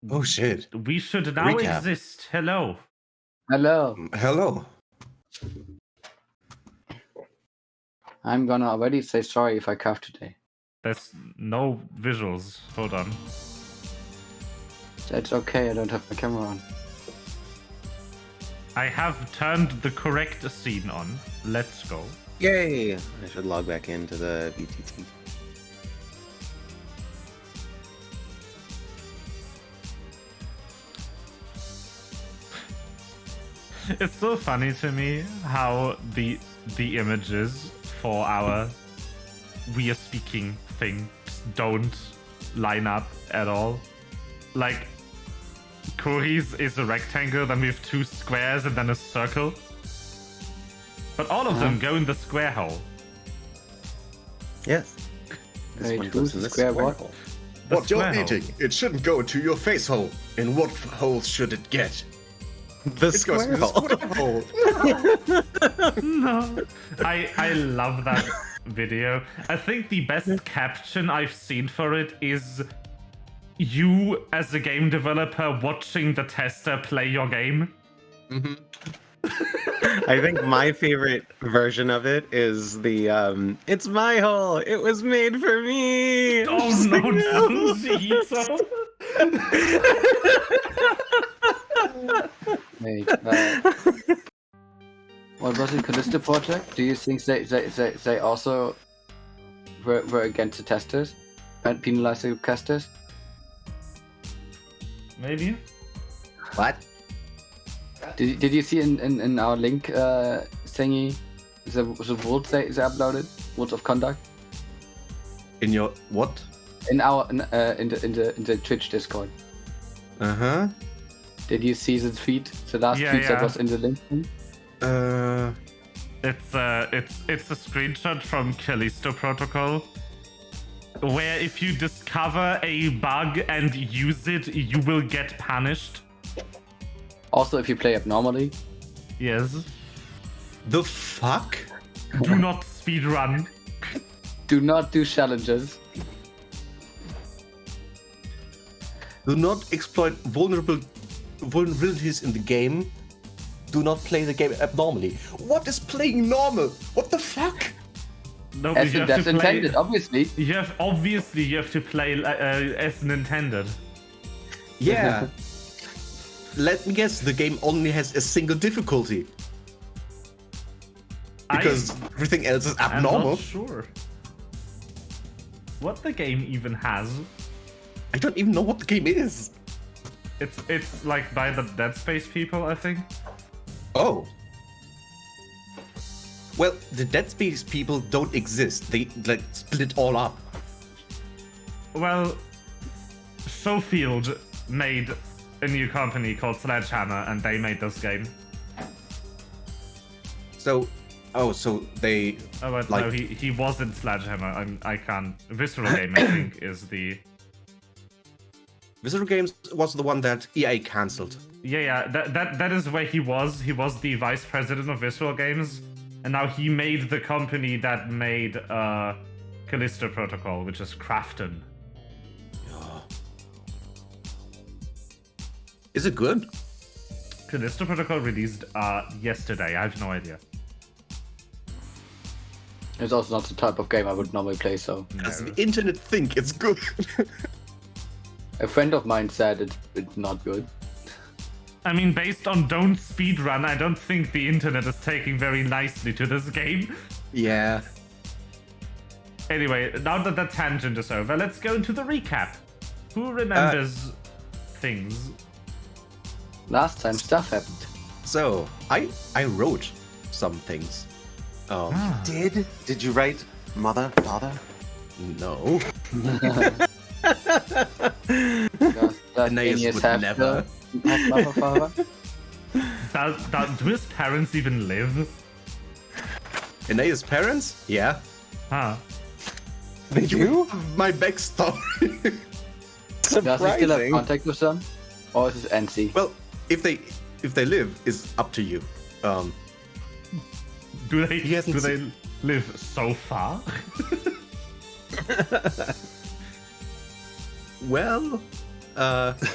Oh shit. We should now Recap. exist. Hello. Hello. Hello. I'm gonna already say sorry if I cough today. There's no visuals. Hold on. That's okay, I don't have my camera on. I have turned the correct scene on. Let's go. Yay! I should log back into the VTT. It's so funny to me how the images for our we are speaking thing don't line up at all. Like, Kuri's is a rectangle, then we have two squares and then a circle. But all of them go in the square hole. Yes. This Wait, one who's goes in the the square square what? hole. The What you're square hole. eating, it shouldn't go to your face hole. In what hole should it get? The It goes square to the hole. square hole. No. I love that video. I think the best caption I've seen for it is you as a game developer watching the tester play your game. Mm-hmm. I think my favorite version of it is the it's my hole. It was made for me. I'm Oh just no, like, no. Zito. Wait, what was it, Callisto Project? Do you think they also were against the testers and penalized the testers? Maybe. What? Did you see in our link thingy the rules they uploaded, rules of conduct In your what? in our in the Twitch Discord? Uh-huh. Did you see the tweet, the last Yeah, tweet yeah. that was in the link? It's a screenshot from Callisto Protocol, where if you discover a bug and use it, you will get punished. Also, if you play abnormally. Yes. The fuck? Do not speedrun. Do not do challenges. Do not exploit vulnerabilities in the game. Do not play the game abnormally. What is playing normal? What the fuck? No, but As you have that's to play. intended, obviously. You have to play as intended. Yeah. Let me guess, the game only has a single difficulty. Because everything else is I'm abnormal. not sure what the game even has. I don't even know what the game is. It's like by the Dead Space people, I think. Oh. Well, the Dead Space people don't exist. They like split all up. Well, Schofield made a new company called Sledgehammer, and they made this game. So, so they Oh, but like no, he wasn't Sledgehammer. I can't. Visceral Game, I think, is the. Visceral Games was the one that EA cancelled. Yeah. That is where he was. He was the vice president of Visceral Games, and now he made the company that made Callisto Protocol, which is Crafton. Is it good? Callisto Protocol released yesterday. I have no idea. It's also not the type of game I would normally play, so. Does No. the internet think it's good? A friend of mine said it's not good. I mean, based on don't speedrun, I don't think the internet is taking very nicely to this game. Yeah. Anyway, now that the tangent is over, let's go into the recap. Who remembers things? Last time stuff happened. So, I wrote some things. Did you write mother, father? No. Does Aeneas Aeneas would have never. have mother, father? Do his parents even live? Aeneas' parents? Yeah. Huh. They do? My backstory. Does he still have Surprising. contact with them? Or is it NC? Well, if they live, is up to you. Do they hasn't live so far? Well,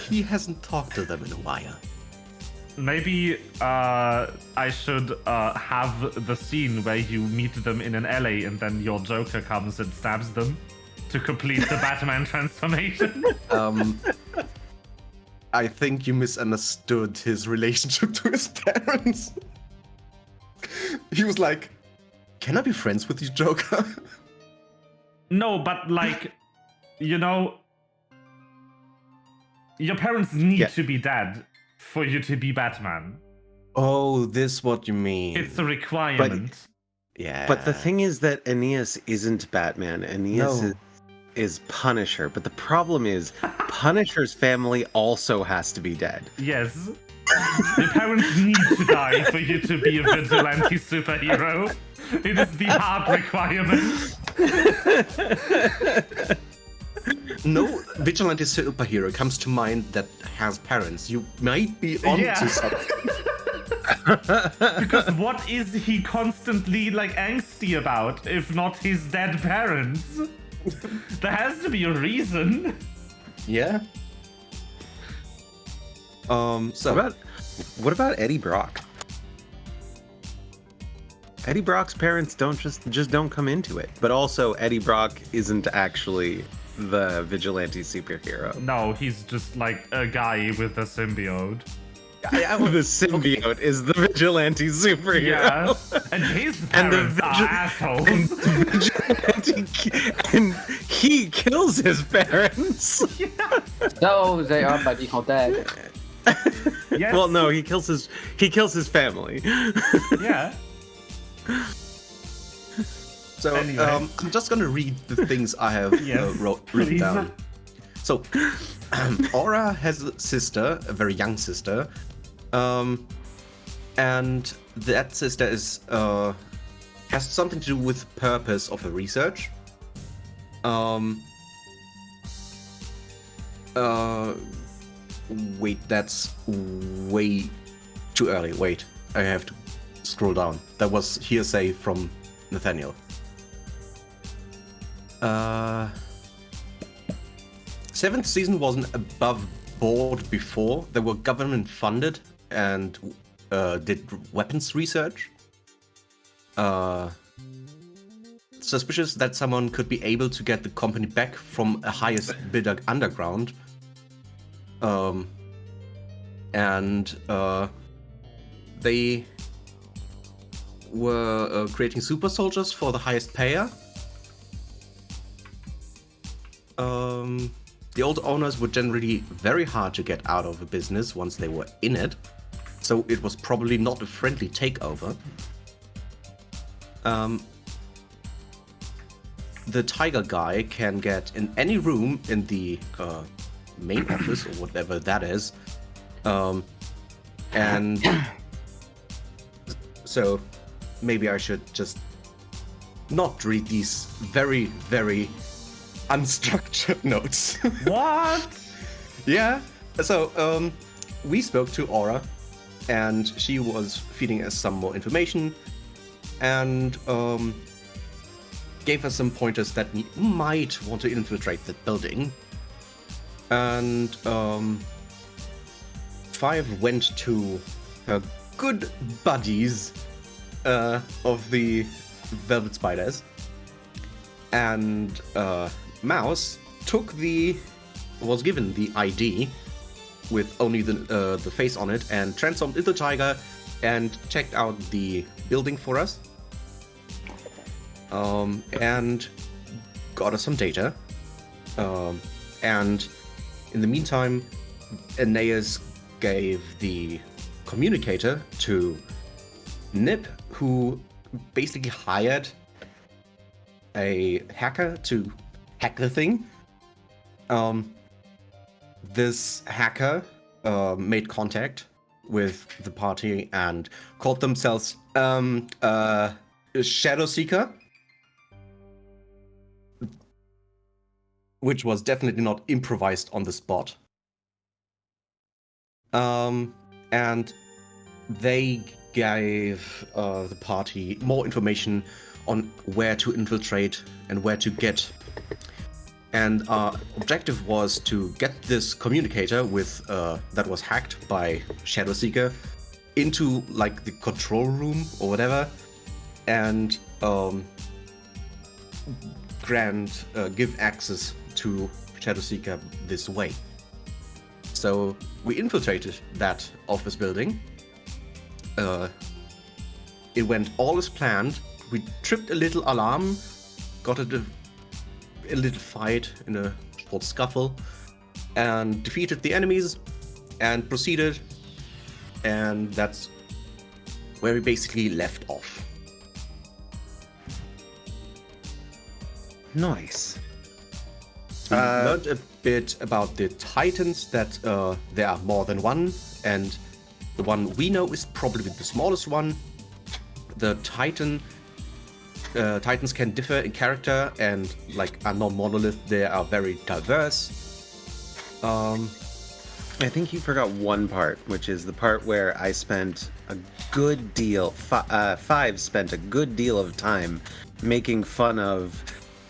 he hasn't talked to them in a while. Maybe I should have the scene where you meet them in an alley and then your Joker comes and stabs them to complete the Batman transformation. I think you misunderstood his relationship to his parents. He was like, "Can I be friends with you, Joker?" No, but like, you know, your parents need to be dead for you to be Batman. Oh, this what you mean. It's a requirement. Yeah. But the thing is that Aeneas isn't Batman. Aeneas is Punisher. But the problem is, Punisher's family also has to be dead. Yes. Your parents need to die for you to be a vigilante superhero. It is the hard requirement. No vigilante superhero comes to mind that has parents. You might be onto something. Because what is he constantly like angsty about if not his dead parents? There has to be a reason. Yeah. So What about Eddie Brock? Eddie Brock's parents don't just don't come into it. But also Eddie Brock isn't actually the vigilante superhero. No, he's just like a guy with a symbiote. The symbiote is the vigilante superhero. Yeah, and his parents are assholes. And he kills his parents. No, they are by default dead. Yes. Well, no, he kills his family. Yeah. So Anyway. I'm just gonna read the things I have written please. down. So Aura has a sister, a very young sister, and that sister is has something to do with purpose of her research. Wait, that's way too early. Wait, I have to scroll down. That was hearsay from Nathaniel. Seventh season wasn't above board before. They were government funded and did weapons research. Suspicious that someone could be able to get the company back from a highest bidder underground. They were creating super soldiers for the highest payer. The old owners were generally very hard to get out of a business once they were in it, so it was probably not a friendly takeover. The tiger guy can get in any room in the main office or whatever that is, and so maybe I should just not read these very, very unstructured notes. What? Yeah. So we spoke to Aura, and she was feeding us some more information, and gave us some pointers that we might want to infiltrate the building. And Five went to her good buddies of the Velvet Spiders, and Mouse was given the ID with only the face on it, and transformed into Tiger and checked out the building for us, and got us some data, and in the meantime Aeneas gave the communicator to Nip, who basically hired a hacker to hack the thing. This hacker made contact with the party and called themselves Shadow Seeker, which was definitely not improvised on the spot. And they gave the party more information on where to infiltrate and where to get And our objective was to get this communicator with that was hacked by Shadowseeker into like the control room or whatever, and give access to Shadowseeker this way. So we infiltrated that office building. It went all as planned. We tripped a little alarm, got a little fight in a short scuffle, and defeated the enemies, and proceeded. And that's where we basically left off. Nice. We learned a bit about the Titans, that there are more than one, and the one we know is probably the smallest one. The Titans can differ in character and like are not monolith. They are very diverse. I think you forgot one part, which is the part where I spent a good deal, Five spent a good deal of time making fun of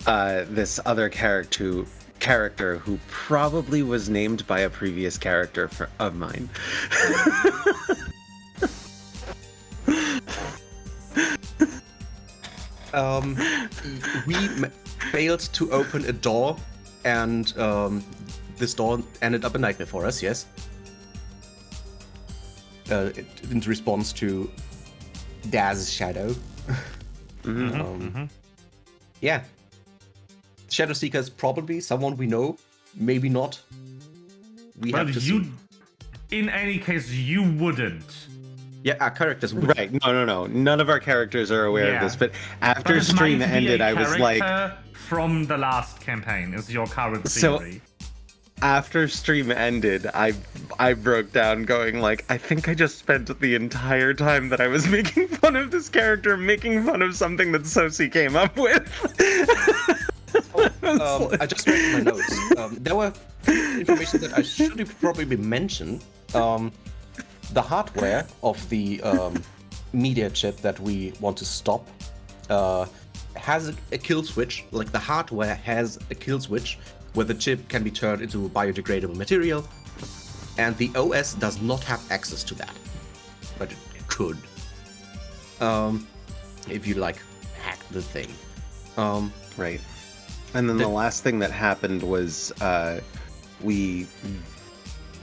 this other character who probably was named by a previous character of mine. We failed to open a door, and this door ended up a nightmare for us, yes. In response to Daz's shadow. Yeah. Shadowseeker is probably someone we know, maybe not. We have to see. In any case, you wouldn't. Yeah, our characters would. Right, no. None of our characters are aware of this, but after But it stream might be ended, a I was like... character from the last campaign is your current theory. After stream ended, I broke down going like, I think I just spent the entire time that I was making fun of this character, making fun of something that Sosi came up with. I just read my notes. There were information that I should have probably mentioned. The hardware of the media chip that we want to stop has a kill switch. Like the hardware has a kill switch where the chip can be turned into biodegradable material, and the OS does not have access to that, but it could. If you like hack the thing. Right. And then the last thing that happened was we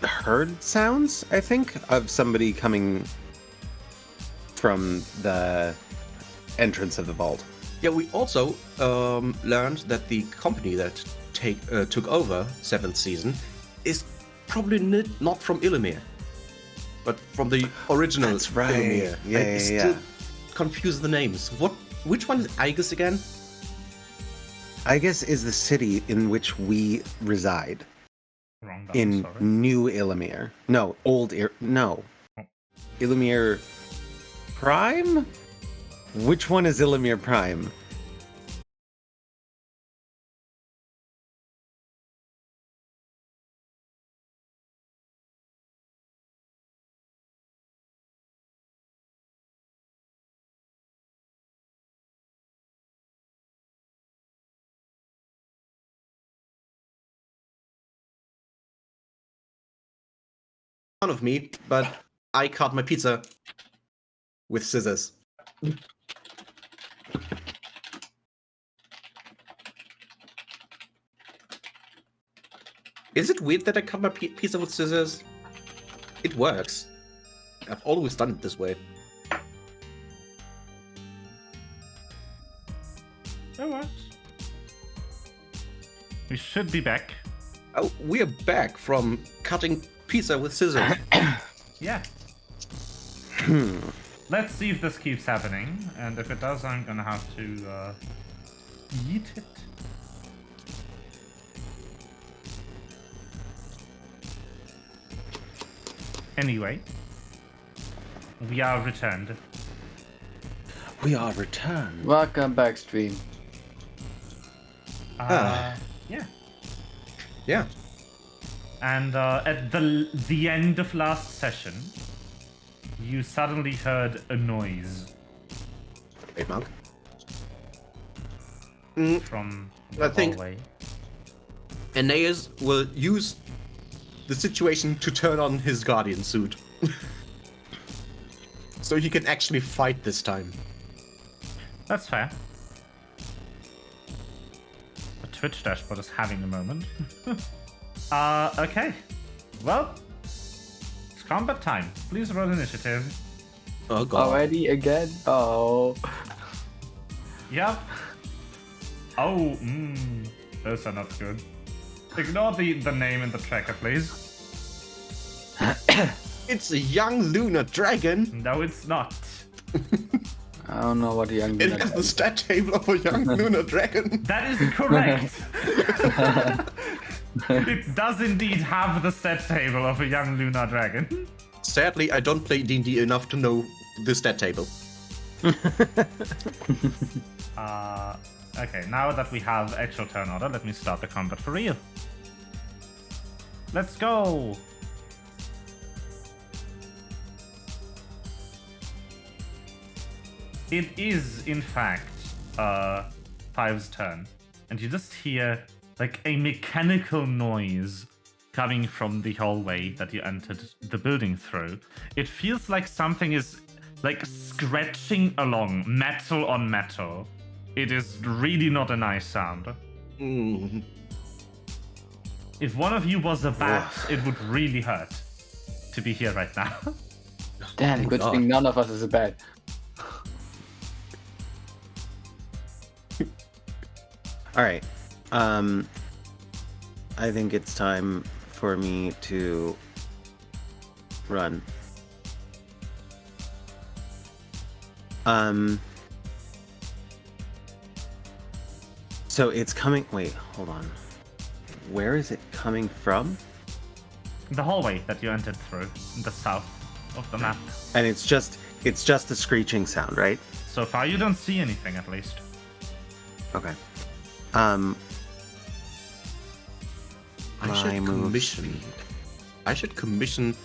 heard sounds, I think, of somebody coming from the entrance of the vault. Yeah, we also learned that the company that took over 7th season is probably not from Illumhyr, but from the original That's right. Illumhyr. Yeah, Still confuse the names. Which one is Aegis again? Aegis is the city in which we reside. Wrong In sorry. New Illumhyr. No, no. Illumhyr Prime? Which one is Illumhyr Prime? Fun of me, but I cut my pizza with scissors. Is it weird that I cut my pizza with scissors? It works. I've always done it this way. That works. We should be back. Oh, we're back from cutting pizza with scissors. Yeah. Let's see if this keeps happening, and if it does, I'm gonna have to eat it. Anyway, we are returned. We are returned. Welcome back, stream. Yeah. Yeah. And at the end of last session, you suddenly heard a noise Wait, Monk. from I the think- hallway. Aeneas will use the situation to turn on his guardian suit. So he can actually fight this time. That's fair. The Twitch dashboard is having a moment. Okay. Well, it's combat time. Please roll initiative. Oh god. Already again? Oh. Yep. Oh, those are not good. Ignore the name in the tracker, please. It's a young lunar dragon. No, it's not. I don't know what the young It has the stat table of a young lunar dragon. That is correct. It does indeed have the stat table of a young lunar dragon. Sadly, I don't play D&D enough to know the stat table. Okay, now that we have actual turn order, let me start the combat for real. Let's go! It is, in fact, Five's turn. And you just hear, like, a mechanical noise coming from the hallway that you entered the building through. It feels like something is, like, scratching along, metal on metal. It is really not a nice sound. Mm. If one of you was a bat, it would really hurt to be here right now. Damn, good thing none of us is a bad. All right. I think it's time for me to run. So it's coming. Wait, hold on. Where is it coming from? The hallway that you entered through, in the south of the map. And it's just a screeching sound, right? So far, you don't see anything, at least. Okay. I should commission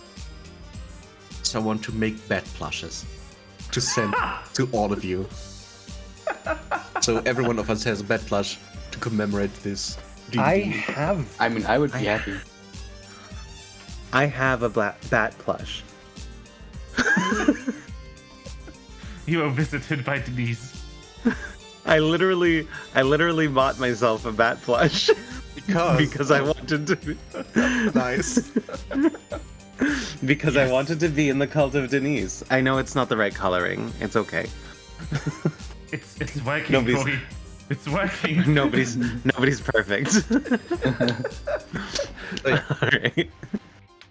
someone to make bat plushes to send to all of you. So every one of us has a bat plush to commemorate this. I mean, I would be happy. I have a bat plush. You were visited by Denise. I literally bought myself a bat plush because I wanted to be Nice. because I wanted to be in the cult of Denise. I know it's not the right coloring. It's okay. It's working, Corey. It's working. Nobody's perfect. Alright.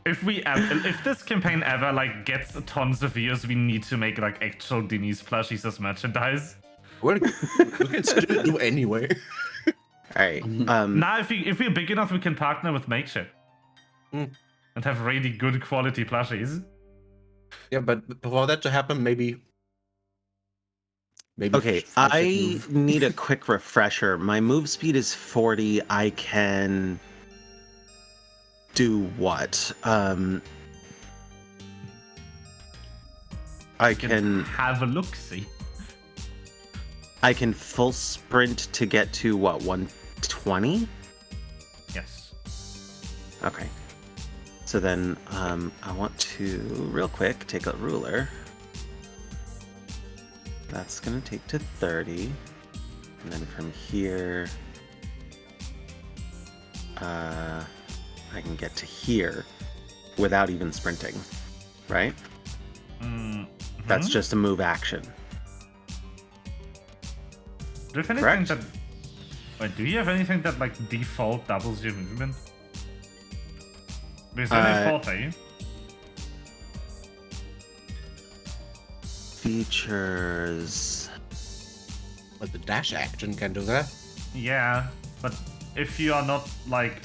If this campaign ever like gets tons of views, we need to make like actual Denise plushies as merchandise. Well, we can still do anyway. Alright. Now, if we're big enough, we can partner with Makeship and have really good quality plushies. Yeah, but for that to happen, maybe. Okay, I need a quick refresher. My move speed is 40. I can do what? I can have a look-see. I can full sprint to get to what, 120? Yes. Okay. So then I want to real quick take a ruler. That's gonna take to 30. And then from here I can get to here without even sprinting. Right? Mm-hmm. That's just a move action. Do you have anything that... Wait, do you have anything that, like, default doubles your movement? Because you're default, are you? Features... But the dash action can do that. Yeah, but if you are not, like...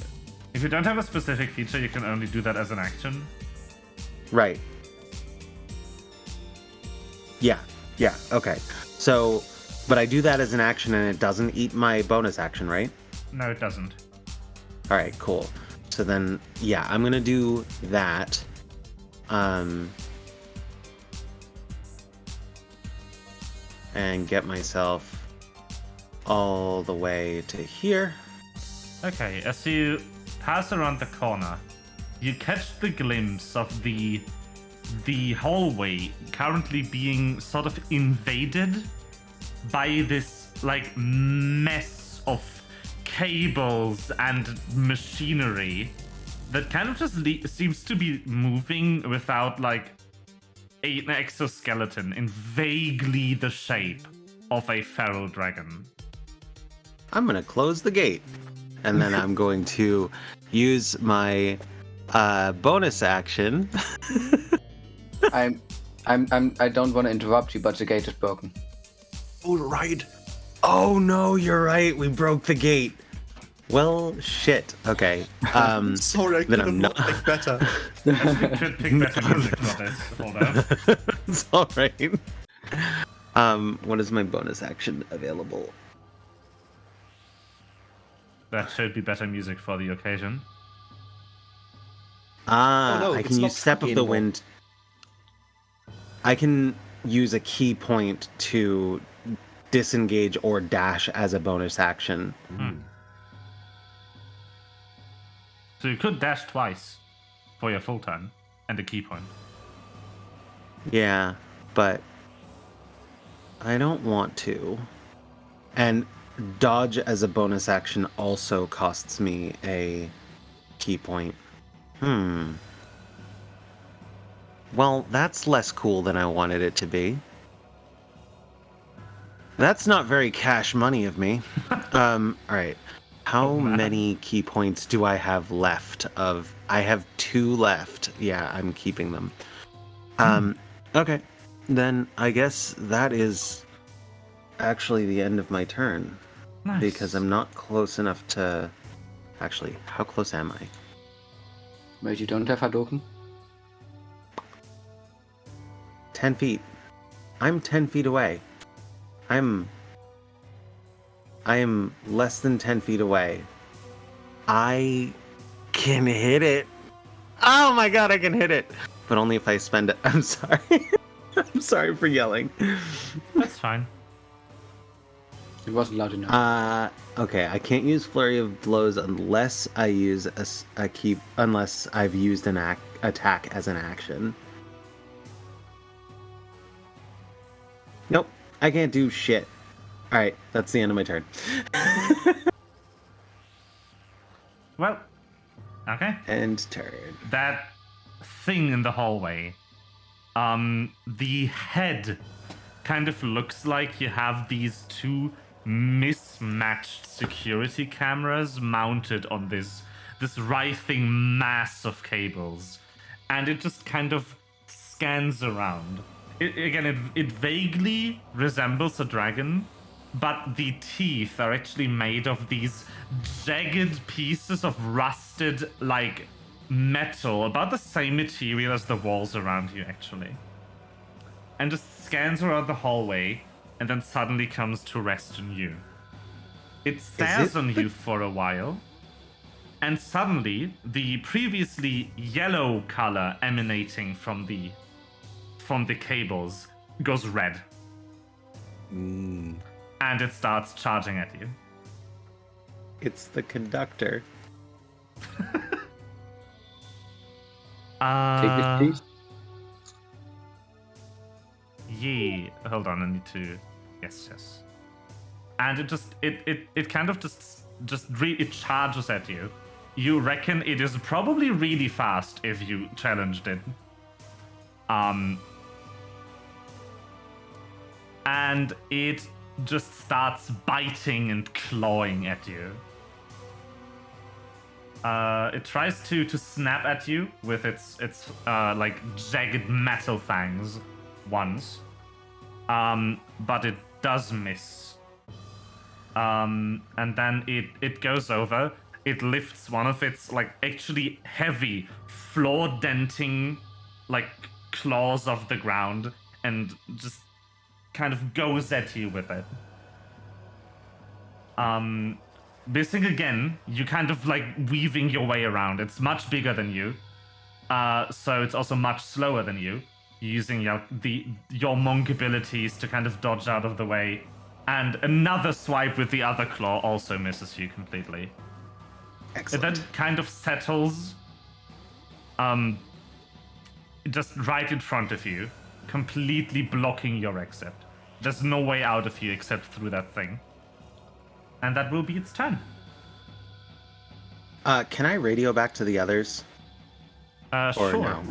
If you don't have a specific feature, you can only do that as an action. Right. Yeah, okay. So... But I do that as an action and it doesn't eat my bonus action, right? No, it doesn't. All right, cool. So then, yeah, I'm going to do that. And get myself all the way to here. Okay, as you pass around the corner, you catch the glimpse of the hallway currently being sort of invaded by this like mess of cables and machinery that kind of just seems to be moving without like an exoskeleton in vaguely the shape of a feral dragon. I'm gonna close the gate, and then I'm going to use my bonus action. I don't want to interrupt you, but the gate is broken. All right. Oh no, you're right. We broke the gate. Well, shit. Okay. Sorry, I then could I'm have not. not better. You could pick better music for this. Hold on. It's all right. What is my bonus action available? That should be better music for the occasion. Ah, Oh, no, I it's can not use Step of funky the anymore. Wind. I can use a key point to disengage or dash as a bonus action. So you could dash twice for your full turn and a key point. Yeah, but I don't want to. And dodge as a bonus action also costs me a key point. Well, that's less cool than I wanted it to be. That's not very cash money of me. Alright. How many key points do I have left of... I have 2 left. Yeah, I'm keeping them. Okay. Then I guess that is actually the end of my turn. Nice. Because I'm not close enough to... Actually, how close am I? Wait, you don't have Hadouken? 10 feet. I'm 10 feet away. I am less than 10 feet away. I can hit it. Oh my god, I can hit it. But only if I spend it. I'm sorry. I'm sorry for yelling. That's fine. It wasn't loud enough. Okay, I can't use Flurry of Blows unless I use unless I've used an attack as an action. Nope, I can't do shit. Alright, that's the end of my turn. Well, okay. End turn. That thing in the hallway, the head kind of looks like you have these 2 mismatched security cameras mounted on this writhing mass of cables, and it just kind of scans around. It vaguely resembles a dragon, but the teeth are actually made of these jagged pieces of rusted, like, metal, about the same material as the walls around you, actually. And just scans around the hallway, and then suddenly comes to rest on you. It stares on you for a while, and suddenly the previously yellow color emanating from the cables goes red. And it starts charging at you. It's the conductor. Take this, please. Yeah. Hold on, I need to. Yes. And it kind of it charges at you. You reckon it is probably really fast if you challenged it. And it just starts biting and clawing at you. It tries to snap at you with its like jagged metal fangs once, but it does miss. And then it goes over. It lifts one of its like actually heavy floor denting like claws off the ground and just kind of goes at you with it. Missing again, you kind of like weaving your way around. It's much bigger than you, so it's also much slower than you, using your monk abilities to kind of dodge out of the way. And another swipe with the other claw also misses you completely. It then kind of settles just right in front of you, completely blocking your exit. There's no way out of you except through that thing. And that will be its turn. Can I radio back to the others? Or Sure. no?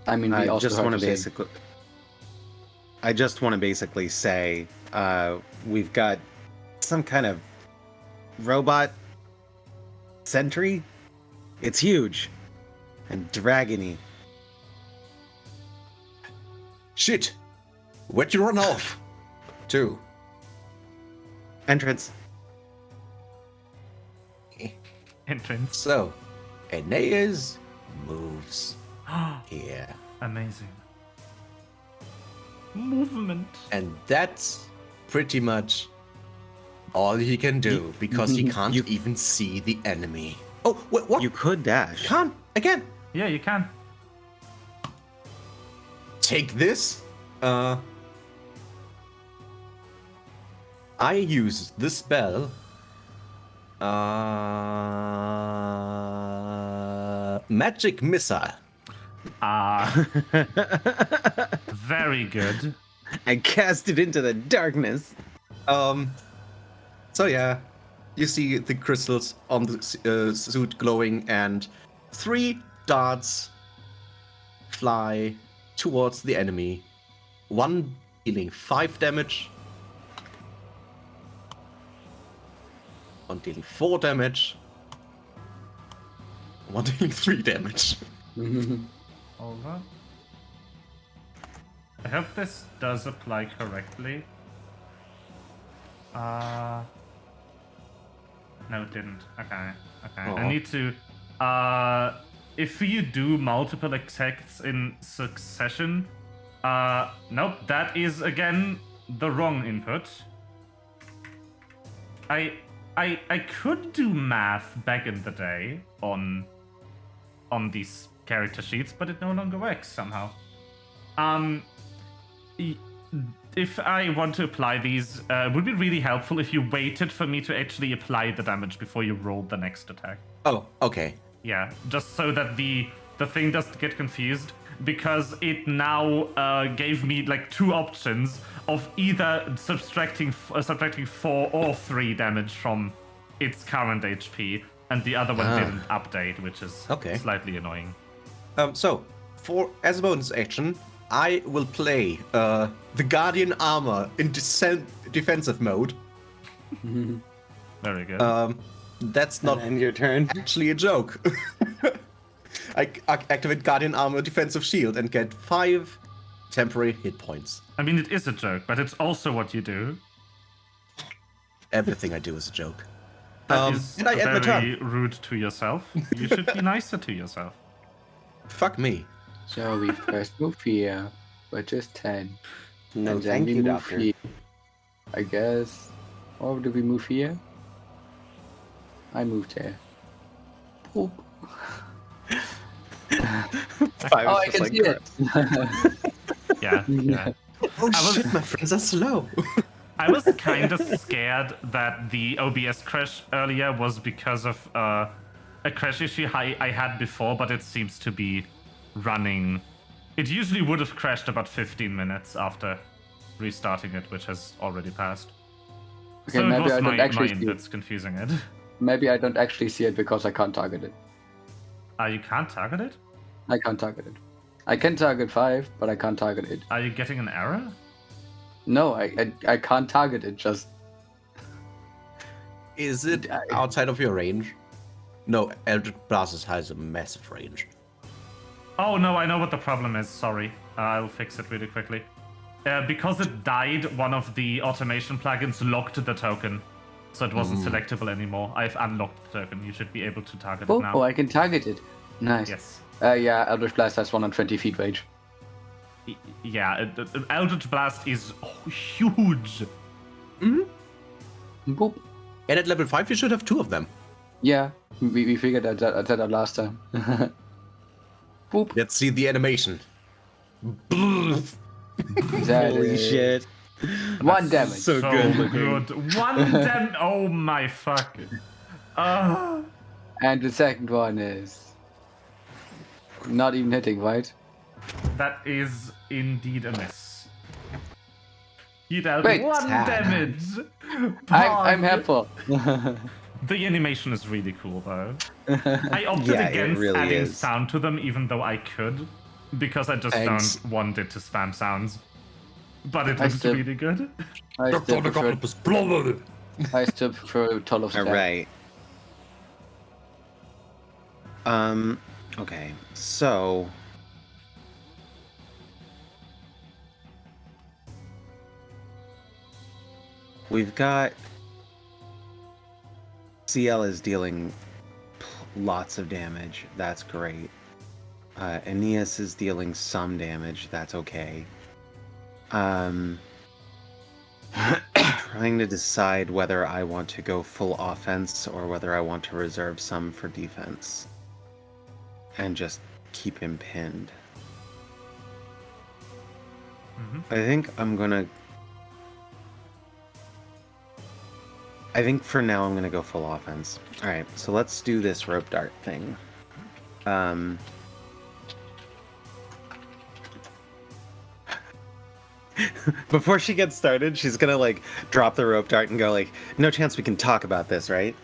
I mean, we I also just have want to to say, basically. I just want to basically say, we've got some kind of robot sentry. It's huge and dragony. Shit! Where'd you run off? To? Entrance. Entrance. So, Aeneas moves here. Amazing. Movement. And that's pretty much all he can do because he can't even see the enemy. Oh, what? You could dash. Can't again. Yeah, you can. Take this. I use the spell. Magic Missile. Very good. I cast it into the darkness. So yeah, you see the crystals on the suit glowing, and 3 darts fly towards the enemy. 1 dealing 5 damage. 1 dealing 4 damage. 1 dealing 3 damage. Over. I hope this does apply correctly. No, it didn't. Okay. Aw. I need to. If you do multiple attacks in succession, nope, that is again the wrong input. I could do math back in the day on these character sheets, but it no longer works somehow. If I want to apply these, it would be really helpful if you waited for me to actually apply the damage before you rolled the next attack. Oh, okay. Yeah, just so that the thing doesn't get confused, because it now gave me like 2 options of either subtracting 4 or 3 damage from its current HP, and the other one didn't update, which is slightly annoying. So, as a bonus action, I will play the Guardian Armor in defensive mode. Very good. That's not End your turn. actually a joke. I activate Guardian Armor Defensive Shield and get 5 temporary hit points. I mean, it is a joke, but it's also what you do. Everything I do is a joke. That is and I end my very turn. rude to yourself. You should be nicer to yourself. Fuck me. so we first move here, which is 10. No, and then thank we you, move Doctor. here. I guess. Or do we move here? I moved here. Boop. Oh, I can see it. Yeah. Oh was- shit, my friends are slow. I was kind of scared that the OBS crash earlier was because of a crash issue I had before, but it seems to be running. It usually would have crashed about 15 minutes after restarting it, which has already passed. Okay, So it maybe was I don't my actually see mind it. that's confusing it. Maybe I don't actually see it because I can't target it. You can't target it? I can't target it. I can target 5, but I can't target it. Are you getting an error? No, I can't target it, just... Is it outside of your range? No, Eldritch Blast has a massive range. Oh no, I know what the problem is. Sorry. I'll fix it really quickly. Because it died, one of the automation plugins locked the token. So it wasn't selectable anymore. I've unlocked the token. You should be able to target it now. Oh, I can target it. Nice. Yes. Yeah, Eldritch Blast has 120 feet range. Yeah, Eldritch Blast is huge. Boop. And at level 5, you should have 2 of them. Yeah, we figured that out last time. Boop. Let's see the animation. That Holy is shit. 1 damage. So So good looking. good. 1 damage. Oh my fuck. And the second one is not even hitting, right? That is indeed a miss. He dealt Wait, 1 sad. damage. I'm Pog. helpful. The animation is really cool, though. I opted Yeah, it against really adding is. sound to them, even though I could, because I just Thanks. don't want it to spam sounds. But it I looks still- really good. I still prefer Toll of All Stag. right. Okay. So we've got CL is dealing lots of damage. That's great. Aeneas is dealing some damage. That's okay. Trying to decide whether I want to go full offense or whether I want to reserve some for defense and just keep him pinned. I think for now I'm gonna go full offense. Alright, so let's do this rope dart thing. Before she gets started, she's gonna like drop the rope dart and go like, no chance we can talk about this, right?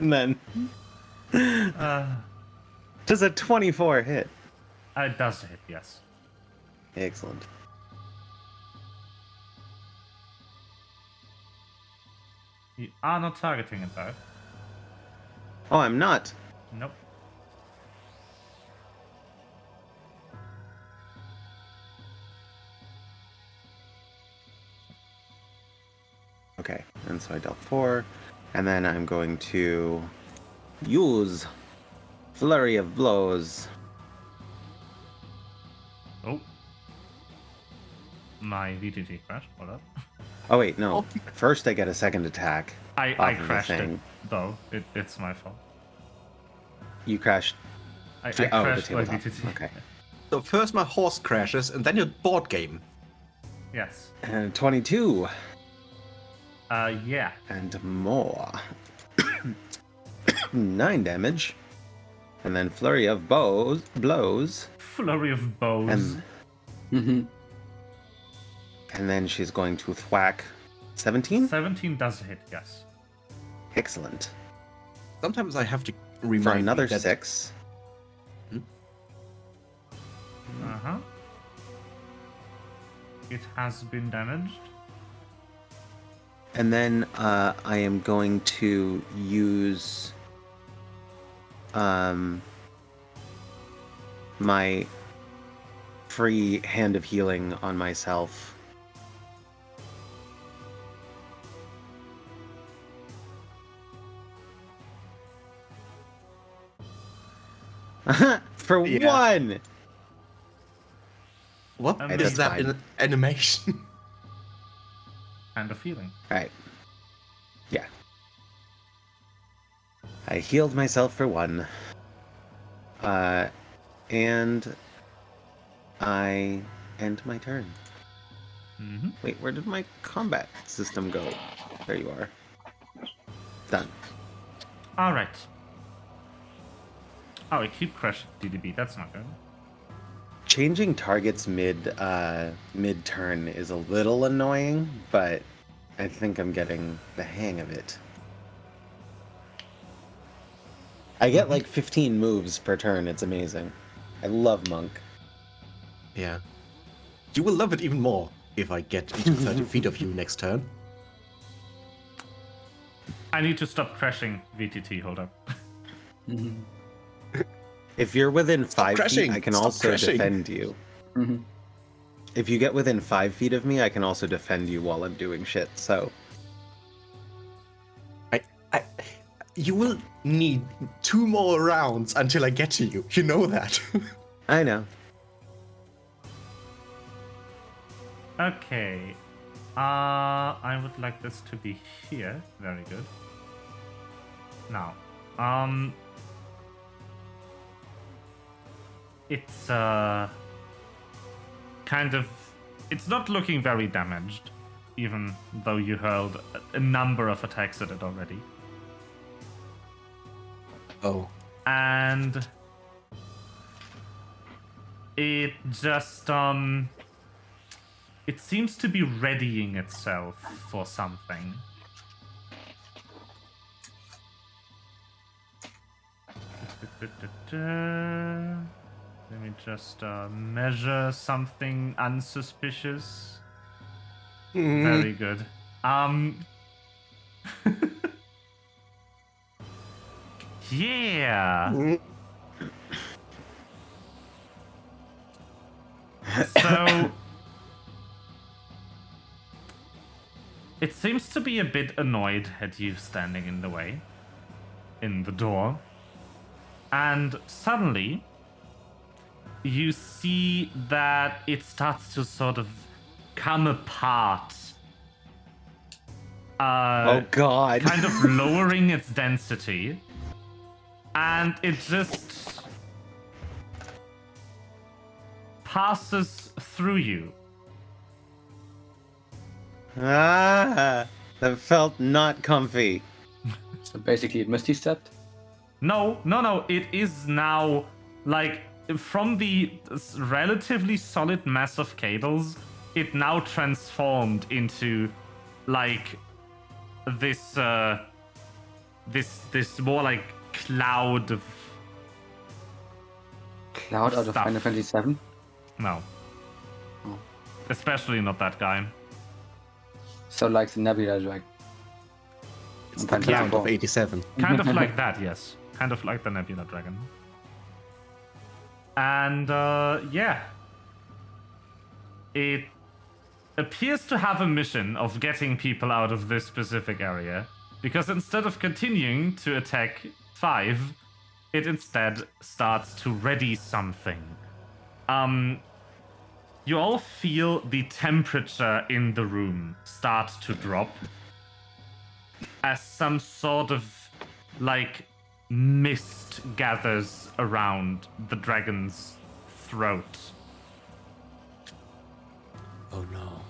And then does a 24 hit? It does hit, yes. Excellent. You are not targeting it, though. Oh, I'm not. Nope. Okay, and so I dealt 4, and then I'm going to use Flurry of Blows. Oh. My VTT crashed. Hold up. Oh wait, no. First I get a second attack. I off of the crashed it, thing. though. It's my fault. You crashed. I the crashed my tabletop. VTT. Okay. So first my horse crashes, and then your board game. Yes. And 22 Yeah. and more. 9 damage. And then Flurry of Blows. Flurry of bows. And and then she's going to thwack 17. 17 does hit, yes. Excellent. Sometimes I have to For remind another me that 6. Uh-huh. It has been damaged. And then I am going to use my free Hand of Healing on myself. For Yeah. 1! What And is that's that fine. in animation? And a feeling. Alright. Yeah. I healed myself for 1. And I end my turn. Mm-hmm. Wait, where did my combat system go? There you are. Done. Alright. Oh, I keep crashing DDB. That's not good. Changing targets mid turn is a little annoying, but I think I'm getting the hang of it. I get like 15 moves per turn. It's amazing. I love Monk. Yeah. You will love it even more if I get into 30 feet of you next turn. I need to stop crashing VTT. Hold up. If you're within 5 feet, crashing! I can Stop also crashing! defend you. If you get within 5 feet of me, I can also defend you while I'm doing shit, so... You will need 2 more rounds until I get to you. You know that. I know. Okay. I would like this to be here. Very good. Now, it's kind of, it's not looking very damaged, even though you hurled a number of attacks at it already. Oh. And it just it seems to be readying itself for something. Let me just measure something unsuspicious. Very good. Yeah. So it seems to be a bit annoyed at you standing in the way, in the door. And suddenly, you see that it starts to sort of come apart. Oh God! Kind of lowering its density. And it just passes through you. That felt not comfy. So basically, it Misty stepped. No. It is now, like, from the relatively solid mass of cables, it now transformed into, like, this more like cloud of Cloud out of stuff. Final Fantasy VII. No. Oh. Especially not that guy. So like the Nebula Dragon. It's the cloud of 87. Kind of like that, yes. Kind of like the Nebula Dragon. And, yeah. It appears to have a mission of getting people out of this specific area. Because instead of continuing to attack 5, it instead starts to ready something. You all feel the temperature in the room start to drop as some sort of, like, mist gathers around the dragon's throat. Oh no.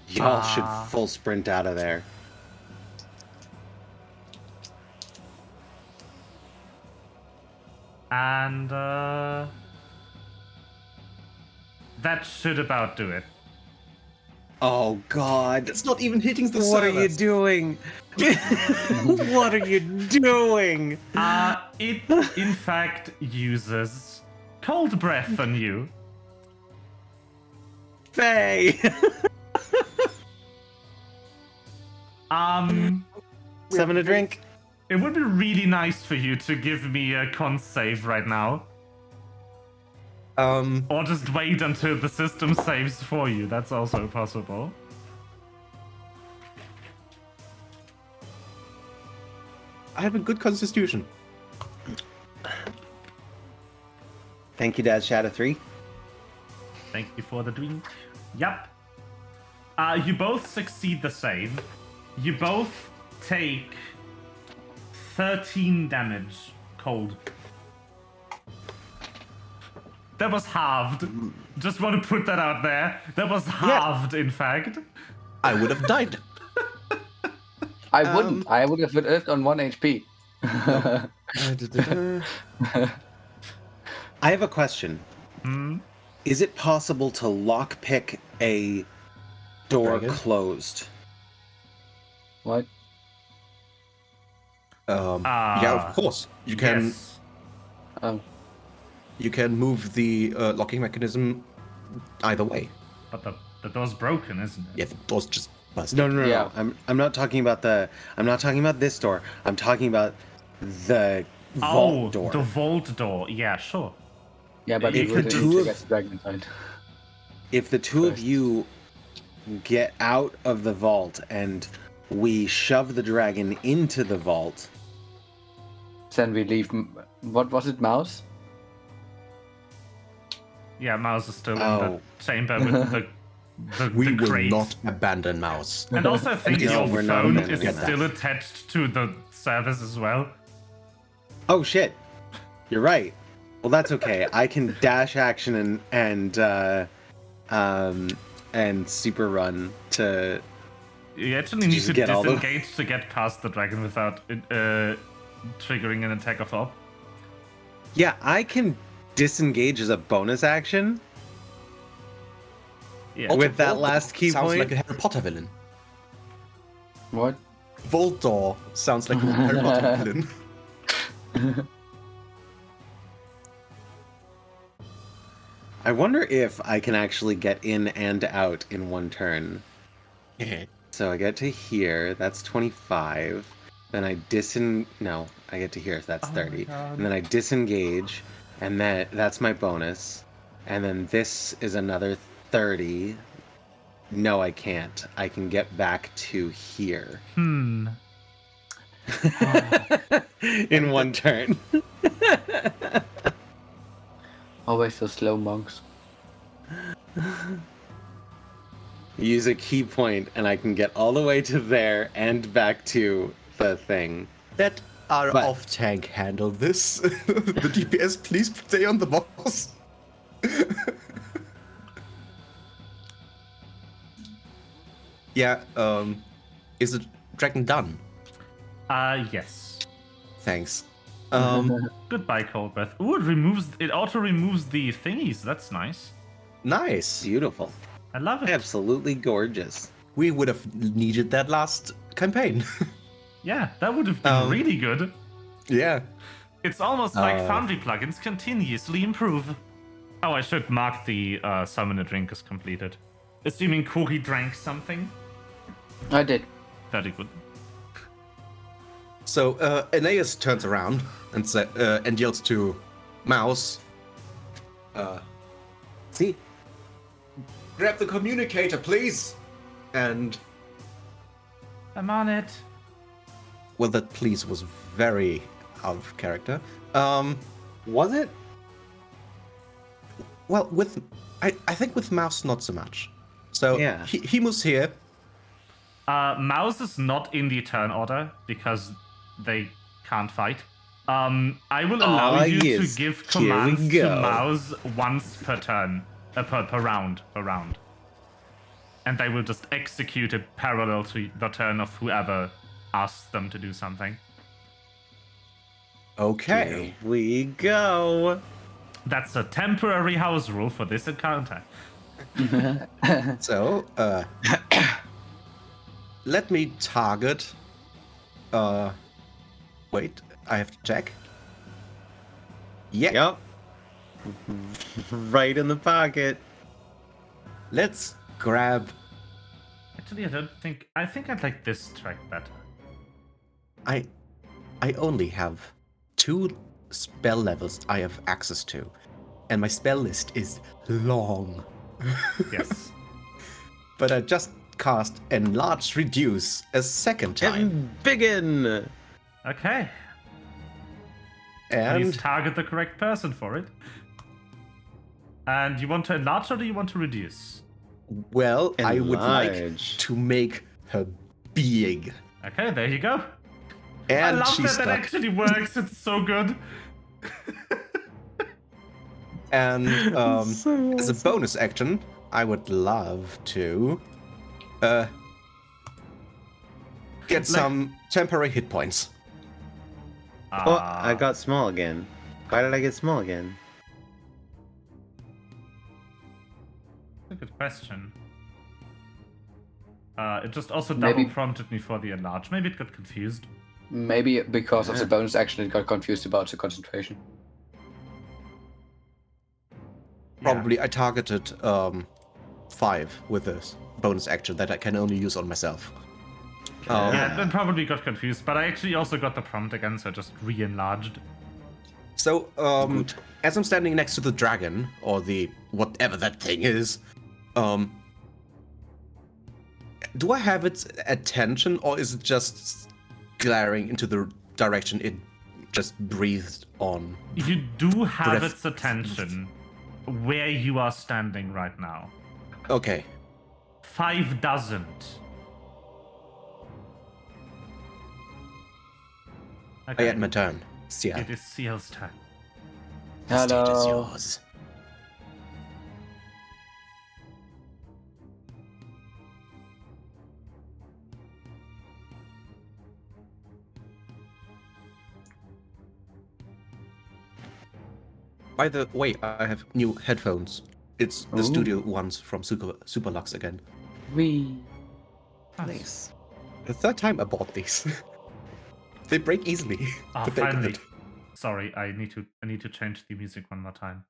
Y'all should full sprint out of there. And, that should about do it. Oh God! It's not even hitting the What are you servers. doing? What are you doing? It, in fact, uses cold breath on you. Faye! Seven a drink? It would be really nice for you to give me a con save right now. Or just wait until the system saves for you. That's also possible. I have a good constitution. Thank you, Dad. Shadow 3. Thank you for the drink. Yep. You both succeed the save. You both take 13 damage cold. That was halved. Just want to put that out there. That was halved, in fact. I would have died. I wouldn't. I would have lived on 1 HP. I have a question. Hmm? Is it possible to lockpick a door Dragon? closed? What? Yeah, of course. You can Yes. Oh. you can move the locking mechanism either way. But the door's broken, isn't it? Yeah, the door's just busted. No. Yeah. I'm not talking about I'm not talking about this door. I'm talking about the vault door. The vault door. Yeah, sure. Yeah, but If it the would two of- get the dragon inside. If the two of First. you get out of the vault and we shove the dragon into the vault, Then we leave. What was it, Mouse? Yeah, Mouse is still in Oh. the chamber with the We will crate. not abandon Mouse. And also, I think No, your we're not phone abandoning is that. still attached to the service as well. oh shit, you're right. Well, that's okay. I can dash action and super run to You actually need Just to get all the- disengage to get past the dragon without triggering an attack of op. Yeah, I can disengage as a bonus action. Yeah. With that Voldor last key sounds point? like a Harry Potter villain. What? Voldor sounds like a Harry Potter villain. I wonder if I can actually get in and out in one turn. So I get to here, that's 25. Then I no, I get to here, so that's Oh my 30. God. And then I disengage, and that's my bonus. And then this is another 30. No, I can't. I can get back to here. Hmm. In one turn. Always so slow, monks. Use a key point, and I can get all the way to there and back to the thing. Let our But- off-tank handle this. The DPS, please stay on the boss. Yeah, is the dragon done? Yes. Thanks. Goodbye, cold breath. Ooh, it auto removes the thingies. That's nice. Nice. Beautiful. I love it. Absolutely gorgeous. We would have needed that last campaign. Yeah, that would have been really good. Yeah. It's almost like Foundry plugins continuously improve. Oh, I should mark the summon a drink as completed. Assuming Kori drank something. I did. Very good. So Aeneas turns around and yells to Mouse, See? grab the communicator, please! And, I'm on it. well, that please was very out of character. Was it? Well, I think with Mouse, not so much. So Yeah. he moves here. Mouse is not in the turn order because they can't fight. I will allow you yes. to give Here we commands to go. Mouse once per turn, per round. And they will just execute it parallel to the turn of whoever asks them to do something. Okay. Here we go. That's a temporary house rule for this encounter. So, let me target. Wait, I have to check. Yeah. Yep. Right in the pocket. Let's grab. Actually, I think I'd like this track better. I only have 2 spell levels I have access to, and my spell list is long. Yes. But I just cast Enlarge Reduce a second time. And biggin. Okay. And Please target the correct person for it. And you want to enlarge or do you want to reduce? well, I would like Enlarge. to make her big. Okay, there you go. And I love she's that stuck. actually works. It's so good. And So as a bonus action, I would love to get some temporary hit points. Oh, I got small again. Why did I get small again? That's a good question. It just also Maybe- double prompted me for the enlarge. Maybe it got confused. Maybe because of the bonus action, it got confused about the concentration. Probably I targeted 5 with this bonus action that I can only use on myself. Yeah, then probably got confused, but I actually also got the prompt again, so I just re-enlarged. So, as I'm standing next to the dragon, or the whatever that thing is, do I have its attention, or is it just glaring into the direction it just breathed on? You do have Breath. its attention where you are standing right now. Okay. 5 doesn't. I Okay, had my turn. See ya. it is Ciel's turn. The stage is Hello. yours. By the way, I have new headphones. It's the Ooh. studio ones from Super Lux again. We. Nice. The third time I bought these. They break easily. Ah, but they're finally. good. Sorry, I need to change the music one more time.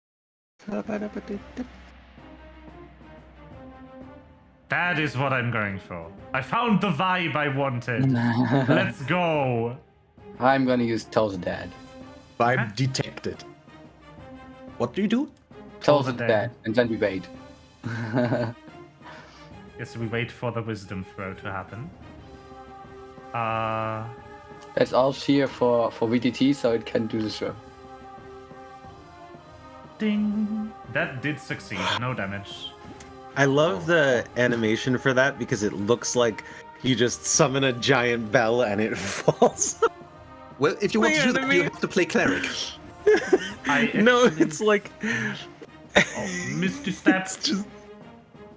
That is what I'm going for. I found the vibe I wanted. Let's go. I'm gonna use Toll the Dad. I'm detected. What do you do? Toll the the Dad. Dad, and then we wait. Yes, we wait for the wisdom throw to happen. That's all sheer for VTT, so it can do the show. Ding. That did succeed. No damage. I love the animation for that because it looks like you just summon a giant bell and it falls. Well, if you want to do that, you have to play cleric. No, it's like. Oh, Misty Steps. It's just.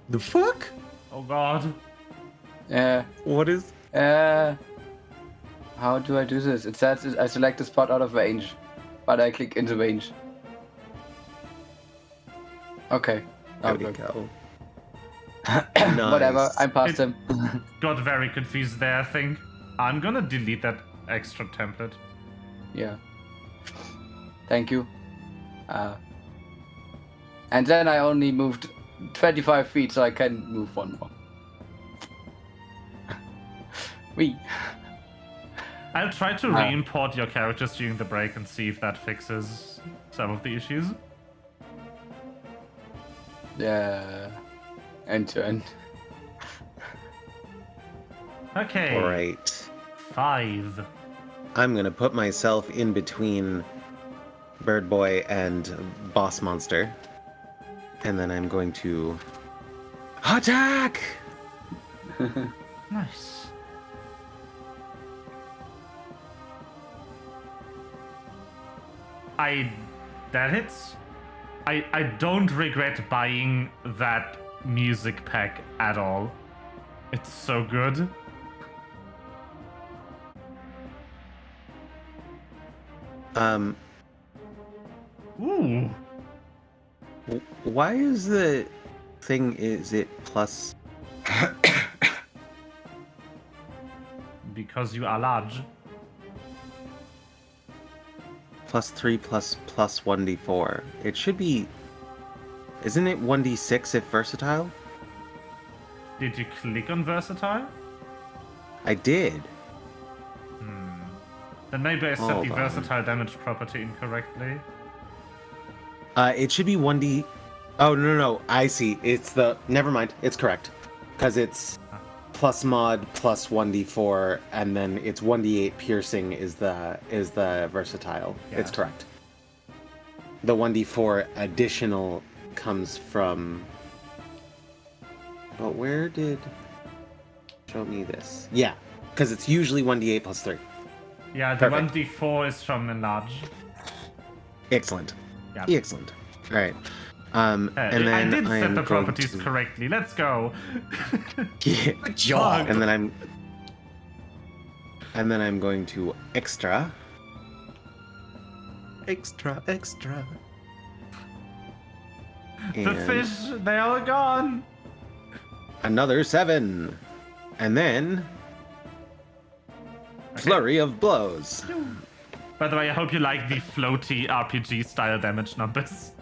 The fuck? Oh god. What is. How do I do this? It says I select the spot out of range, but I click into range. Okay. There Oh, we look. go. Whatever, Nice. I'm past him. Got very confused there, I think. I'm gonna delete that extra template. Yeah. Thank you. And then I only moved 25 feet, so I can move one more. Wee. I'll try to re-import your characters during the break and see if that fixes some of the issues. Yeah. End to end. Okay. Alright. 5. I'm gonna put myself in between Bird Boy and Boss Monster. And then I'm going to. Attack! Nice. That hits. I don't regret buying that music pack at all. It's so good. Ooh. Why is the thing, is it plus? Because you are large. +3 plus 1d4. It should be. Isn't it 1d6 if versatile? Did you click on versatile? I did. Then maybe I set Hold the on. versatile damage property incorrectly. It should be 1d. Oh, no. I see. It's the. Never mind. It's correct. Because it's plus mod plus 1d4, and then it's 1d8 piercing is the versatile. Yeah. It's correct. The 1d4 additional comes from. But where did. Show me this. Yeah. Because it's usually 1d8 plus 3. Yeah, the Perfect. 1d4 is from enlarge. Excellent. Yeah. Excellent. All right. And I then did I set am the going properties to... correctly. Let's go. Yeah. Good job. And then I'm going to extra. Extra. The And fish, they are gone. another 7. And then flurry of blows. By the way, I hope you like the floaty RPG style damage numbers.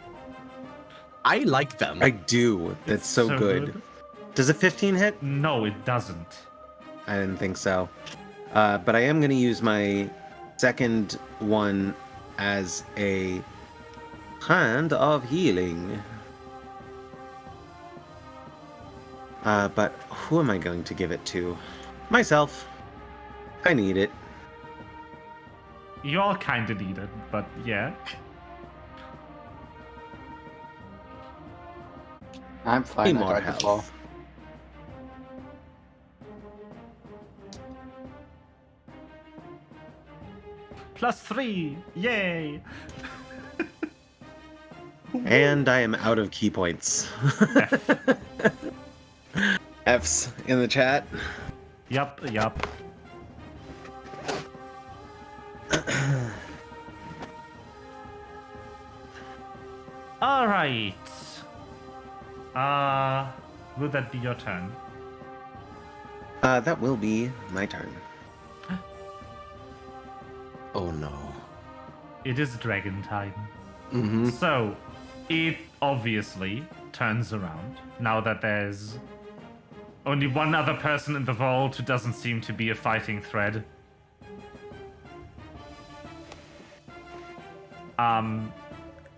I like them. I do. That's so good. Does a 15 hit? No, it doesn't. I didn't think so. But I am going to use my second one as a hand of healing. But who am I going to give it to? Myself. I need it. You all kind of need it, but yeah. I'm Be fine. I more tried before. health. +3, yay! And I am out of key points. F's in the chat. Yup. All right. Will that be your turn? That will be my turn. Oh no. It is dragon time. Mm-hmm. So, it obviously turns around now that there's only one other person in the vault who doesn't seem to be a fighting threat.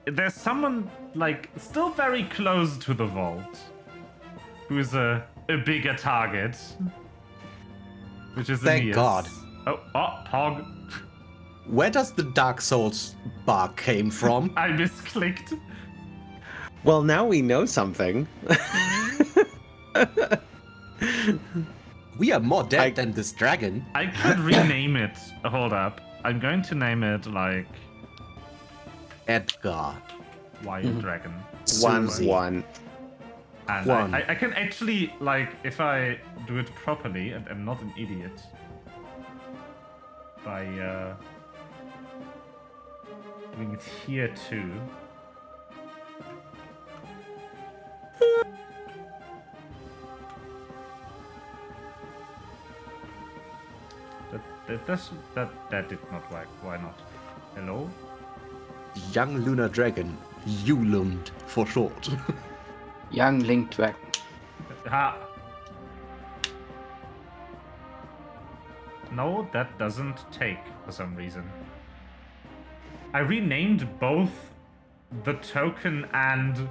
There's someone, like, still very close to the vault who's a bigger target. Which is Thank Aeneas. God. Oh, Pog. Where does the Dark Souls bar came from? I misclicked. Well, now we know something. We are more dead than this dragon. I could rename it. Hold up. I'm going to name it, like, Edgar. Wild Dragon. 1-1. And One. I can actually, like, if I do it properly, and I'm not an idiot, by doing it here too. That did not work. Why not? Hello? Young lunar dragon. Yulund for short. Young Link Dragon. Ha! No, that doesn't take for some reason. I renamed both the token and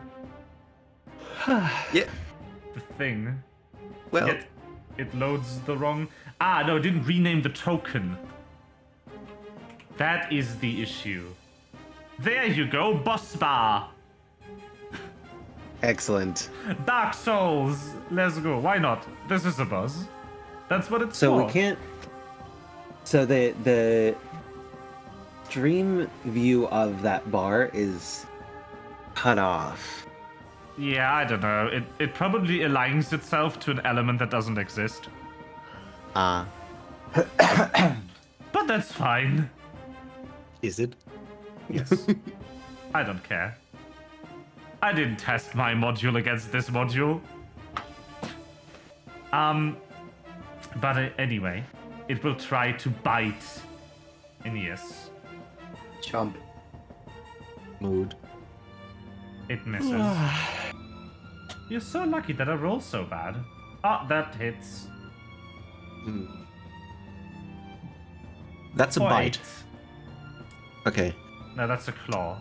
Yeah. the thing. Well, Yet it loads the wrong. Ah, no, it didn't rename the token. That is the issue. There you go, boss bar. Excellent. Dark Souls. Let's go. Why not? This is a boss. That's what it's So for. we can't. So the stream view of that bar is cut off. Yeah, I don't know. It probably aligns itself to an element that doesn't exist. Ah. But that's fine. is it? Yes. I don't care. I didn't test my module against this module. But anyway, it will try to bite Aeneas. Chomp. Mood. It misses. You're so lucky that I roll so bad. Ah, that hits. That's a bite. Okay. No, that's a claw.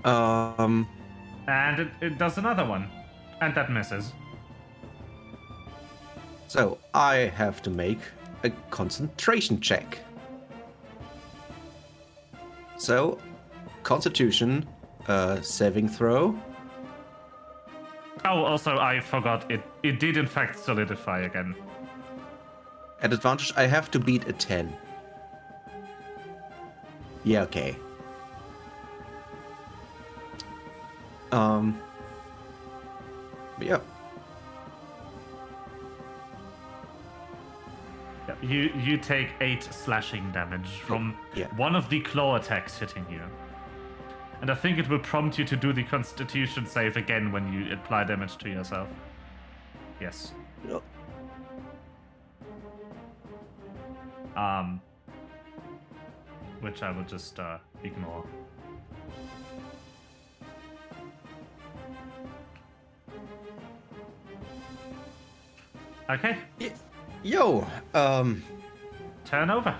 And it does another one. And that misses. So I have to make a concentration check. So, Constitution, saving throw. Oh, also, I forgot. It did in fact solidify again. At advantage, I have to beat a 10. Yeah, okay. Yeah. You take 8 slashing damage from one of the claw attacks hitting you. And I think it will prompt you to do the Constitution save again when you apply damage to yourself. Yes. Yep. Which I will just ignore. Okay. Yo, Turn over.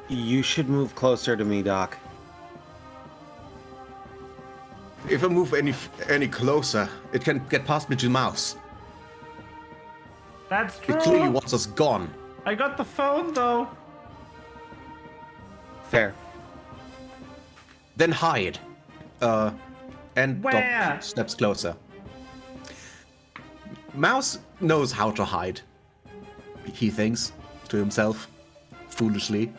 You should move closer to me, Doc. if I move any closer, it can get past me to the mouse. That's true. It clearly wants us gone. I got the phone though. Fair. Then hide. And Where? Doc steps closer. Mouse knows how to hide. He thinks to himself, foolishly.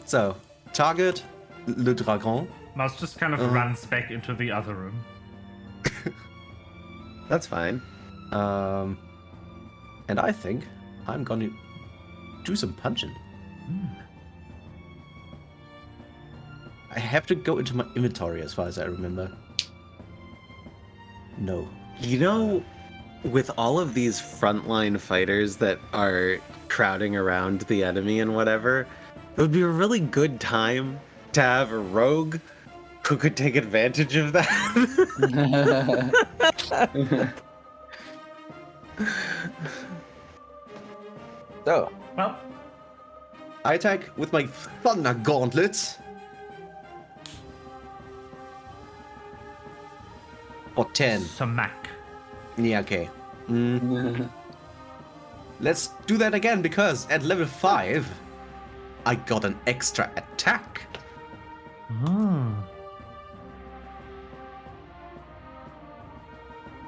So, target, le dragon. Mouse just kind of runs back into the other room. That's fine. And I think I'm going do some punching. I have to go into my inventory as far as I remember. No. You know, with all of these frontline fighters that are crowding around the enemy and whatever, it would be a really good time to have a rogue who could take advantage of that. So, Well, I attack with my Thunder Gauntlets. For 10. smack. Yeah, okay. Let's do that again, because at level 5, I got an extra attack.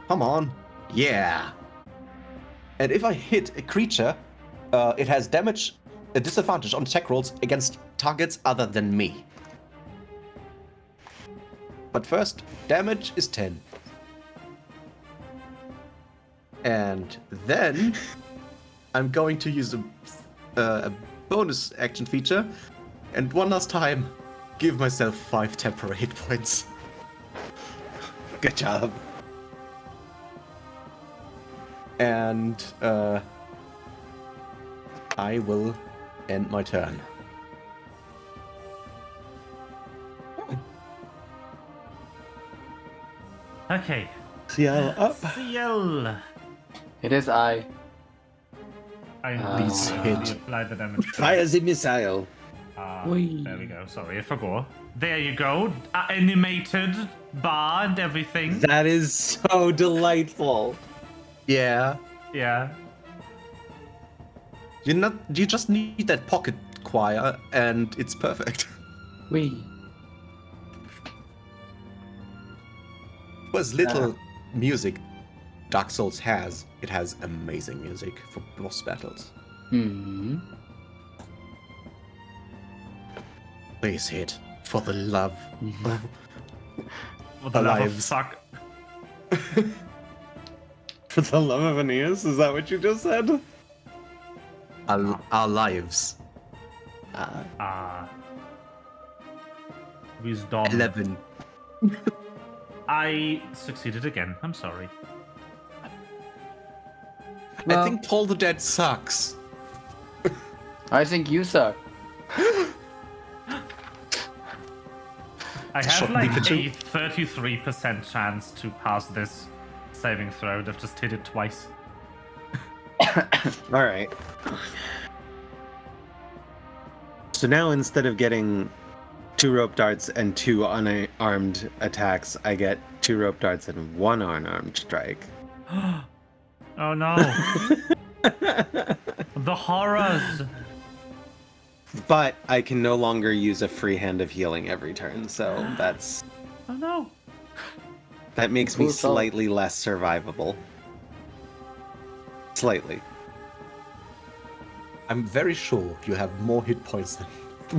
Come on. Yeah. And if I hit a creature, it has a disadvantage on attack rolls against targets other than me. But first, damage is 10. And then I'm going to use a bonus action feature, and one last time, give myself 5 temporary hit points. Good job. And I will end my turn. Okay. CL up. CL. It is I. Please hit. Apply the damage. Fire the missile. Whee. There we go. Sorry, I forgot. There you go. Animated bar and everything. That is so delightful. Yeah. Yeah. You just need that pocket choir, and it's perfect. Wee. For as little music Dark Souls has, it has amazing music for boss battles. Please hit, for the love of For the love of lives. suck. For the love of Aeneas, is that what you just said? Our lives. Wisdom. 11. I succeeded again. I'm sorry. I think Toll the Dead sucks. I think you suck. I have Shot like Pikachu. a 33% chance to pass this saving throw. I've just hit it twice. All right. So now instead of getting 2 rope darts and 2 unarmed attacks, I get 2 rope darts and 1 unarmed strike. Oh no. The horrors. But I can no longer use a free hand of healing every turn, so Oh no. that makes me Cool soul. slightly less survivable. Slightly. I'm very sure you have more hit points than.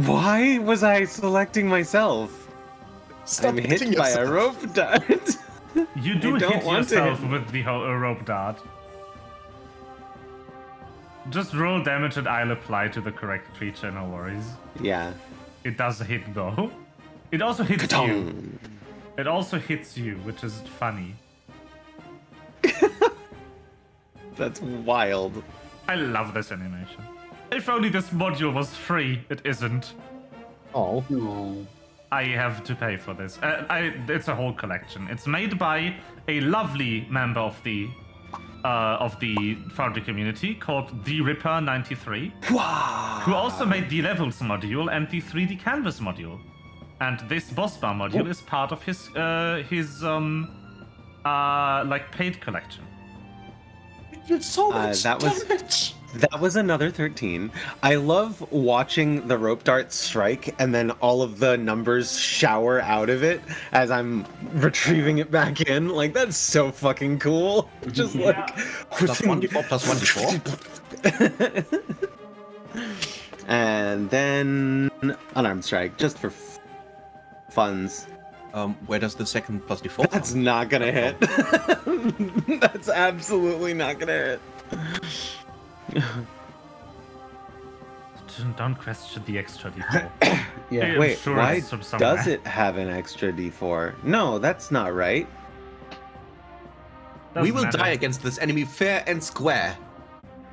Why was I selecting myself? Stop I'm hitting hit by a yourself. rope dart. You do I don't hit want to yourself hit- with the rope dart. Just roll damage and I'll apply to the correct creature, no worries. Yeah. It does hit though. It also hits you. Ka-tong. It also hits you, which is funny. That's wild. I love this animation. If only this module was free, it isn't. Oh. No. I have to pay for this. It's a whole collection. It's made by a lovely member of the Foundry community called The Ripper 93, who also made the Levels module and the 3D Canvas module. And this boss bar module is part of his like paid collection. It's so much that was- damage. That was another 13. I love watching the rope dart strike and then all of the numbers shower out of it as I'm retrieving it back in. Like, that's so fucking cool. Just like. Plus 1d4, plus 1d4. And then unarmed strike, just for funs. Where does the second plus d4? That's not gonna hit. That's absolutely not gonna hit. don't question the extra D4. Yeah. I'm Wait, sure why it's from somewhere. does it have an extra D4? No, that's not right. We Doesn't will matter. die against this enemy fair and square.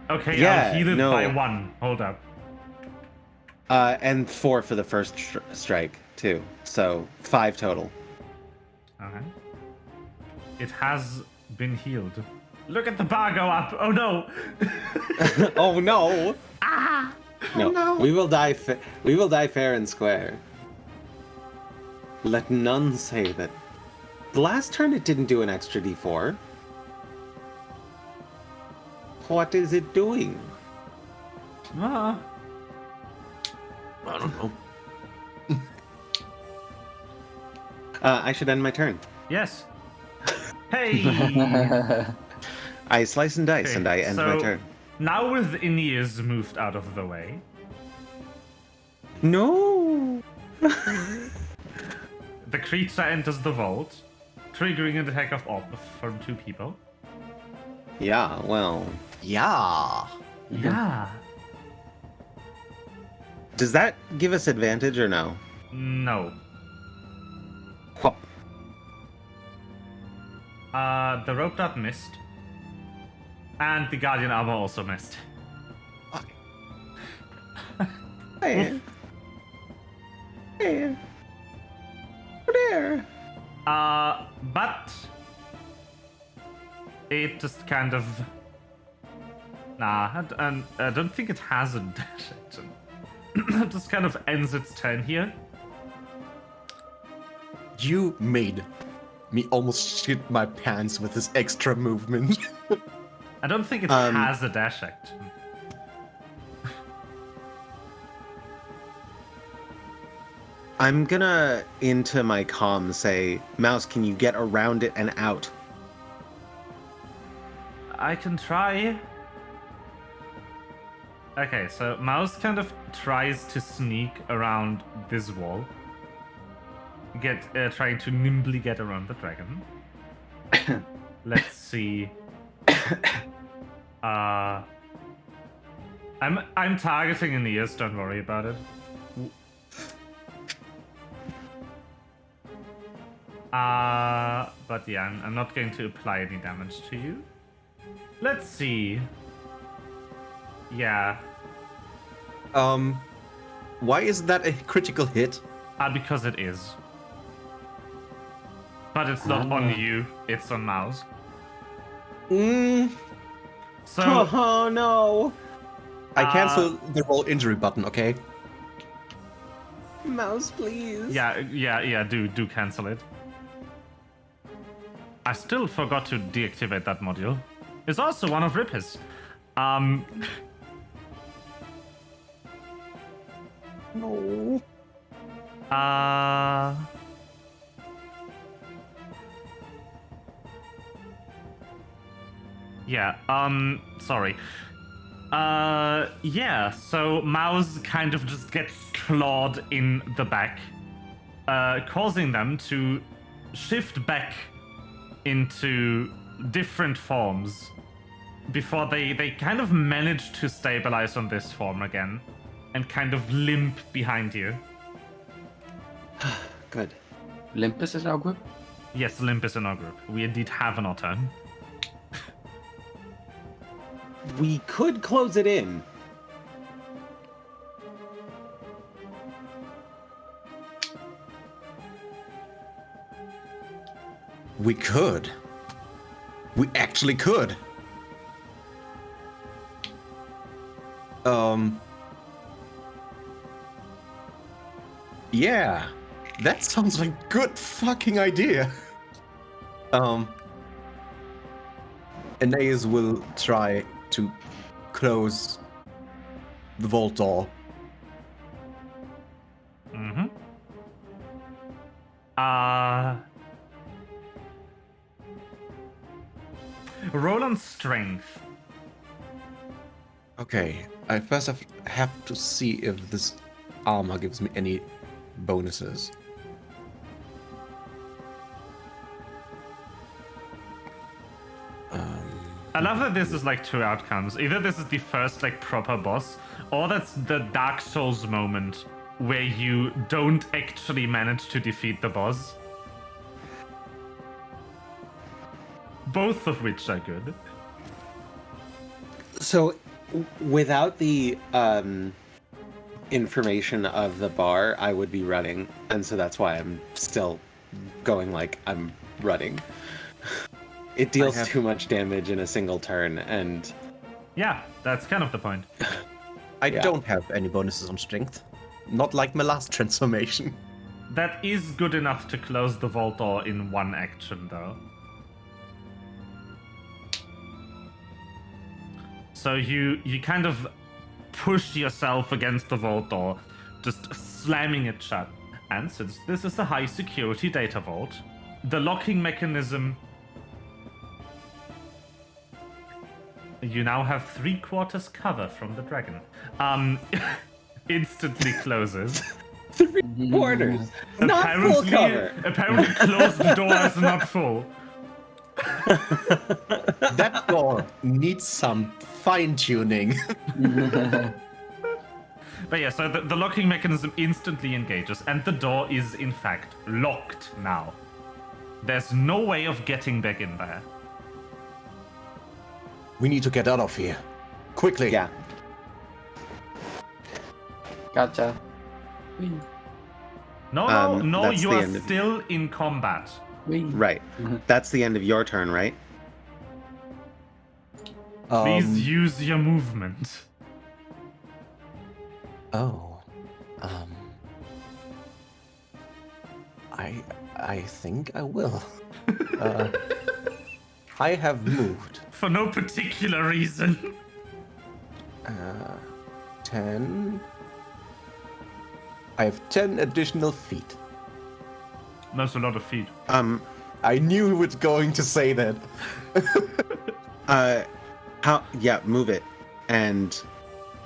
Okay, Yeah, I'll heal it no. by 1. Hold up. And 4 for the first strike, too. So 5 total. Okay. It has been healed. Look at the bar go up. Oh no. Oh no! No, no. we will die. We will die fair and square. Let none say that. The last turn it didn't do an extra D4. What is it doing? Ah. I don't know. I should end my turn. Yes. Hey. I slice and dice, Okay, and I end my so- turn. Now with Aeneas moved out of the way, No. the creature enters the vault, triggering an attack of from 2 people. Yeah. Well, Yeah. Yeah. does that give us advantage or no? No. Whop. The rope dart missed. And the guardian armor also missed. Hey. Hey. There. But it just kind of. Nah, I don't think it has a dash action. It just kind of ends its turn here. You made me almost shit my pants with this extra movement. I don't think it has a dash action. I'm gonna into my comm say, Mouse, can you get around it and out? I can try. Okay, so Mouse kind of tries to sneak around this wall. Trying to nimbly get around the dragon. Let's see. I'm targeting Aeneas, don't worry about it. But yeah, I'm not going to apply any damage to you. Let's see. Yeah. Why is that a critical hit? Because it is. But it's not on you, it's on Mouse. So, Oh no! I cancel the roll injury button, okay? Mouse, please. yeah, do cancel it. I still forgot to deactivate that module. It's also one of Ripper's. No. Yeah, sorry. Yeah, so Mouse kind of just gets clawed in the back, causing them to shift back into different forms before they kind of manage to stabilize on this form again and kind of limp behind you. Good. Limpus is our group? Yes, limp is in our group. We indeed have an auto. We could close it in. We could. We actually could. Yeah. That sounds like a good fucking idea. Aeneas will try to close the vault door. Mm-hmm. Roll on strength. Okay, I first have to see if this armor gives me any bonuses. I love that this is like two outcomes. Either this is the first like proper boss, or that's the Dark Souls moment where you don't actually manage to defeat the boss. Both of which are good. So, without the information of the bar, I would be running, and so that's why I'm still going like I'm running. It deals too much damage in a single turn, and Yeah, that's kind of the point. I Yeah. don't have any bonuses on strength. Not like my last transformation. That is good enough to close the vault door in one action, though. So you kind of push yourself against the vault door, just slamming it shut. And since this is a high security data vault, the locking mechanism... You now have 3/4 cover from the dragon. Instantly closes. 3/4, not full cover. Apparently closed doors not full. That door needs some fine-tuning. But yeah, so the locking mechanism instantly engages, and the door is in fact locked now. There's no way of getting back in there. We need to get out of here. Quickly. Yeah. Gotcha. No, that's you the are end of- still in combat. Right. That's the end of your turn, right? Please use your movement. Oh. I think I will. I have moved. For no particular reason. 10. I have 10 additional feet. That's a lot of feet. I knew you were going to say that. Yeah, move it. And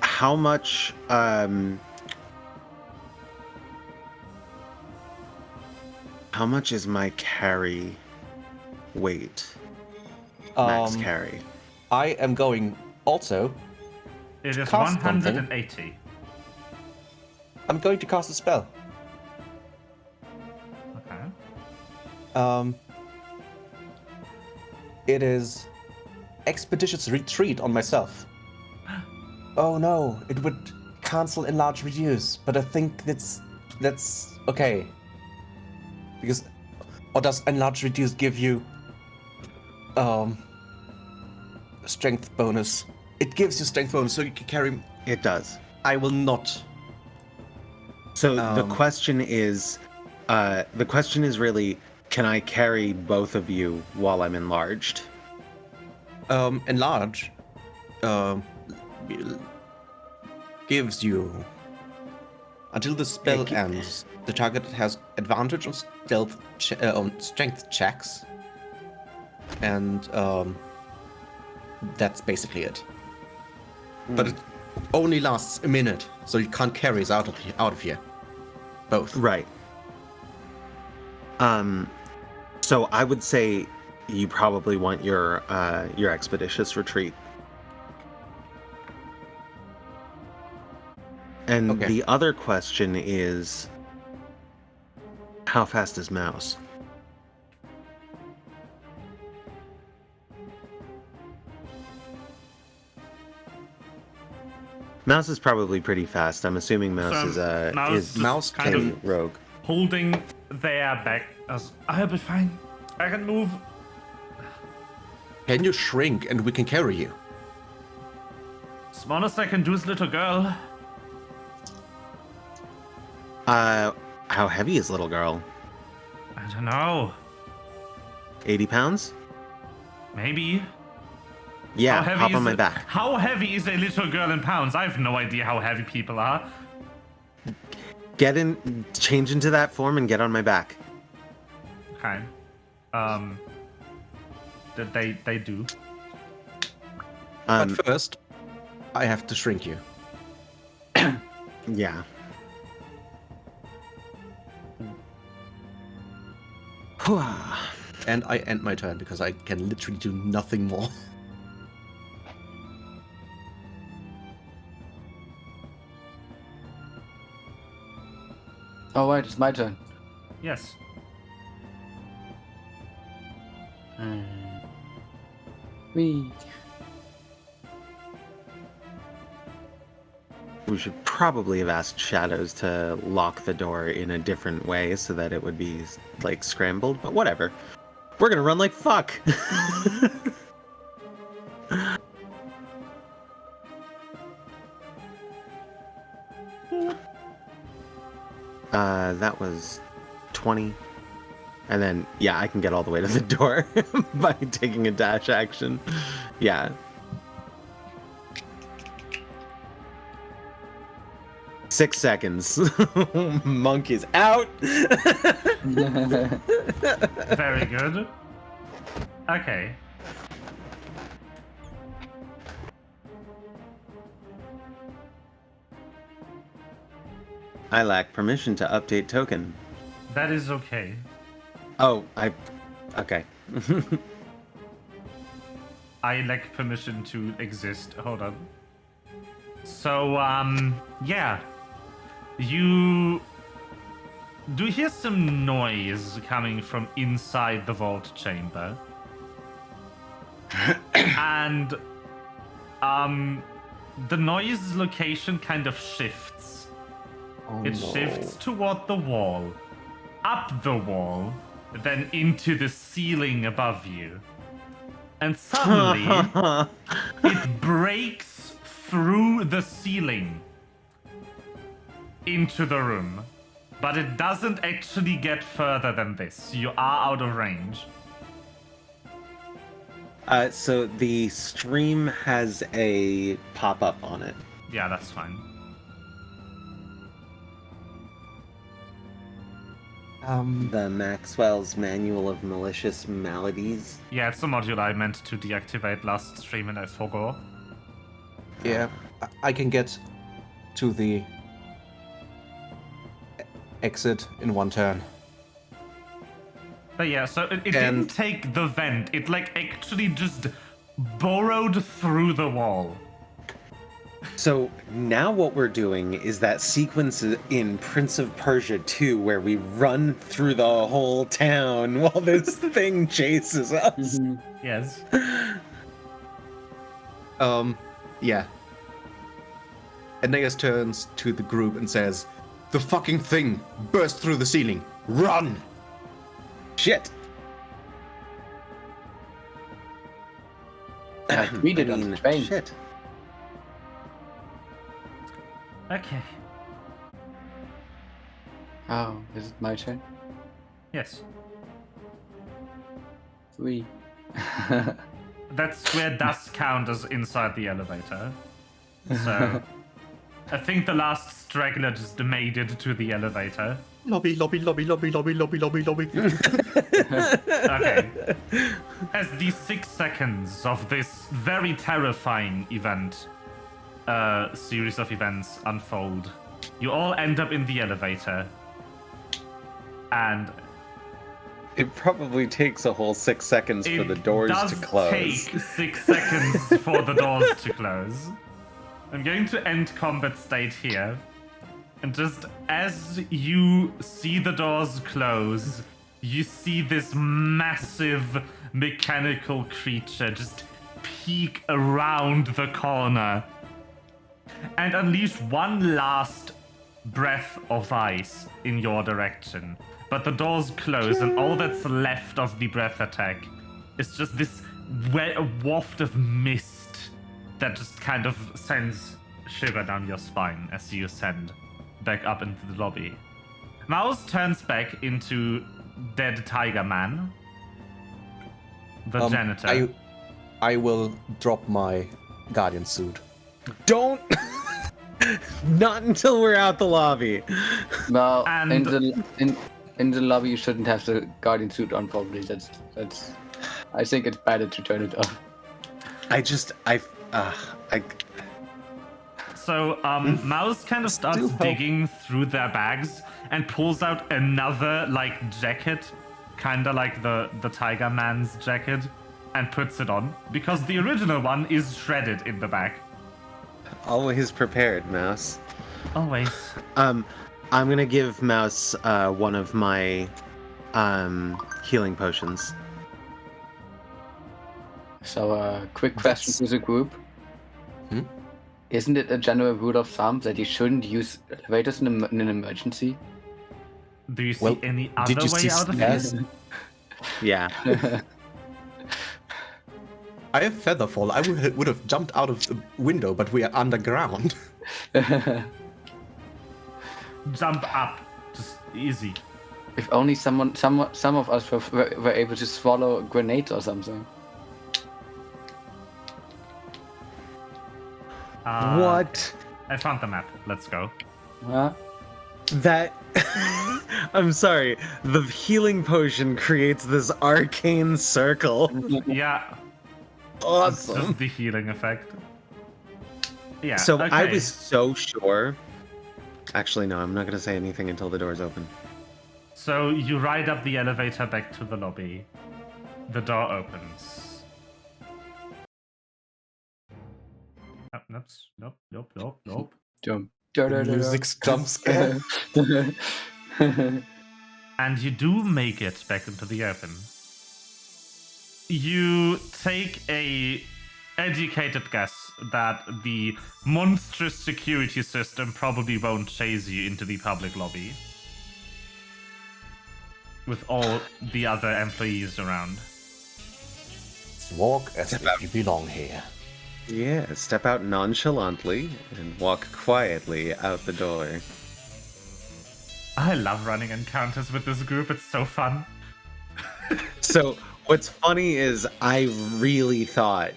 how much, how much is my carry weight? Max carry. I am going also. It is Cast something. 180. I'm going to cast a spell. Okay. It is Expeditious Retreat on myself. Oh no, it would cancel Enlarge Reduce, but I think that's okay. Because, or does Enlarge Reduce give you strength bonus? It gives you strength bonus, so you can carry. It does. I will not. So the question is really, can I carry both of you while I'm enlarged? Enlarge gives you until the spell ends. The target has advantage on on strength checks, and that's basically it. But it only lasts a minute, so you can't carry us out of here. Both. Right. So I would say you probably want your expeditious retreat. And Okay. the other question is, how fast is Mouse? Mouse is probably pretty fast. I'm assuming Mouse So, Mouse is just Mouse kind can- of rogue. holding their back as I'll be fine. I can move. Can you shrink and we can carry you? Smallest I can do is little girl. How heavy is little girl? I don't know. 80 pounds? Maybe. Yeah, How heavy hop is on my it? back. How heavy is a little girl in pounds? I have no idea how heavy people are. Get in, change into that form and get on my back. Okay. They do. Um, But first, I have to shrink you. yeah. Whew. And I end my turn because I can literally do nothing more. Oh wait, it's my turn. Yes. Wee. We should probably have asked Shadows to lock the door in a different way so that it would be, like, scrambled, but whatever. We're gonna run like fuck! That was 20. And then, yeah, I can get all the way to the door by taking a dash action. Yeah. Six seconds. Monk is out. Very good. Okay. I lack permission to update token. That is okay. Oh, okay. I lack permission to exist. Hold on. So, yeah. You do hear some noise coming from inside the vault chamber. And, the noise location kind of shifts. It shifts toward the wall, up the wall, then into the ceiling above you. And suddenly, it breaks through the ceiling into the room. But it doesn't actually get further than this. You are out of range. So the stream has a pop-up on it. Yeah, that's fine. The Maxwell's Manual of Malicious Maladies. Yeah, it's a module I meant to deactivate last stream and I forgot. Yeah, I can get to the exit in one turn. But yeah, so it didn't take the vent. It like actually just burrowed through the wall. So now what we're doing is that sequence in Prince of Persia 2 where we run through the whole town while this thing chases us. Yes. Yeah. Aeneas turns to the group and says, "The fucking thing burst through the ceiling. Run!" Shit. We did on the train. Shit. Okay. Oh, is it my turn? Yes. We. That's where dust count as inside the elevator. So I think the last straggler just made it to the elevator. Lobby. Okay. As the 6 seconds of this very terrifying event, series of events unfold, you all end up in the elevator. And It probably takes a whole 6 seconds for the doors to close. It does take 6 seconds for the doors to close. I'm going to end combat state here. And just as you see the doors close, you see this massive mechanical creature just peek around the corner and unleash one last breath of ice in your direction. But the doors close, and all that's left of the breath attack is just this waft of mist that just kind of sends shiver down your spine as you ascend back up into the lobby. Mouse turns back into Dead Tiger Man, the janitor. I will drop my guardian suit. Don't! Not until we're out the lobby. Well, And- in the lobby you shouldn't have the guardian suit on. Probably that's. I think it's better to turn it off. So, Mouse kind of starts digging through their bags and pulls out another, jacket, kind of like the Tiger Man's jacket, and puts it on, because the original one is shredded in the back. Always prepared, Mouse. Always. I'm gonna give Mouse one of my healing potions. So, quick question to the group. Hmm? Isn't it a general rule of thumb that you shouldn't use elevators in an emergency? Do you see Well, any did other you way see out of stairs? here? Yeah. I have Featherfall. I would have jumped out of the window, but we are underground. Jump up. Just easy. If only some of us were able to swallow grenades or something. What? I found the map. Let's go. Huh? That. I'm sorry. The healing potion creates this arcane circle. Yeah. It's Awesome. just the healing effect. Yeah. So I okay. was so sure. Actually, no, I'm not going to say anything until the door's open. So you ride up the elevator back to the lobby. The door opens. Nope. Jump. Music's jump scare. And you do make it back into the open. You take a educated guess that the monstrous security system probably won't chase you into the public lobby with all the other employees around. Walk as if you belong here. Yeah, step out nonchalantly and walk quietly out the door. I love running encounters with this group. It's so fun. So, what's funny is I really thought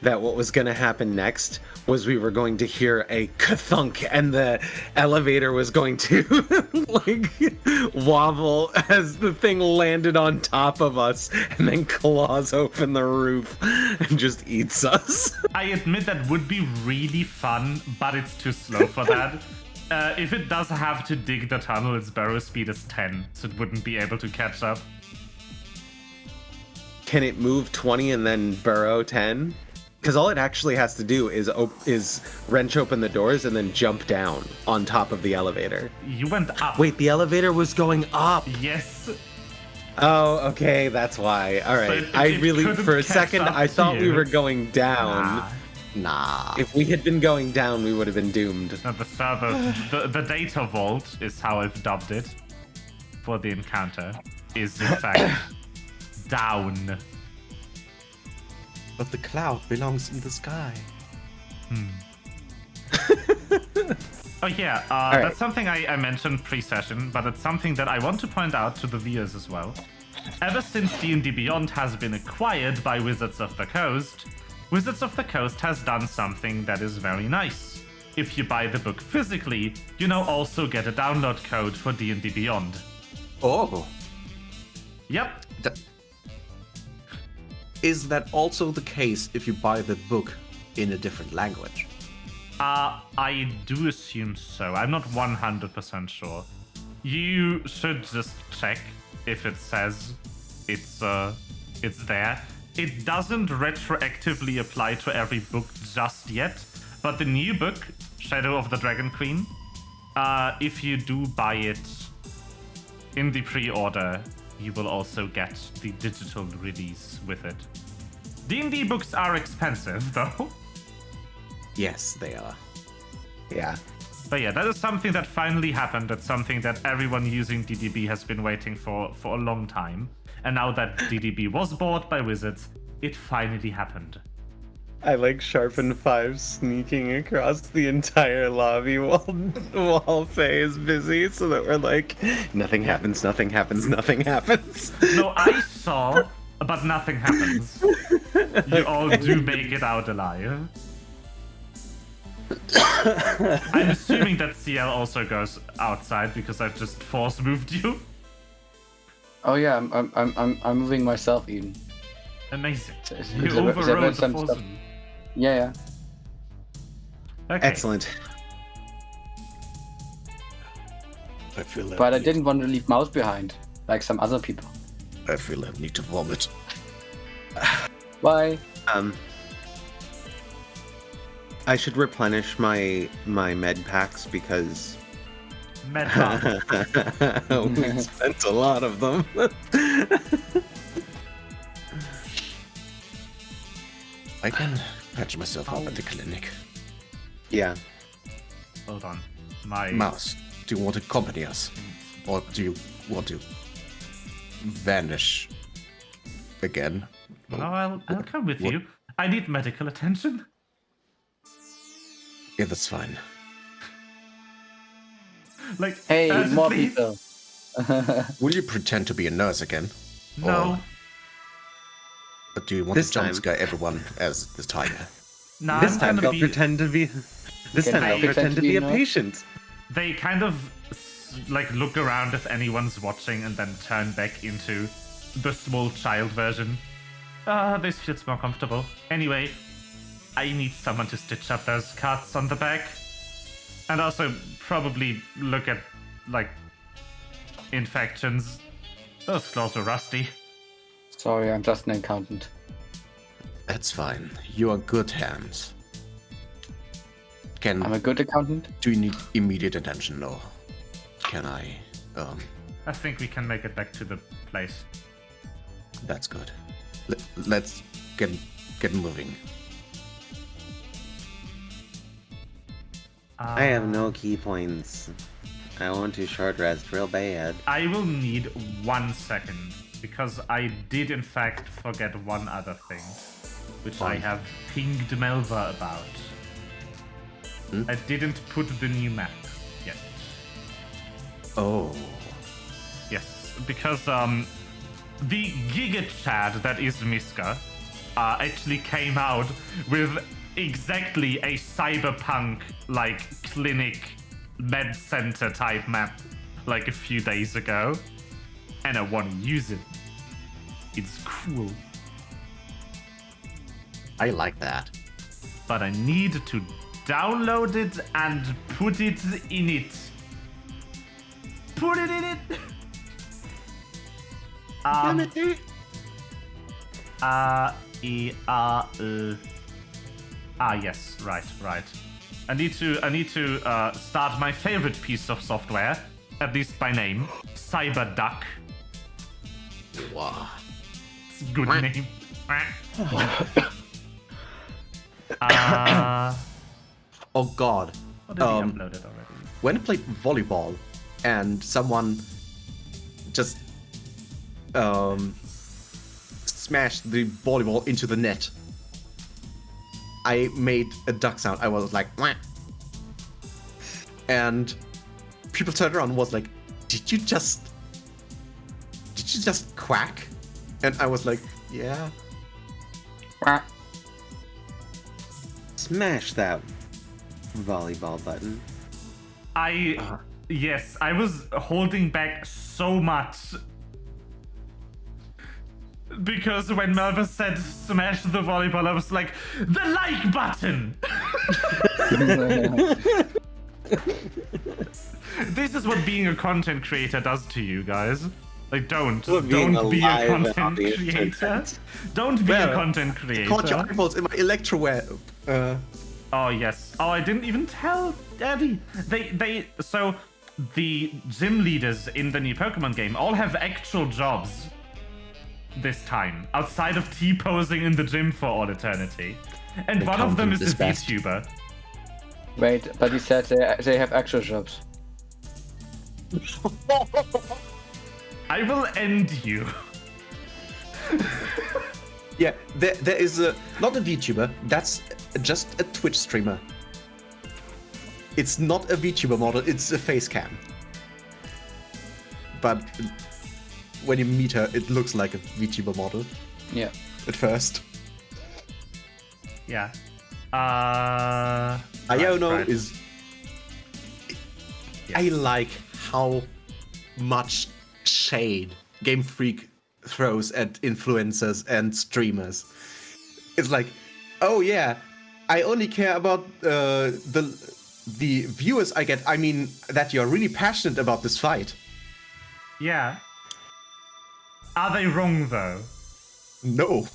that what was going to happen next was we were going to hear a ka-thunk and the elevator was going to like wobble as the thing landed on top of us and then claws open the roof and just eats us. I admit that would be really fun, but it's too slow for that. If it does have to dig the tunnel, its burrow speed is 10, so it wouldn't be able to catch up. Can it move 20 and then burrow 10? Because all it actually has to do is wrench open the doors and then jump down on top of the elevator. You went up. Wait, the elevator was going up. Yes. Oh, okay, that's why. All right. it I really, couldn't for a catch second, up I to thought we you. were going down. Nah. If we had been going down, we would have been doomed. The server, the data vault is how I've dubbed it for the encounter, is in fact down. But the cloud belongs in the sky. Oh yeah, right. that's something I mentioned pre-session, but it's something that I want to point out to the viewers as well. Ever since D&D Beyond has been acquired by Wizards of the Coast, Wizards of the Coast has done something that is very nice. If you buy the book physically, you now also get a download code for D&D Beyond. Oh. Yep. Is that also the case if you buy the book in a different language? I do assume so. I'm not 100% sure. You should just check if it says it's there. It doesn't retroactively apply to every book just yet, but the new book, Shadow of the Dragon Queen, if you do buy it in the pre-order, you will also get the digital release with it. D&D books are expensive, though. Yes, they are. Yeah. But yeah, that is something that finally happened. That's something that everyone using DDB has been waiting for a long time. And now that DDB was bought by Wizards, it finally happened. I like Sharpen 5 sneaking across the entire lobby while Faye is busy so that we're like, nothing happens, nothing happens, nothing happens. No, I saw, but nothing happens. You all do make it out alive. I'm assuming that CL also goes outside because I've just force moved you. Oh yeah, I'm moving myself even. Amazing. Is You there overrode the some force stuff? move. Yeah. Okay. Excellent. I feel But I didn't want to leave Mouse behind, like some other people. I feel I need to vomit. Why? I should replenish my med packs because Meta. We spent a lot of them. I can patch myself up at the clinic. Yeah. Hold on. My Mouse, do you want to accompany us? Or do you want to vanish again? No, I'll come with you. I need medical attention. Yeah, that's fine. Like, Hey, more urgently. people. Will you pretend to be a nurse again? No. Or do you want This to jump time. scare everyone as the tiger? No, This I'm time gonna I'll be. pretend to be. This Can time I I'll pretend to be a nurse? patient. They kind of like look around if anyone's watching and then turn back into the small child version. This feels more comfortable. Anyway, I need someone to stitch up those cuts on the back. And also probably look at, like, infections. Those claws are rusty. Sorry, I'm just an accountant. That's fine. You are good hands. I'm a good accountant. Do you need immediate attention, or can I? I think we can make it back to the place. That's good. Let's get moving. I have no key points. I want to short rest real bad. I will need 1 second, because I did in fact forget one other thing, which I have pinged Melva about. I didn't put the new map yet. Oh, Yes, because the Giga Chad that is Miska actually came out with exactly a cyberpunk like clinic med center type map like a few days ago, and I want to use it. It's cool, I like that. but I need to download it and put it in it. Put it in it. Yes, right. I need to start my favorite piece of software, at least by name, CyberDuck. Wow. It's a good name. Oh god. What did he upload it already? When I played volleyball and someone just smashed the volleyball into the net, I made a duck sound. I was like, "Wah." And people turned around and was like, did you just quack? And I was like, yeah. Smash that volleyball button. Yes, I was holding back so much. Because when Melva said smash the volleyball, I was like, the like button! This is what being a content creator does to you guys. Like, don't be a content creator. Don't be a content creator. Caught your eyeballs in my electroware. Oh yes. Oh, I didn't even tell Daddy. So the gym leaders in the new Pokemon game all have actual jobs this time, outside of T-posing in the gym for all eternity. And one of them is a VTuber. Wait, but he said they have actual jobs. I will end you. Yeah, there is not a VTuber, that's just a Twitch streamer. It's not a VTuber model, it's a face cam. But when you meet her, it looks like a VTuber model Yeah. at first. Yeah. Iono right. is... Yes. I like how much shade Game Freak throws at influencers and streamers. It's like, oh yeah, I only care about the viewers I get. I mean that you're really passionate about this fight. Yeah. Are they wrong though? No,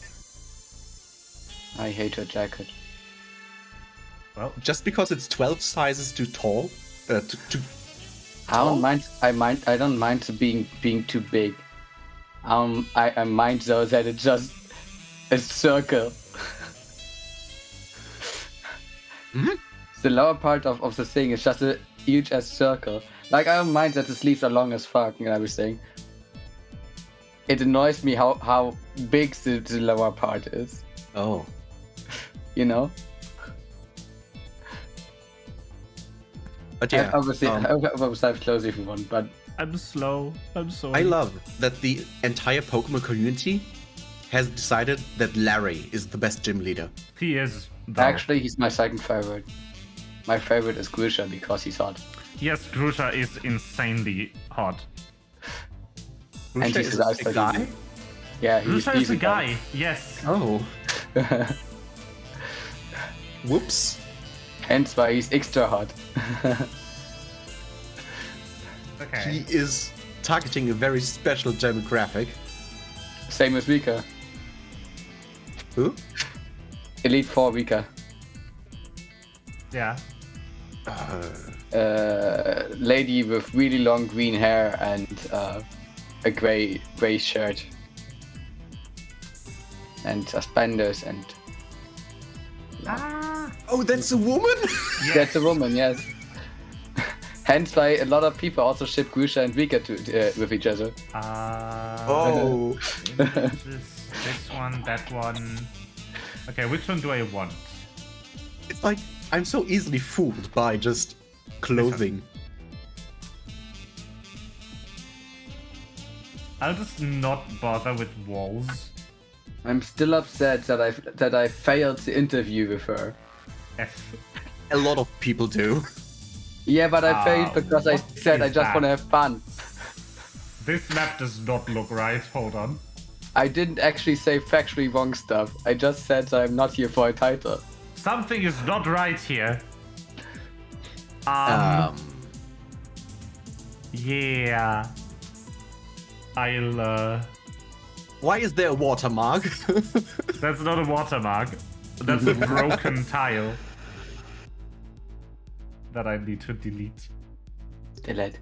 I hate her jacket. Well, just because it's 12 sizes too tall, too tall? I don't mind being too big. I mind though that it's just a circle. Mhm. The lower part of the thing is just a huge ass circle. Like, I don't mind that the sleeves are long as fuck and everything. It annoys me how big the lower part is. Oh. You know? But yeah, Obviously, I've clothes if you want, but I'm slow. I'm sorry. I love that the entire Pokemon community has decided that Larry is the best gym leader. He is. Though. actually, he's my second favorite. My favorite is Grisha because he's hot. Yes, Grusha is insanely hot. And Grusha he's is a a guy? Yeah, he's Grusha is a guy. Yes. Oh. Whoops. Hence why he's extra hot. Okay. He is targeting a very special demographic. Same as Rika. Who? Elite 4 Rika. Yeah. Lady with really long green hair and a gray shirt. And suspenders and... Ah. Oh, that's a woman? That's a woman, yes. Hence why a lot of people also ship Grisha and Rika with each other. Oh. This one, that one. Okay, which one do I want? It's like, I'm so easily fooled by just clothing. I'll just not bother with walls. I'm still upset that I failed the interview with her. F. A lot of people do. Yeah, but I failed because I what said I is just that? want to have fun. This map does not look right. Hold on. I didn't actually say factually wrong stuff. I just said that I'm not here for a title. Something is not right here. Yeah. I'll Why is there a watermark? That's not a watermark. That's a broken tile that I need to delete. Delete.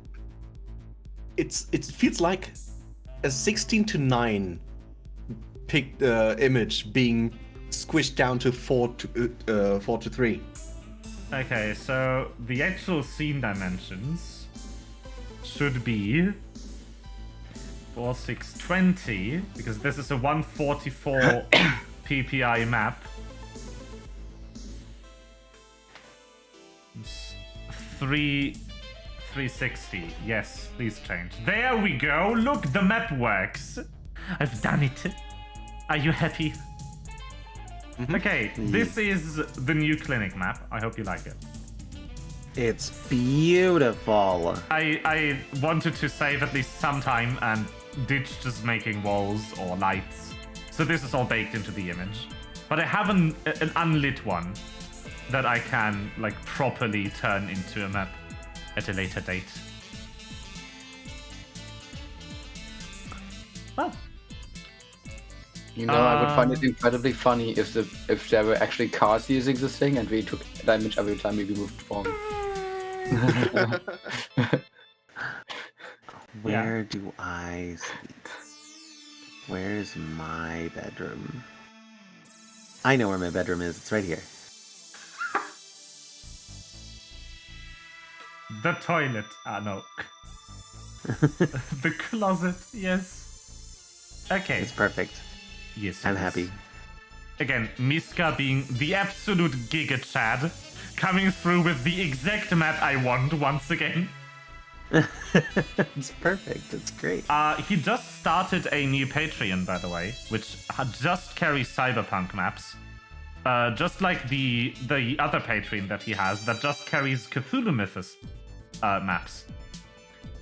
It feels like a 16:9 image being squished down to 4:3. Okay, so the actual scene dimensions should be 4620 because this is a 144 PPI map. 360. Yes, please change. There we go. Look, the map works. I've done it. Are you happy? Okay, this is the new clinic map. I hope you like it. It's beautiful. I wanted to save at least some time and ditch just making walls or lights. So this is all baked into the image. But I have an unlit one that I can like properly turn into a map at a later date. Well, You know, I would find it incredibly funny if there were actually cars using this thing and we took damage every time we moved forward. Where do I sleep? Where's my bedroom? I know where my bedroom is. It's right here. the toilet. No. The closet. Yes. Okay. It's perfect. Yes. I'm it is. happy. Again, Miska being the absolute Giga Chad, coming through with the exact map I want once again. It's perfect. It's great. He just started a new Patreon, by the way, which just carries cyberpunk maps. Just like the other Patreon that he has, that just carries Cthulhu Mythos maps.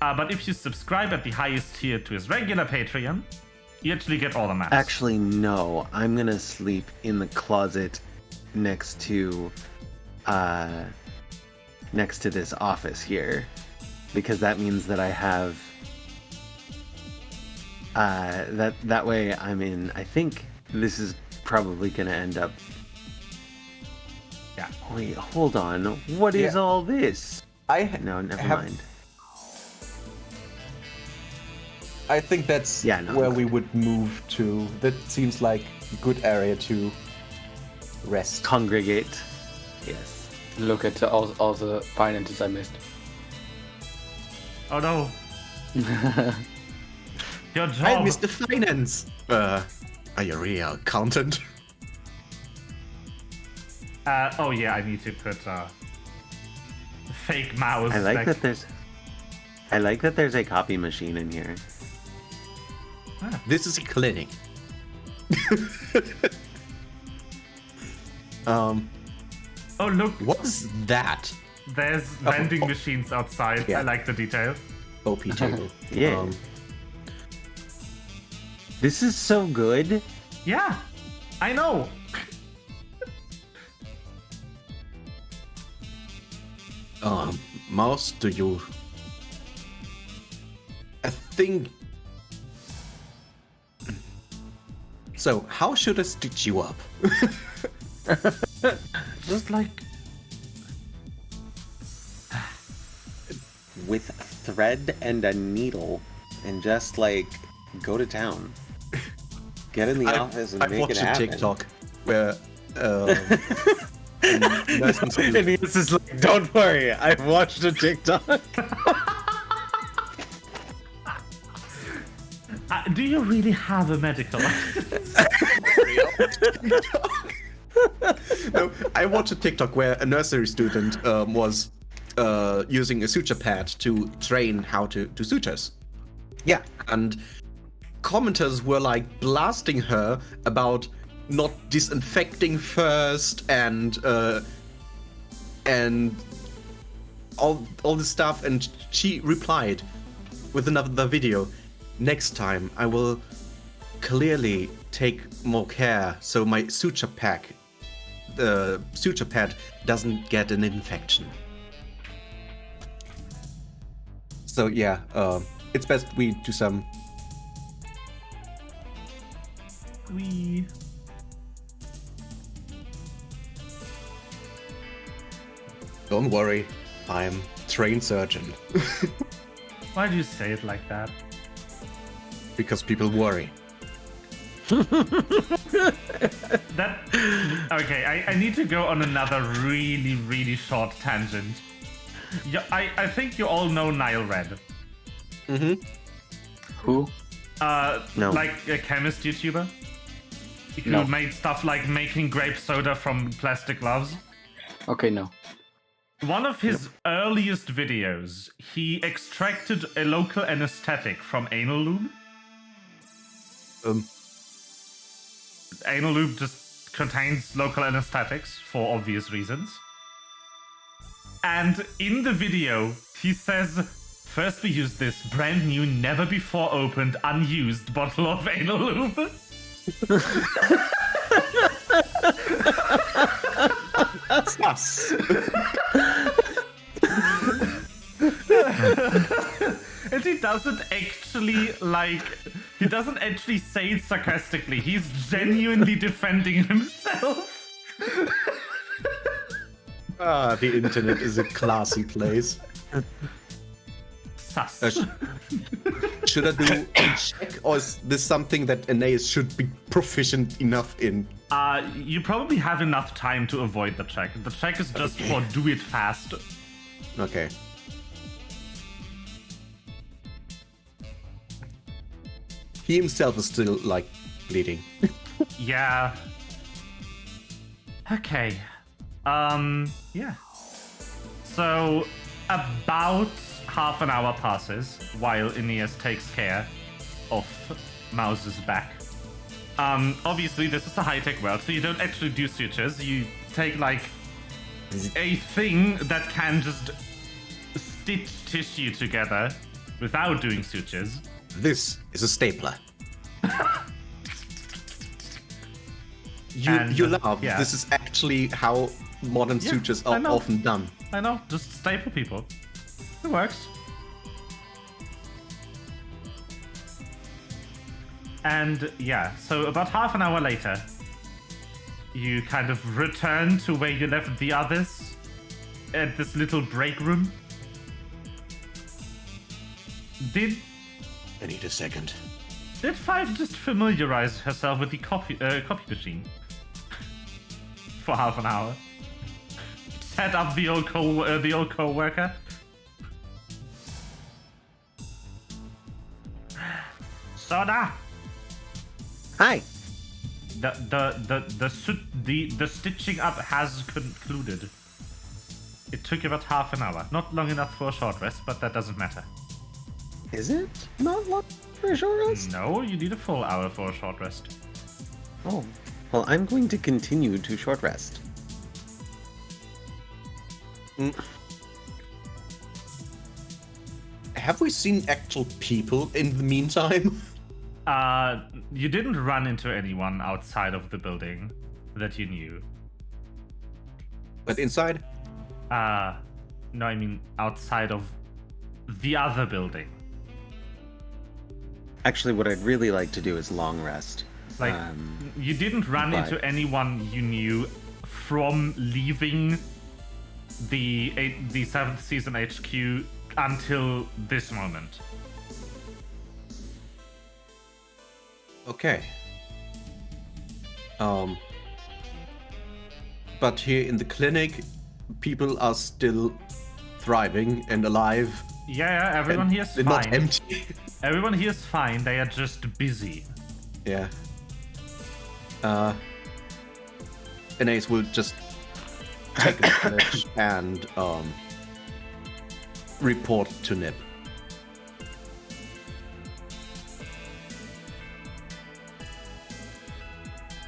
But if you subscribe at the highest tier to his regular Patreon, you actually get all the maps. Actually, no. I'm gonna sleep in the closet next to this office here, because that means that I have that way I'm in. I think this is probably gonna end up. Yeah. Wait, hold on. What is Yeah. all this? No, never have mind. I think that's Yeah, no, where I'm we would move to. That seems like a good area to rest. Congregate. Yes. Look at all the finances I missed. Oh no. Your job. I missed the finance. Are you really an accountant? Oh yeah, I need to put fake mouse. I like that there's a copy machine in here. This is a clinic. Oh look, What is that? there's vending machines outside. Yeah. I like the detail. OP table. Yeah. This is so good. Yeah, I know. Mouse, do you? I think. So, how should I stitch you up? Just like With thread and a needle, and just like go to town. Get in the office and I've make it watched a happen. TikTok where. Nursing student- And this is like, don't worry, I've watched a TikTok. do you really have a medical license? No, I watched a TikTok where a nursery student was using a suture pad to train how to do sutures. Yeah. And commenters were like blasting her about not disinfecting first and all this stuff, and she replied with another video. Next time I will clearly take more care so my suture pad doesn't get an infection. So yeah, it's best we do some. We. Don't worry, I'm trained surgeon. Why do you say it like that? Because people worry. That. Okay, I need to go on another really, really short tangent. Yeah, I think you all know Nile Red. Who? No. Like a chemist YouTuber who No. made stuff like making grape soda from plastic gloves. Okay, no. One of his earliest videos, he extracted a local anesthetic from anal lube. Anal lube just contains local anesthetics for obvious reasons. And in the video, he says, first we use this brand new, never before opened, unused bottle of anal lube. Sus. And he doesn't actually say it sarcastically. He's genuinely defending himself. The internet is a classy place. Sus. Should I do a check, or is this something that Aeneas should be proficient enough in? You probably have enough time to avoid the check. The check is just for do it fast. Okay. He himself is still, like, bleeding. Yeah. Okay. Yeah. So, about half an hour passes while Aeneas takes care of Mouse's back. Obviously, this is a high-tech world, so you don't actually do sutures. You take, like, a thing that can just stitch tissue together without doing sutures. This is a stapler. You laugh. yeah. This is actually how modern Yeah, sutures I are know. often done. I know, just staple people. It works. And yeah, so about half an hour later, you kind of return to where you left the others at this little break room. Did I need a second. Did 5 just familiarize herself with the copy machine for half an hour? Set up the old co-worker. Soda. Hi. The stitching up has concluded. It took about half an hour. Not long enough for a short rest, but that doesn't matter. Is it not long for a short rest? No, you need a full hour for a short rest. Oh. Well, I'm going to continue to short rest. Have we seen actual people in the meantime? You didn't run into anyone outside of the building that you knew. But inside? No, I mean outside of the other building. Actually, what I'd really like to do is long rest. Like, you didn't run but- into anyone you knew from leaving the 7th season HQ until this moment. Okay. But here in the clinic, people are still thriving and alive. Yeah, everyone and here's they're fine. not empty. Everyone here's fine, they are just busy. Yeah. Ace will just take the village and report to Nip.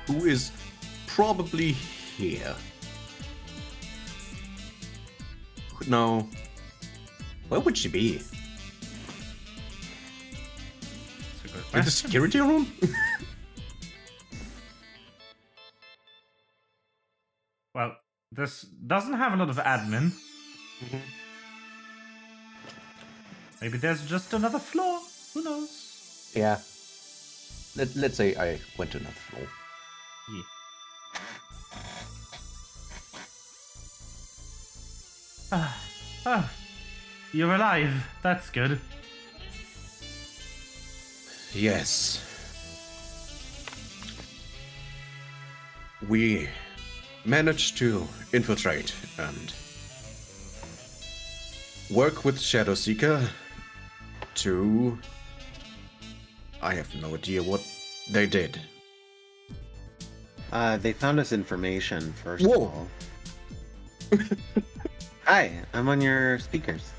Who is probably here. No. Where would she be? That's a good In the question. security room? Well, this doesn't have a lot of admin. Maybe there's just another floor. Who knows? Yeah. Let's say I went to another floor. Yeah. You're alive. That's good. Yes. We managed to infiltrate and work with Shadowseeker to... I have no idea what they did. They found us information, first Whoa. of all. Hi, I'm on your speakers.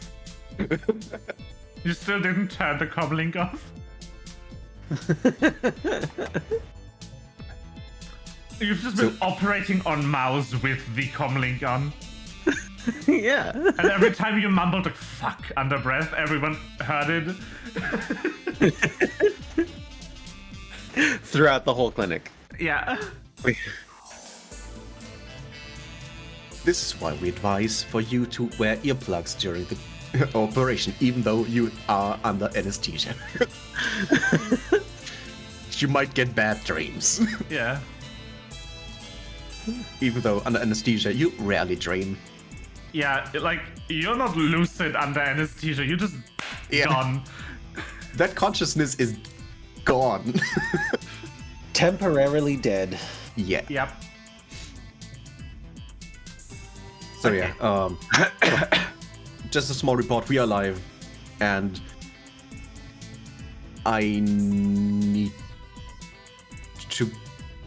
You still didn't turn the comlink off? You've just been operating on mouse with the comlink on. Yeah. And every time you mumbled like fuck under breath, everyone heard it. Throughout the whole clinic. Yeah. This is why we advise for you to wear earplugs during the operation, even though you are under anesthesia. You might get bad dreams. Yeah. Even though under anesthesia, you rarely dream. Yeah, like, you're not lucid under anesthesia, you're just Yeah. gone. That consciousness is gone. Temporarily dead. Yeah. Yep. So Okay. yeah, just a small report. We are live, and I need to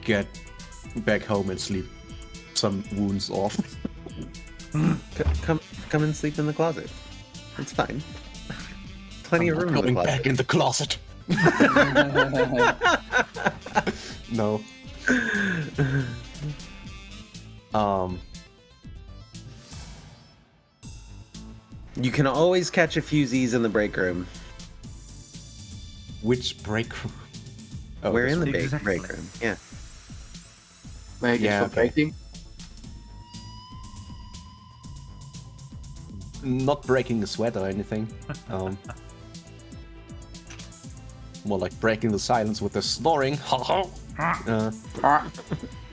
get back home and sleep some wounds off. Come and sleep in the closet. It's fine. Plenty of room in the Going closet. back in the closet. No. You can always catch a few Z's in the break room. Which break room? Oh, We're this in the one. Exactly. break room. Yeah. Make Yeah, it for okay. breaking. Not breaking the sweat or anything. More like breaking the silence with the snoring.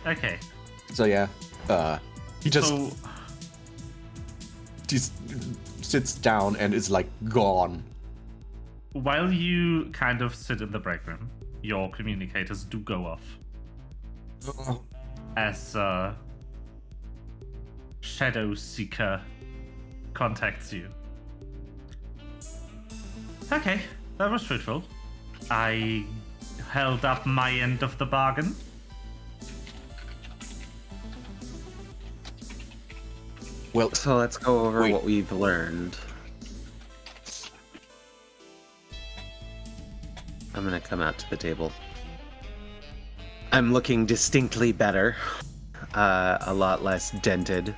Okay. So yeah, he just So, sits down and is like gone. while you kind of sit in the break room, your communicators do go off as Shadow Seeker contacts you. Okay, that was fruitful. I held up my end of the bargain. Well, So let's go over Wait. what we've learned. I'm gonna come out to the table. I'm looking distinctly better. A lot less dented.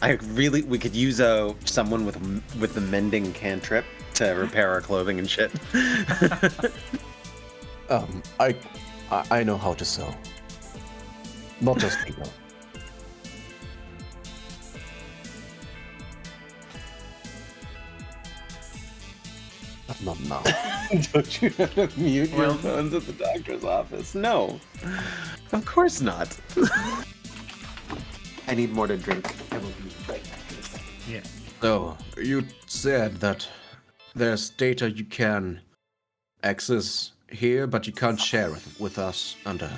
We could use someone with the mending cantrip to repair our clothing and shit. I know how to sew. Not just people. Not now. Don't you have to mute your Well- phones at the doctor's office? No. Of course not. I need more to drink. I will be right back in a second. Yeah. So, you said that there's data you can access here, but you can't share it with us under.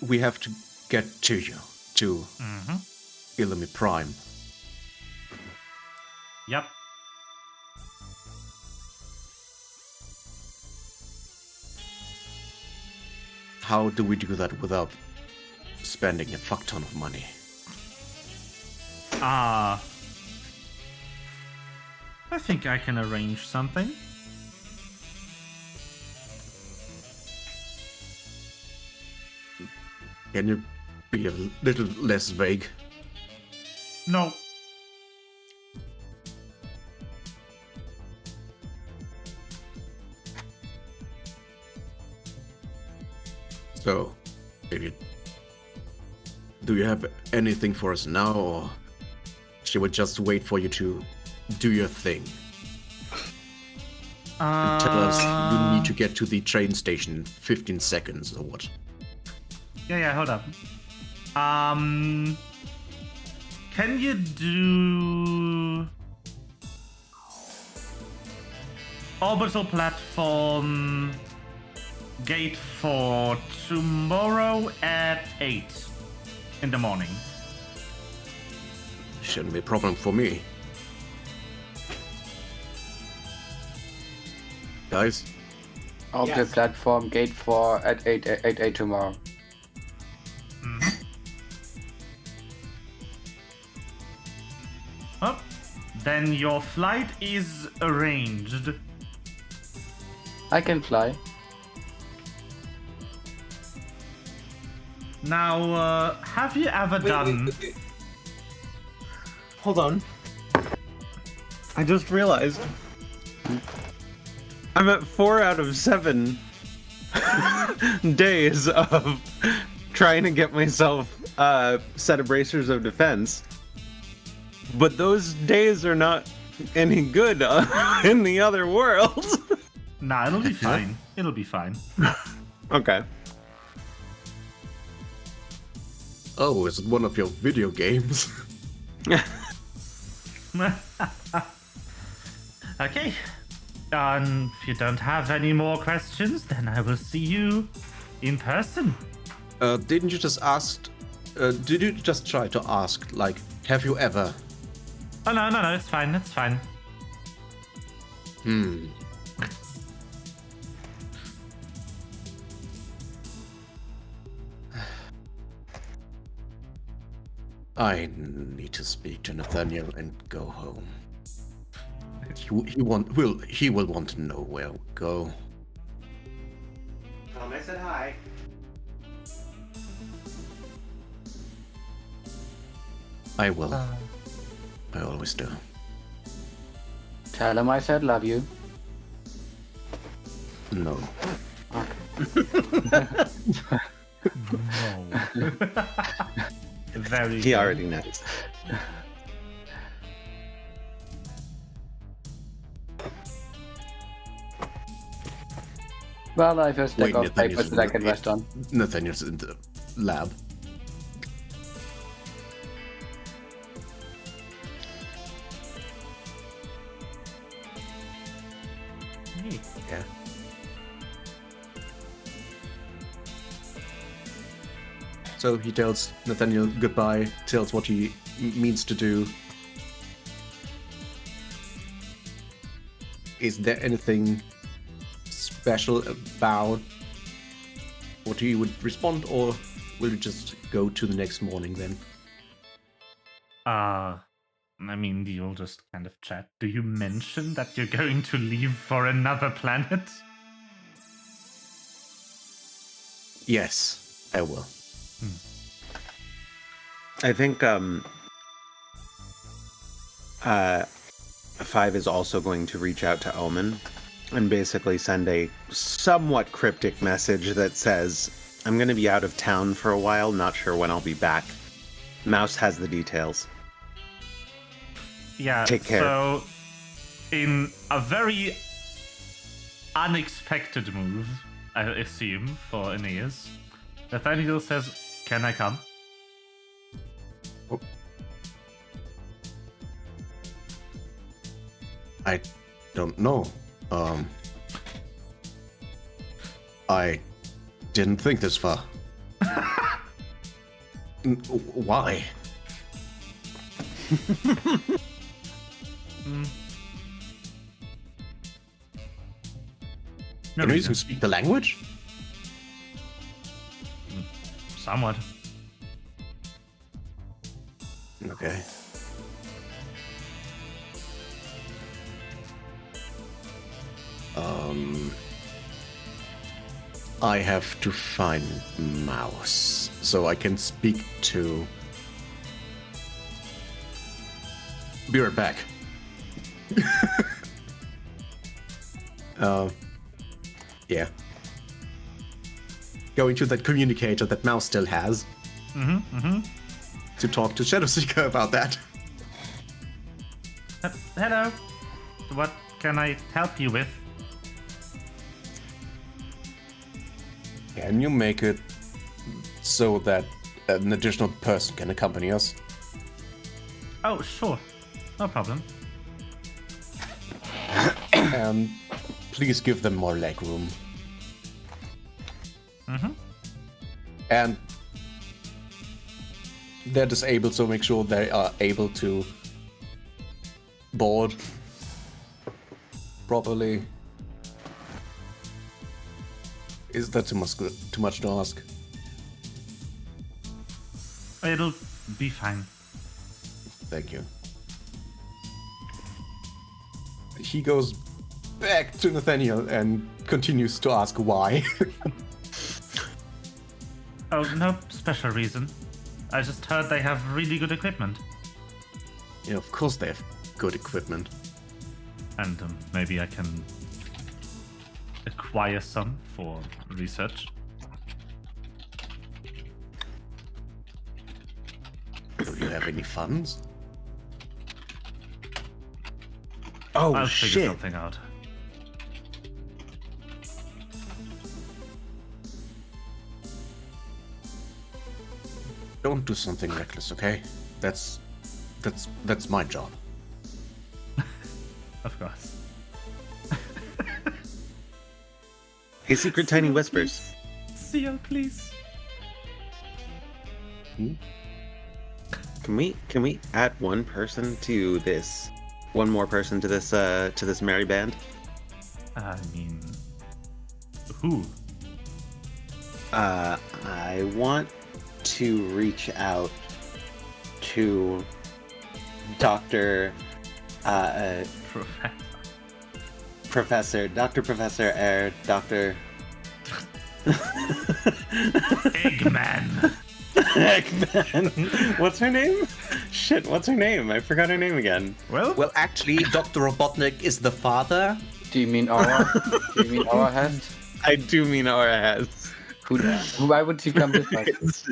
We have to get to you, to Illumhyr Prime. Yep. How do we do that without spending a fuck ton of money? I think I can arrange something. Can you be a little less vague? No. So, do you have anything for us now, or should we just wait for you to do your thing? And tell us you need to get to the train station in 15 seconds, or what? Yeah, hold up. Can you do orbital platform gate for tomorrow at 8 in the morning? Shouldn't be a problem for me. Guys, Orbital platform gate 4 at 8 tomorrow. Oh, then your flight is arranged. I can fly. Now, have you ever done... Hold on. I just realized I'm at 4 out of 7 days of trying to get myself a set of bracers of defense. But those days are not any good in the other world. Nah, it'll be fine. It'll be fine. Okay. oh, is it one of your video games? Okay. If you don't have any more questions, then I will see you in person. Didn't you just ask? Did you just try to ask, like, have you ever? Oh, no, it's fine, it's fine. I need to speak to Nathaniel and go home. He will want to know where we go. Tell him I said hi. I will. I always do. Tell him I said love you. No. No. Very He good. already knows. Well, I have a stack Wait, of Nathaniel's papers in that I the- can rest on. Nathaniel's in the lab. Okay. Yeah. So he tells Nathaniel goodbye, tells what he means to do. Is there anything special about what he would respond, or will you just go to the next morning then? I mean, you'll just kind of chat. Do you mention that you're going to leave for another planet? Yes, I will. I think 5 is also going to reach out to Omen and basically send a somewhat cryptic message that says, I'm going to be out of town for a while, not sure when I'll be back. Mouse has the details. Yeah, Take care. So, in a very unexpected move, I assume, for Aeneas, Nathaniel says, can I come? I don't know. I didn't think this far. Why? No Can you reason. speak the language? Somewhat. Okay. I have to find Mouse so I can speak to. Be right back. Yeah. Going to that communicator that Mouse still has. To talk to Shadowseeker about that. Hello. What can I help you with? Can you make it so that an additional person can accompany us? Oh, sure. No problem. And please give them more leg room. And they're disabled, so make sure they are able to board properly. Is that too much to ask? It'll be fine. Thank you. He goes back to Nathaniel and continues to ask why. Oh, no special reason. I just heard they have really good equipment. Yeah, of course they have good equipment. And maybe I can acquire some for research. Do you have any funds? Oh, I'll figure shit. something out. Don't do something reckless, okay? That's my job. Of course. Hey, Secret Tiny Whispers. Seal, please. Can we add one person to this? One more person to this merry band? I mean, who? I want to reach out to Dr. Professor Air, Dr. Eggman. Eggman. What's her name? Shit, what's her name? I forgot her name again. Well, actually, Dr. Robotnik is the father. Do you mean Aura? Do you mean Aura has? I do mean Aura has. Why would she come with us?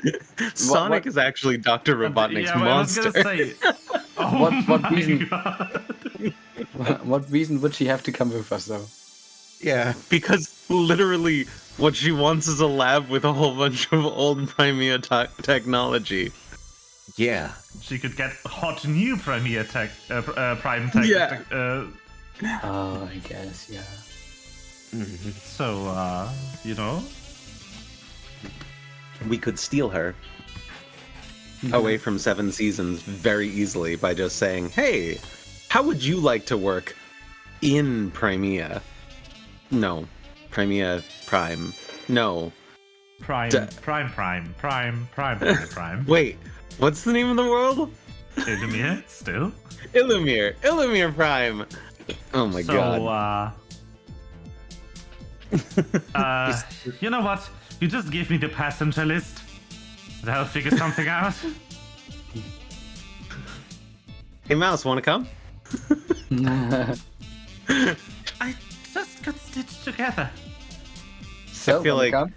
Sonic is actually Dr. Robotnik's monster. I was gonna say. Oh What my reason? God. What reason would she have to come with us, though? Yeah. Because literally what she wants is a lab with a whole bunch of old Primea technology. Yeah. She could get hot new Premier tech, Prime tech. Yeah. Oh, I guess, yeah. So, you know, We could steal her away from 7 seasons very easily by just saying, "Hey, how would you like to work in Crimea?" No, Crimea Prime. No. Prime. Wait, what's the name of the world? Illumhyr, still. Illumhyr Prime. Oh my god. You know what? You just give me the passenger list. That'll figure something out. Hey, Mouse, want to come? I just got stitched together. So, I feel like come?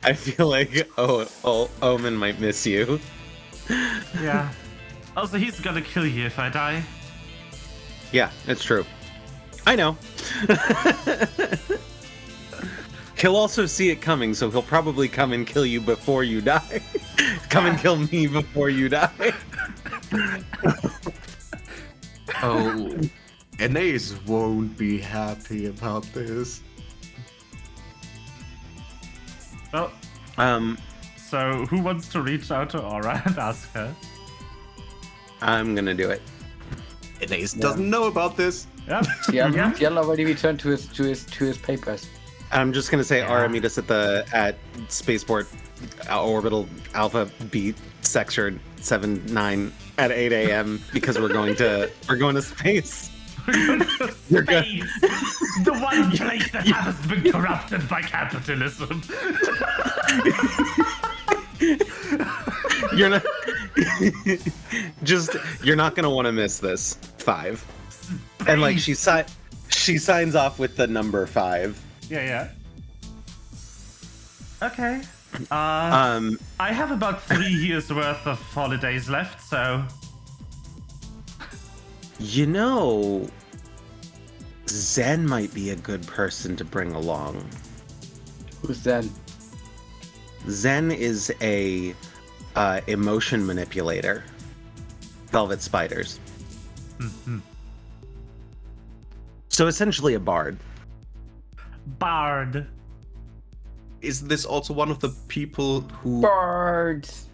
I feel like Omen might miss you. Yeah. Also, he's gonna kill you if I die. Yeah, it's true. I know. He'll also see it coming, so he'll probably come and kill you before you die. Come and kill me before you die. Oh, Aeneas won't be happy about this. Well, so who wants to reach out to Aura and ask her? I'm gonna do it. Aeneas doesn't know about this. Yep. Yeah, Tiel already returned to his papers. I'm just gonna say, Aura, meet us at Spaceport Orbital Alpha B Sector 79 at 8 a.m. because we're going to space. You're good. The one place that hasn't been corrupted by capitalism. You're not you're not gonna want to miss this 5. And like she signs off with the number 5. Yeah. Okay. I have about 3 years worth of holidays left, so. You know, Zen might be a good person to bring along. Who's Zen? Zen is a emotion manipulator. Velvet spiders. Mm-hmm. So essentially a bard. Bard. Is this also one of the people who Birds.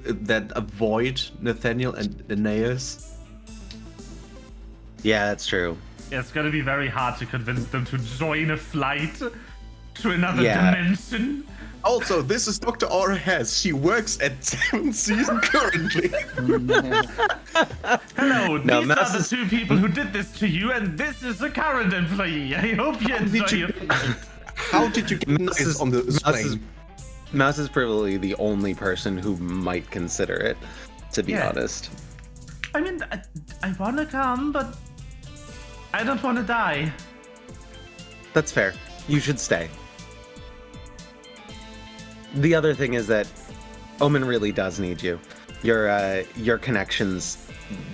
that avoid Nathaniel and Aeneas? Yeah, that's true. Yeah, it's gonna be very hard to convince them to join a flight to another Yeah. dimension. Also, this is Dr. Aura Hess. She works at 7th season currently. Hello, No, these Mouse are the is- 2 people who did this to you, and this is a current employee. I hope you enjoy your flight. How did you get Mouse this is- on the plane? Mouse is probably the only person who might consider it, to be Yeah. honest. I mean, I wanna come, but I don't wanna die. That's fair. You should stay. The other thing is that Omen really does need you. Your connections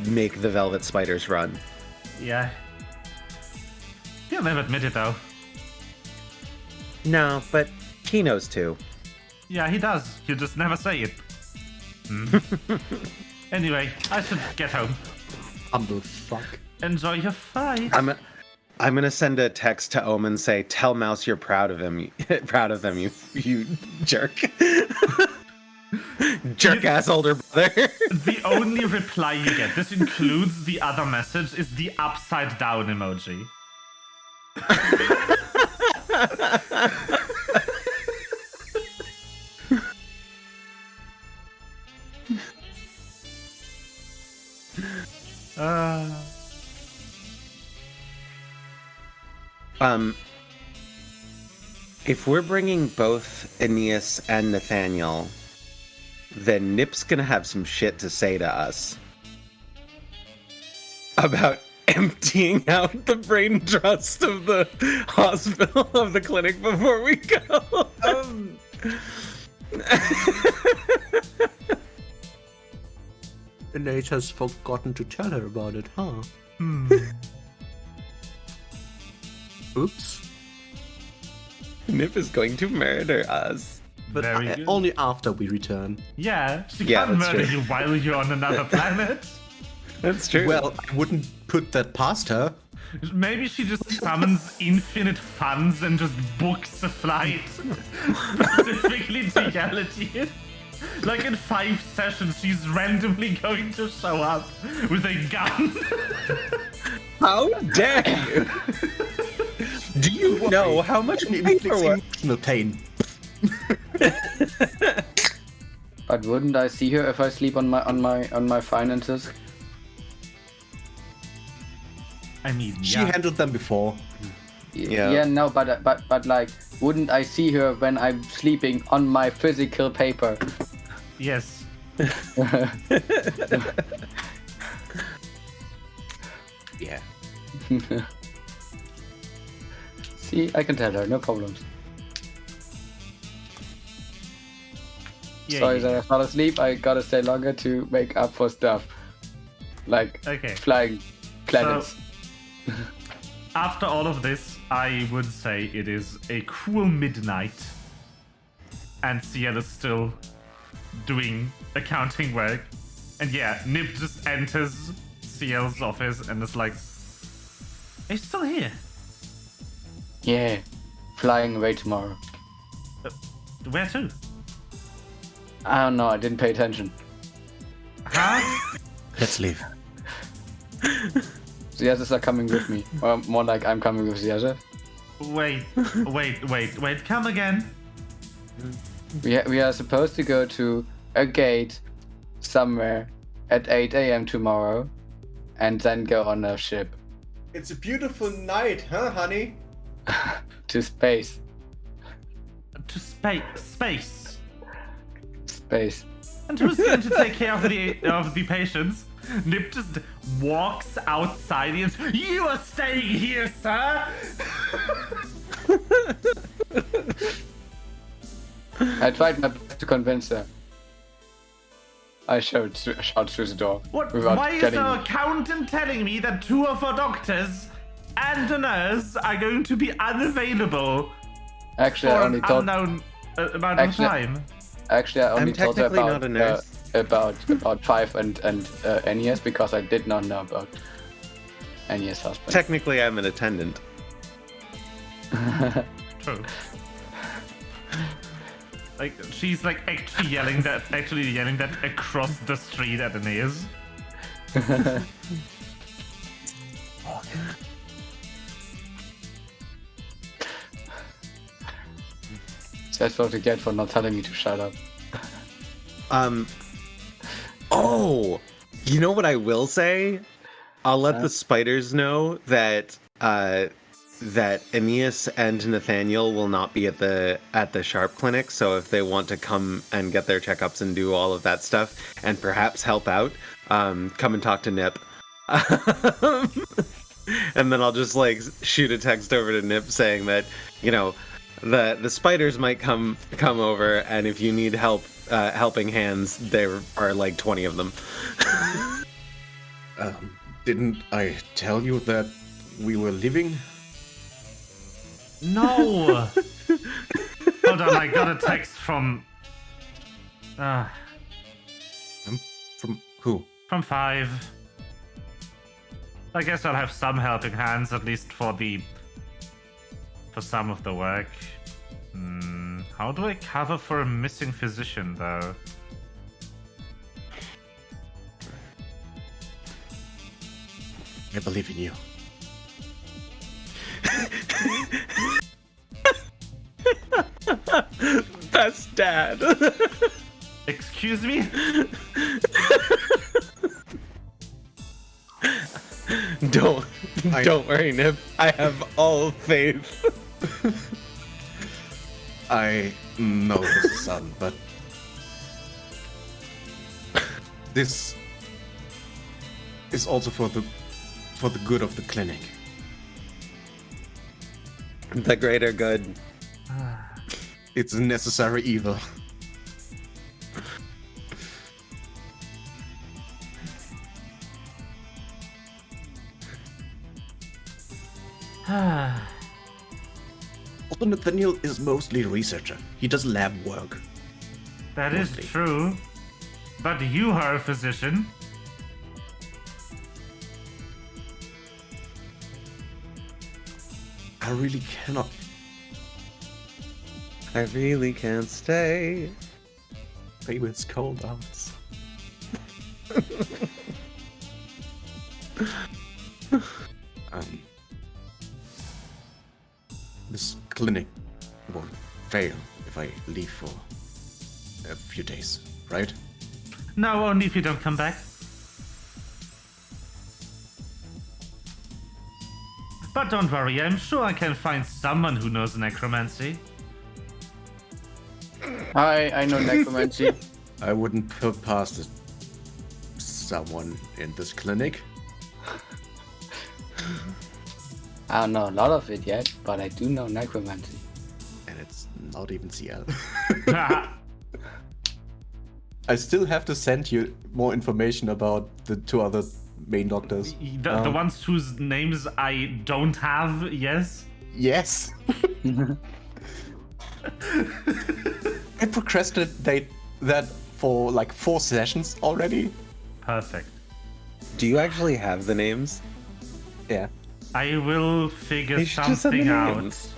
make the Velvet Spiders run. Yeah. He'll never admit it, though. No, but he knows too. Yeah, he does. He'll just never say it. Anyway, I should get home. Fuck. Enjoy your flight. I'm gonna send a text to Omen, say, "Tell Mouse you're proud of him, you jerk, jerk ass older brother." The only reply you get, this includes the other message, is the upside down emoji. If we're bringing both Aeneas and Nathaniel, then Nip's gonna have some shit to say to us about emptying out the brain trust of the hospital, of the clinic before we go. Aeneas has forgotten to tell her about it, huh? Oops. Nip is going to murder us. But Very good. only after we return. Yeah, she Yeah, can't that's murder true. you while you're on another planet. That's true. Well, I wouldn't put that past her. Maybe she just summons infinite funds and just books a flight specifically to yell at you. Like in 5 sessions, she's randomly going to show up with a gun. How dare you? Do you know how much paperwork? No pain. But wouldn't I see her if I sleep on my finances? I mean, She yeah. handled them before. Yeah, no, but like, wouldn't I see her when I'm sleeping on my physical paper? Yes. Yeah. See, I can tell her, no problems. Yeah, Sorry yeah. that I fell asleep. I gotta stay longer to make up for stuff. Like Okay. flying planets. After all of this, I would say it is a cool midnight, and Ciel is still doing accounting work. And yeah, Nib just enters Ciel's office and is like, "Are you still here? Yeah, flying away tomorrow. Where to? I don't know. I didn't pay attention. Huh? Let's leave. The others are coming with me. Or more like I'm coming with the others. Wait, come again? We are supposed to go to a gate somewhere at 8 a.m. tomorrow, and then go on a ship It's a beautiful night, huh, honey? to space. To space. Space. And who's going to take care of the patients? Nip just walks outside and "You are staying here, sir." I tried my best to convince her. I shout through the door. What? without Why is getting the in. accountant telling me that 2 of our doctors and a nurse are going to be unavailable Actually, for I an only told. unknown amount of time? Actually, I only I'm told her technically about not a nurse. about Five and Enies because I did not know about Enies' husband. Technically, I'm an attendant. True. Like she's like actually yelling that across the street at Aeneas. That's what you get for not telling me to shut up. Oh, you know what I will say? I'll let the spiders know that that Aeneas and Nathaniel will not be at the Sharp Clinic. So if they want to come and get their checkups and do all of that stuff and perhaps help out, come and talk to Nip. And then I'll just like shoot a text over to Nip saying that, you know, the spiders might come over, and if you need help, helping hands, there are like 20 of them. Didn't I tell you that we were leaving? No. Hold on, I got a text from. From who? From 5. I guess I'll have some helping hands, at least for some of the work. How do I cover for a missing physician, though? I believe in you. Best dad. Excuse me? Don't worry, Nip. I have all faith. I know this, son, but this is also for the good of the clinic. The greater good. It's a necessary evil. Although Nathaniel is mostly a researcher. He does lab work. That is Mostly. true. But you are a physician. I really cannot. I really can't stay. Baby, it's cold out. um, this clinic won't fail if I leave for a few days, right? No, only if you don't come back. But don't worry, I'm sure I can find someone who knows necromancy. I know necromancy. I wouldn't put past it. Someone in this clinic. I don't know a lot of it yet, but I do know necromancy. And it's not even CL. I still have to send you more information about the two other main doctors. The ones whose names I don't have, yes? Yes. I procrastinated that for like 4 sessions already. Perfect. Do you actually have the names? Yeah. I will figure You should just send something the out. names.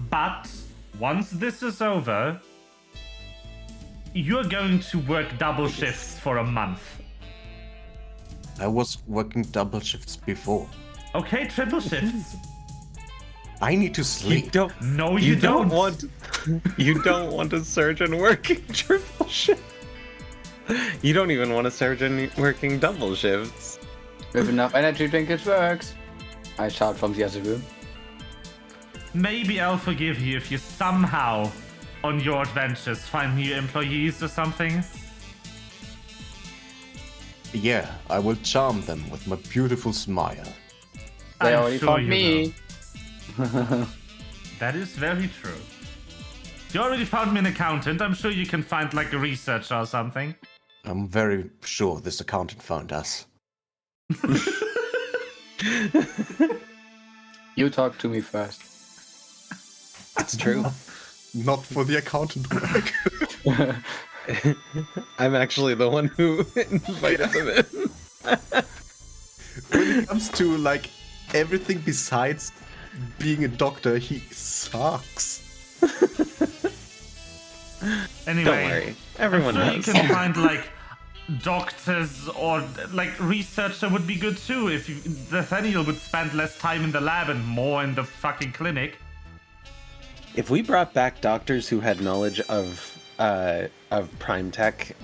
But once this is over, you're going to work double shifts for a month. I was working double shifts before. Okay, triple shifts. I need to You sleep. don't. No, you don't don't. want. You don't want a surgeon working triple shift. You don't even want a surgeon working double shifts. With enough energy drink, it works. I shout from the other room. Maybe I'll forgive you if you somehow, on your adventures, find new employees or something. Yeah, I will charm them with my beautiful smile. They I'm already sure found you me. will. That is very true. You already found me an accountant. I'm sure you can find like a researcher or something. I'm very sure this accountant found us. You talk to me first. It's true. Not for the accountant work. I'm actually the one who invited them in. When it comes to like everything besides being a doctor, he sucks. Anyway, Don't worry, everyone I'm sure has. you can find like doctors or like researcher would be good too if Nathaniel would spend less time in the lab and more in the fucking clinic. If we brought back doctors who had knowledge of prime tech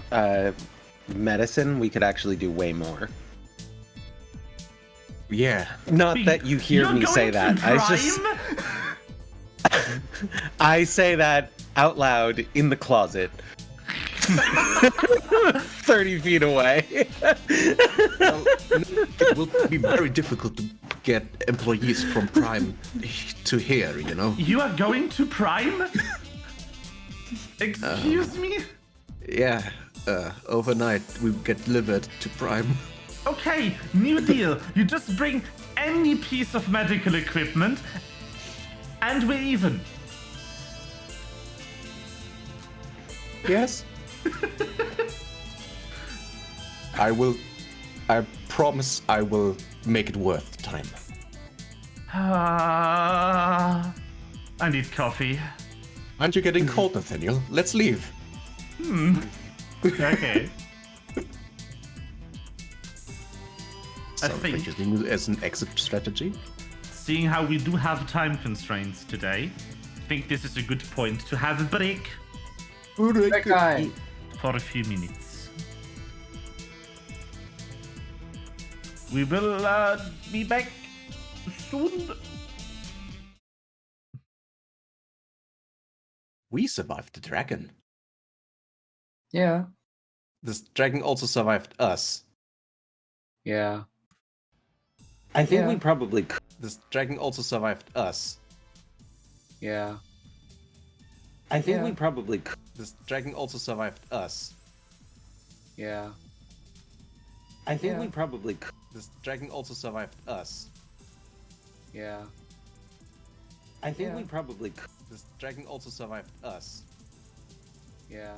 medicine, we could actually do way more. Yeah. Not that you hear You're me say going that. to I say that out loud in the closet. 30 feet away. It will be very difficult to get employees from Prime to here, you know? You are going to Prime? Excuse me? Yeah, overnight we get delivered to Prime. Okay, new deal. You just bring any piece of medical equipment and we're even. Yes? I promise I will make it worth the time. I need coffee. Aren't you getting cold, Nathaniel? Let's leave. Okay. Something think- using as an exit strategy. Seeing how we do have time constraints today, I think this is a good point to have a break That guy. for a few minutes. We will be back soon. We survived the dragon. Yeah. This dragon also survived us. Yeah. I think Yeah. we probably could. This dragon also survived us. Yeah. I think Yeah. we probably could. This dragon also survived us. Yeah. I think Yeah. we probably could. This dragon also survived us. Yeah. I think Yeah. we probably could. This dragon also survived us. Yeah.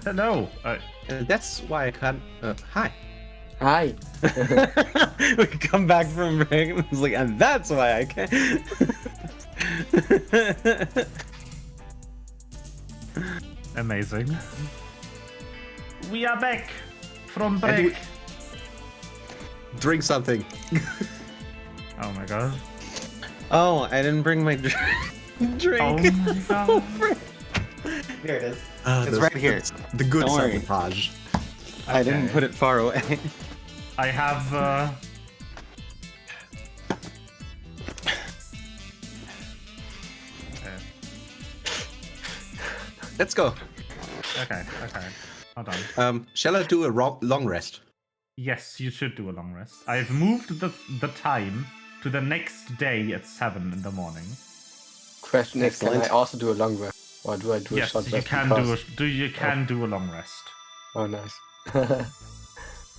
Hello. That's why I can't. Hi. Hi. We come back from break and it's like, and that's why I can't. Amazing. We are back from And break. Drink something. Oh my god. Oh, I didn't bring my drink. Oh my god. Here it is. It's It's right here. The good Don't worry. sabotage. I didn't put it far away. I have Let's go. okay. Hold on. Shall I do a long rest? Yes, you should do a long rest. I've moved the time to the next day at 7 in the morning. Question is, can I Excellent. also do a long rest? Or do I do a Yes, short you rest? can because- do a long rest. Oh, nice.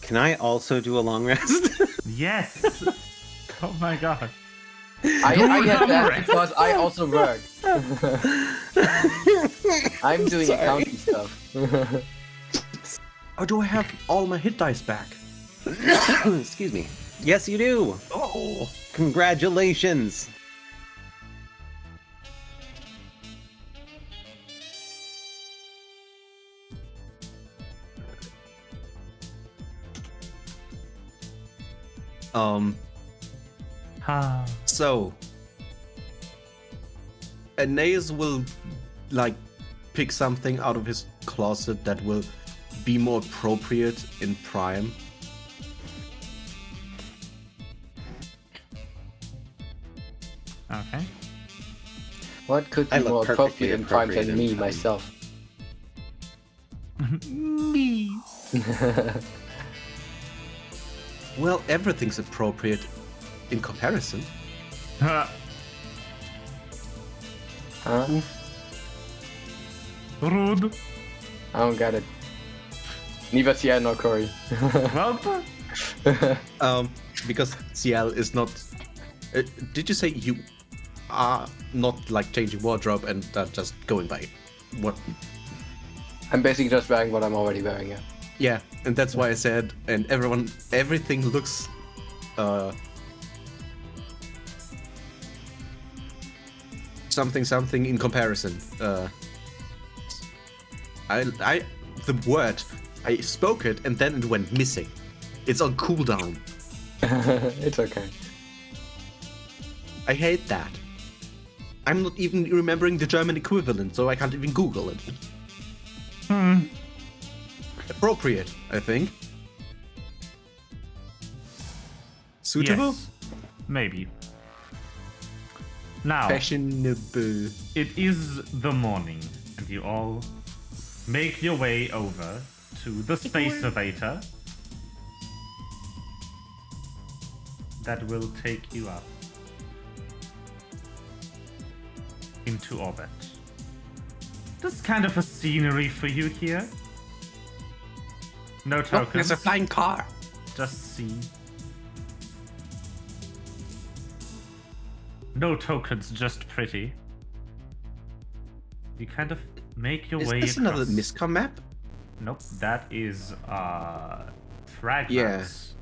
Can I also do a long rest? Yes. Oh my god. I have that because I also work. I'm doing accounting stuff. Or do I have all my hit dice back? Excuse me. Yes, you do. Oh. Congratulations. So Aeneas will like pick something out of his closet that will be more appropriate in Prime. Okay. What could I be look more perfectly appropriate in Prime appropriate than in me, Prime. myself? Me. Well, everything's appropriate in comparison. Huh? Rude. I don't get it. Neither Sierra nor Corey. Well, Because CL is not. Did you say you are not like changing wardrobe and just going by what? I'm basically just wearing what I'm already wearing, yeah. Yeah, and that's why I said, and everything looks. Something in comparison. The word, I spoke it and then it went missing. It's on cooldown. It's okay. I hate that. I'm not even remembering the German equivalent, so I can't even Google it. Appropriate, I think. Suitable? yes. Maybe. Now, Fashionable. it is the morning, and you all make your way over to the space elevator that will take you up into orbit. Just kind of a scenery for you here. No Look, tokens. there's a flying car. Just see. No tokens, just pretty. You kind of make your Is way this across. another Miscom map? Nope, that is fragments.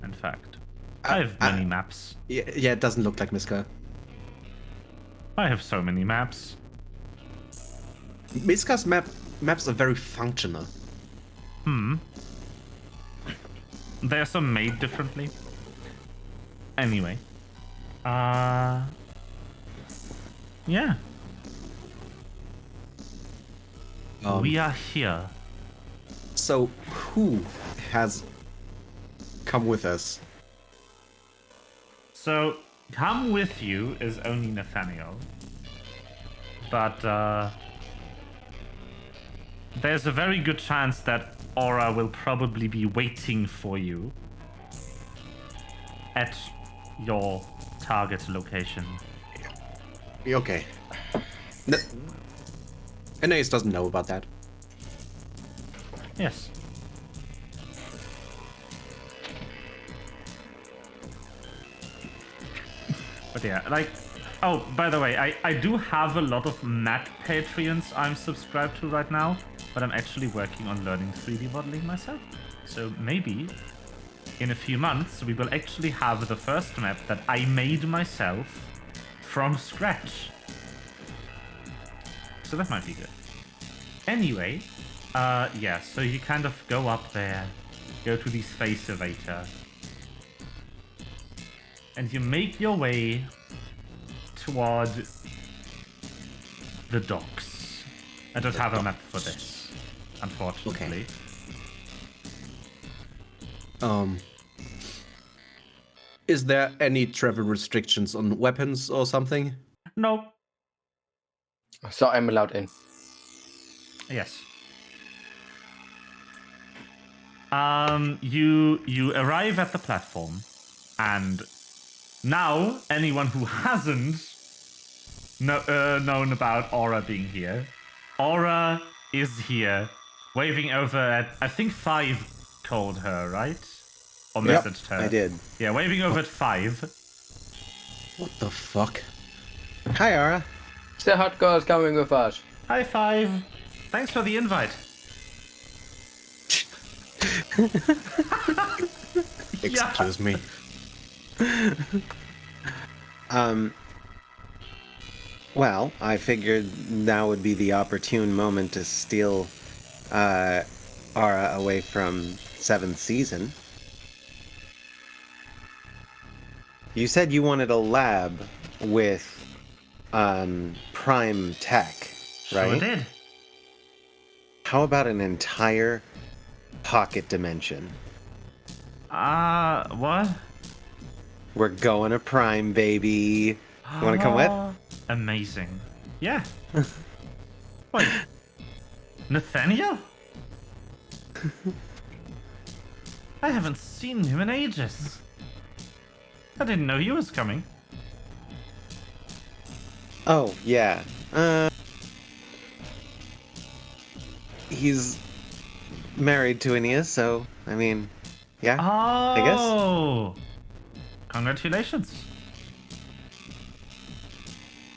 In fact, I have many maps. Yeah, it doesn't look like Miska. I have so many maps. Miska's maps are very functional. There are some made differently. Anyway. Yeah. We are here. So, who has come with us? So, come with you is only Nathaniel. But, there's a very good chance that Aura will probably be waiting for you at your target location. Okay. No, Aeneas doesn't know about that. Yes. But yeah, like, Oh, by the way, I do have a lot of Mac Patreons I'm subscribed to right now, but I'm actually working on learning 3D modeling myself. So maybe in a few months we will actually have the first map that I made myself from scratch. So that might be good. Anyway, yeah, so you kind of go up there, go to the space elevator, and you make your way toward the docks. I don't have a map for this, unfortunately. Is there any travel restrictions on weapons or something? No. So I'm allowed in. Yes. You arrive at the platform, and now anyone who hasn't known about Aura being here, Aura is here, waving over at, I think 5 called her, right? Or Yep, messaged her. I did. Yeah, waving over at 5. What the fuck? Hi, Ara. The hot girl's coming with us. High 5. Thanks for the invite. Excuse me. Well, I figured now would be the opportune moment to steal Ara away from 7th season. You said you wanted a lab with prime tech, right? Sure did. How about an entire pocket dimension? What? We're going to prime, baby. You want to come with? Amazing. Yeah. Wait. Nathaniel? I haven't seen him in ages. I didn't know he was coming. Oh, yeah. He's married to Ania, so, I mean, yeah, I guess. Oh! Congratulations.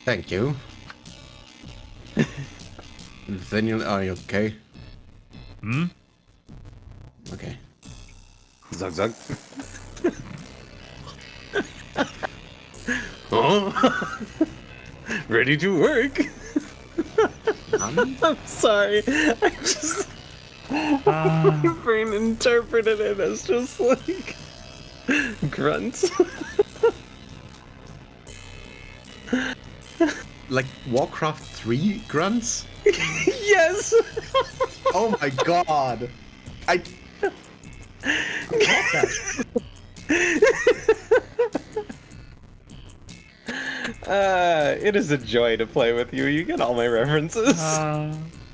Thank you. Nathaniel, are you okay? Hmm? Okay. Zug zug. Oh, ready to work. I'm sorry. I just my brain interpreted it as just like grunts. Like Warcraft 3 grunts? Yes. Oh my god! I got that. It is a joy to play with you. You get all my references.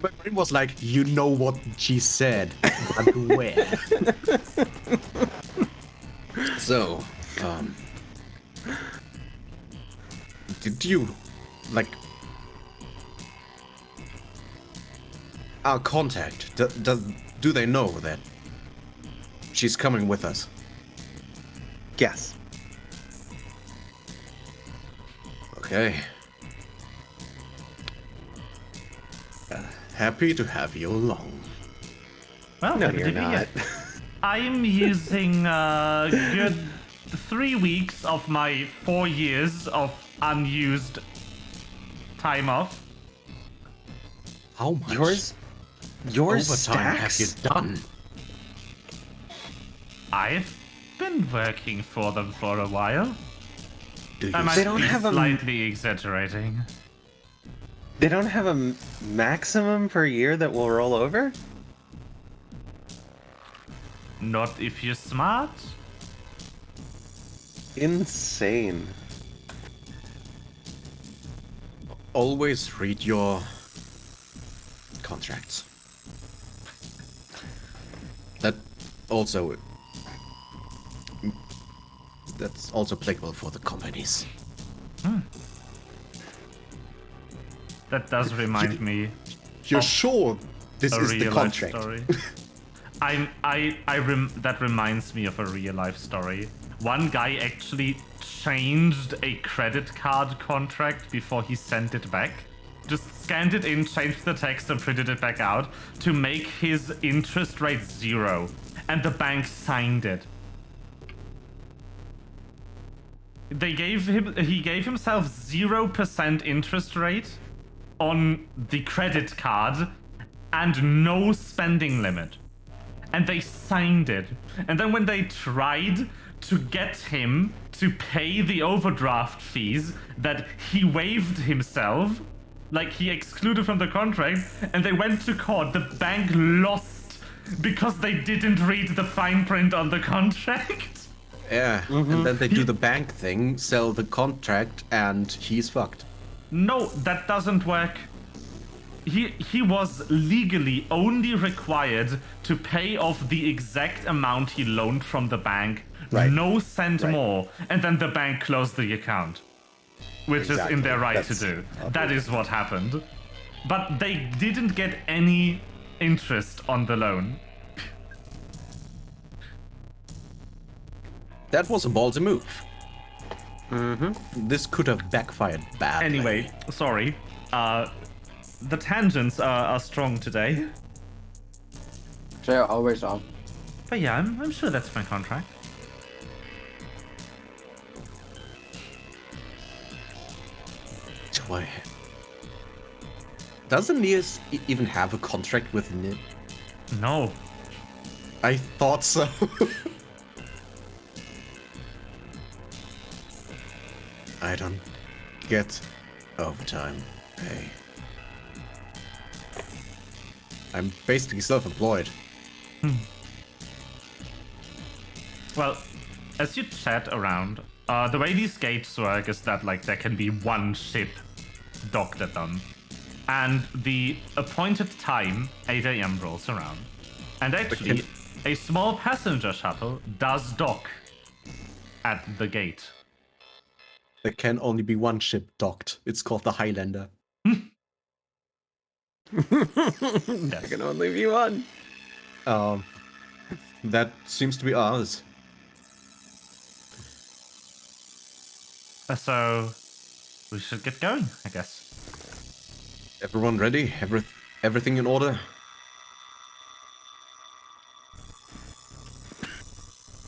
My brain was like, you know what she said, but where? So, did you, like, our contact, do they know that she's coming with us? Yes. Okay. Happy to have you along. Well, No, happy you're to be not. here. I'm using a good 3 weeks of my 4 years of unused time off. How much Yours overtime have stacks? you done? I've been working for them for a while. Do you I might They don't be have a- slightly exaggerating. They don't have a maximum per year that will roll over? Not if you're smart. Insane. always read your contracts? That also... That's also applicable for the companies. That does remind me You're Of sure this a is the real life contract? story. That reminds me of a real life story. One guy actually changed a credit card contract before he sent it back. Just scanned it in, changed the text, and printed it back out to make his interest rate 0. And the bank signed it. He gave himself 0% interest rate on the credit card and no spending limit. And they signed it. And then when they tried to get him to pay the overdraft fees that he waived himself, like he excluded from the contract, and they went to court, the bank lost because they didn't read the fine print on the contract. Yeah, and then they do the bank thing, sell the contract, and he's fucked. No, that doesn't work. He was legally only required to pay off the exact amount he loaned from the bank, Right. no cent Right. more, and then the bank closed the account, which is in their right That's to do. That is what happened. But they didn't get any interest on the loan. That was a ballsy move. This could have backfired badly. Anyway, sorry. The tangents are strong today. They always are. But yeah, I'm sure that's my contract. Why? Doesn't Nias even have a contract with Nid? No. I thought so. I don't get overtime pay. I'm basically self-employed. Well, as you chat around, the way these gates work is that like there can be one ship docked at them, and the appointed time, 8 a.m. rolls around, and actually a small passenger shuttle does dock at the gate. There can only be one ship docked. It's called the Highlander. There can only be one. That seems to be ours. So we should get going, I guess. Everyone ready? Everything in order?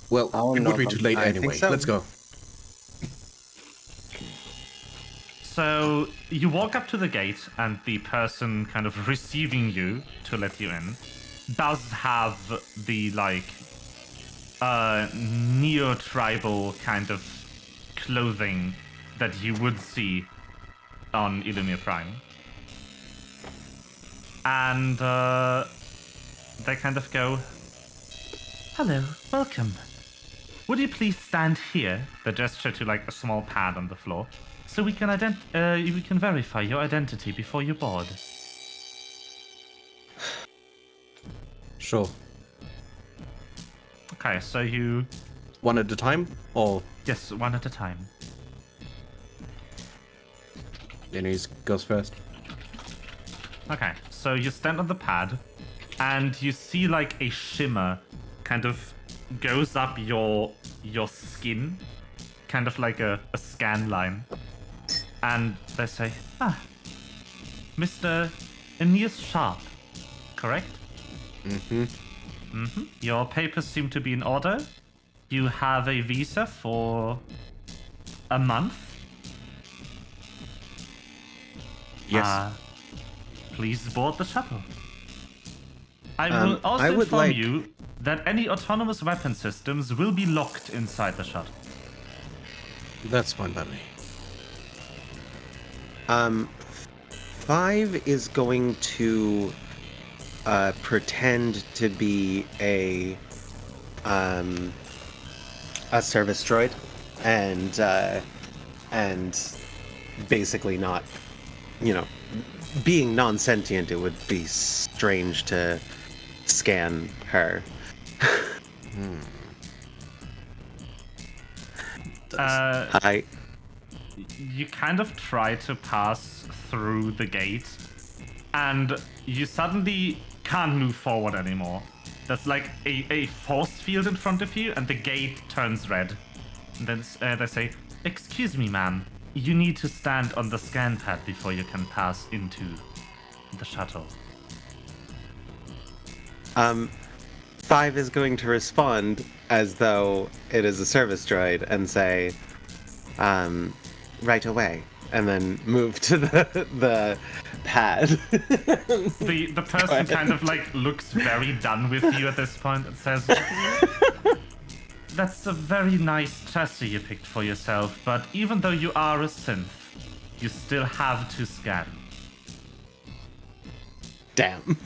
Well, Oh, it no, would be too late I think anyway. so. Let's go. So you walk up to the gate, and the person kind of receiving you to let you in does have the like neo-tribal kind of clothing that you would see on Illumhyr Prime. And they kind of go, "Hello, welcome. Would you please stand here?" The gesture to like a small pad on the floor, so we can we can verify your identity before you board. Sure. Okay, so you One at a time? Or yes, one at a time. Denise goes first? Okay, so you stand on the pad, and you see like a shimmer kind of goes up your skin, kind of like a scan line. And they say, Mr. Aeneas Sharp, correct? Your papers seem to be in order. You have a visa for a month. Yes. Please board the shuttle. I will I also would inform like- you that any autonomous weapon systems will be locked inside the shuttle. That's fine by me. 5 is going to pretend to be a service droid, and basically not, being non-sentient. It would be strange to scan her. You kind of try to pass through the gate, and you suddenly can't move forward anymore. There's like a force field in front of you, and the gate turns red. And then they say, Excuse me, ma'am. You need to stand on the scan pad before you can pass into the shuttle. 5 is going to respond as though it is a service droid and say, right away, and then move to the pad. The person kind of like looks very done with you at this point and says, "That's a very nice chassis you picked for yourself, but even though you are a synth, you still have to scan." Damn.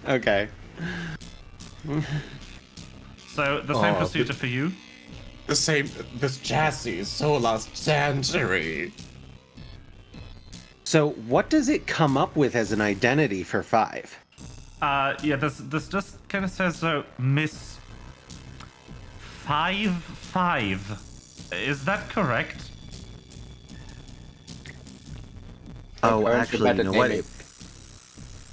Okay. So the same procedure for you. This chassis is so last century. So what does it come up with as an identity for 5? Yeah, this just kind of says Miss 5-5. Is that correct? Oh, Or actually, you know what? naming.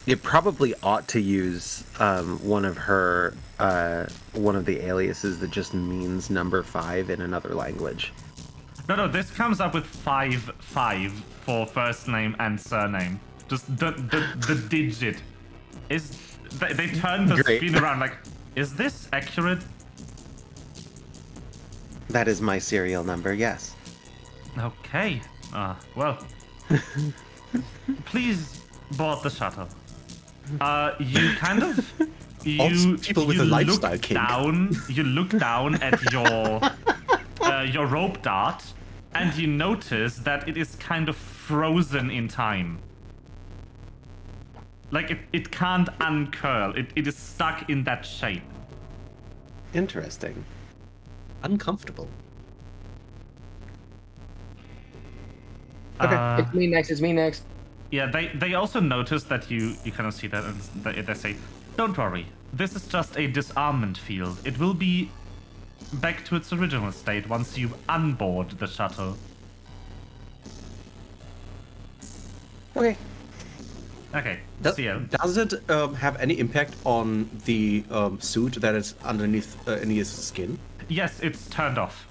It probably ought to use one of the aliases that just means number 5 in another language. No, this comes up with 5-5 for first name and surname. Just the digit. They turn the Great. screen around like, is this accurate? That is my serial number, yes. Okay. Well. Please board the shuttle. You kind of People with a lifestyle look kink. You look down at your rope dart, and you notice that it is kind of frozen in time. Like it can't uncurl. It is stuck in that shape. Interesting. Uncomfortable. Okay. It's me next. Yeah, they also notice that you kind of see that, and they say, "Don't worry, this is just a disarmament field. It will be back to its original state once you unboard the shuttle." Okay. Okay, Ciel. Does it have any impact on the suit that is underneath Aeneas' skin? Yes, it's turned off.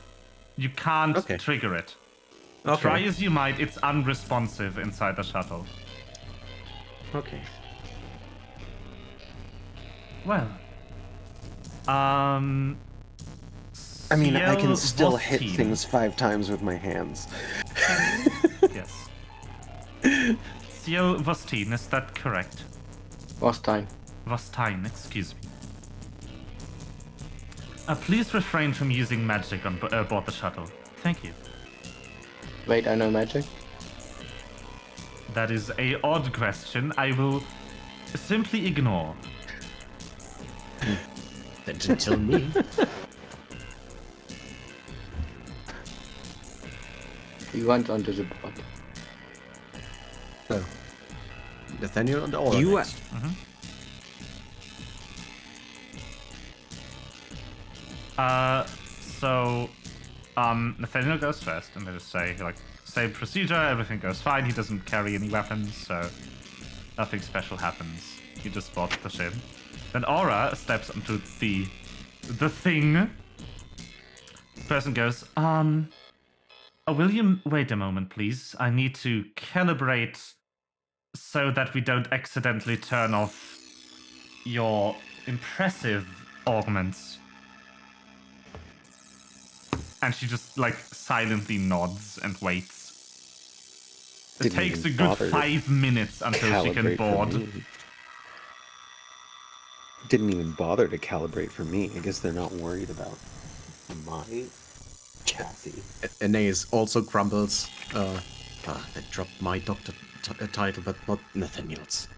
You can't Okay. trigger it. Okay. Try as you might, it's unresponsive inside the shuttle. Okay. Well, I mean, I can Ciel still hit Vostine. things 5 times with my hands. Yes. Ciel Vostine, is that correct? Vostine. Vostine, excuse me. Please refrain from using magic on board the shuttle. Thank you. Wait, I know magic. That is a odd question. I will simply ignore. Then to tell me. You went onto the board. So, Nathaniel and Aura. You- next. So, Nathaniel goes first, and they just say, like, same procedure, everything goes fine, he doesn't carry any weapons, so nothing special happens. He just boards the ship. Then Aura steps onto the thing. The person goes, William, wait a moment, please. I need to calibrate so that we don't accidentally turn off your impressive augments. And she just, like, silently nods and waits. It Didn't takes a even good bother to 5 minutes until she can Calibrate for board. me. Didn't even bother to calibrate for me. I guess they're not worried about my chassis. Aeneas also grumbles. They dropped my doctor title, but not Nathaniel's.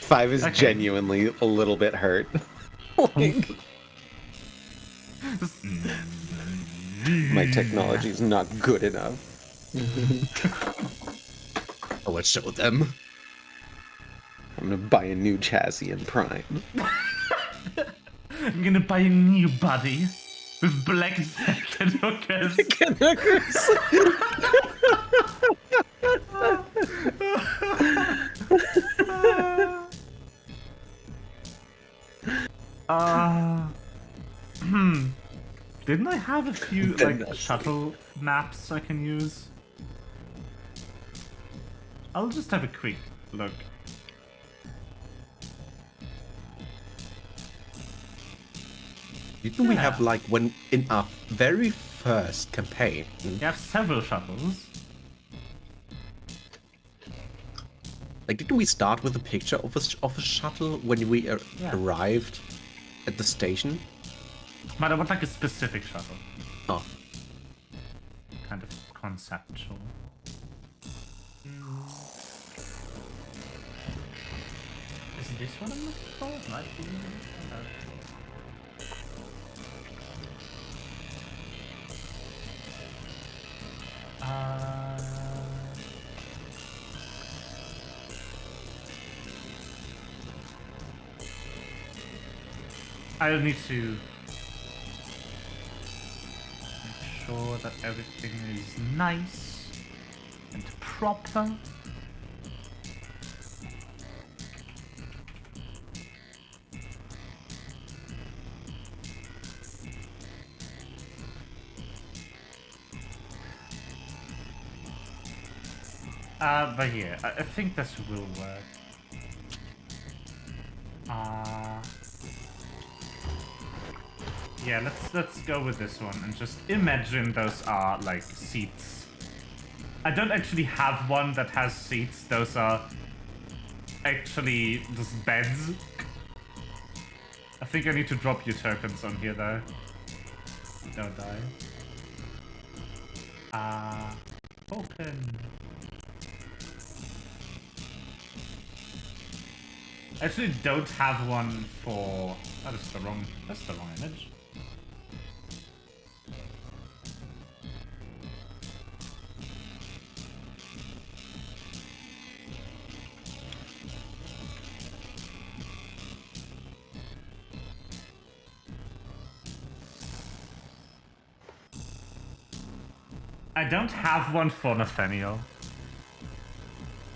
Five is Okay. genuinely a little bit hurt. Like, my technology is not good enough. I will show them. I'm gonna buy a new chassis in Prime. I'm gonna buy a new body with black hookers. Didn't I have a few like shuttle maps I can use? I'll just have a quick look. Didn't we have like when in our very first campaign? We have several shuttles. Like, didn't we start with a picture of a shuttle when we arrived at the station? But I want like a specific shuttle. Oh, Kind of conceptual. Is this what I'm looking for? Might be. I'll need to make sure that everything is nice and proper. But yeah, I think this will work. Yeah, let's go with this one and just imagine those are like seats. I don't actually have one that has seats. Those are actually just beds. I think I need to drop you tokens on here though. Don't die. Token. I actually don't have one for. That's the wrong image. I don't have one for Nathaniel.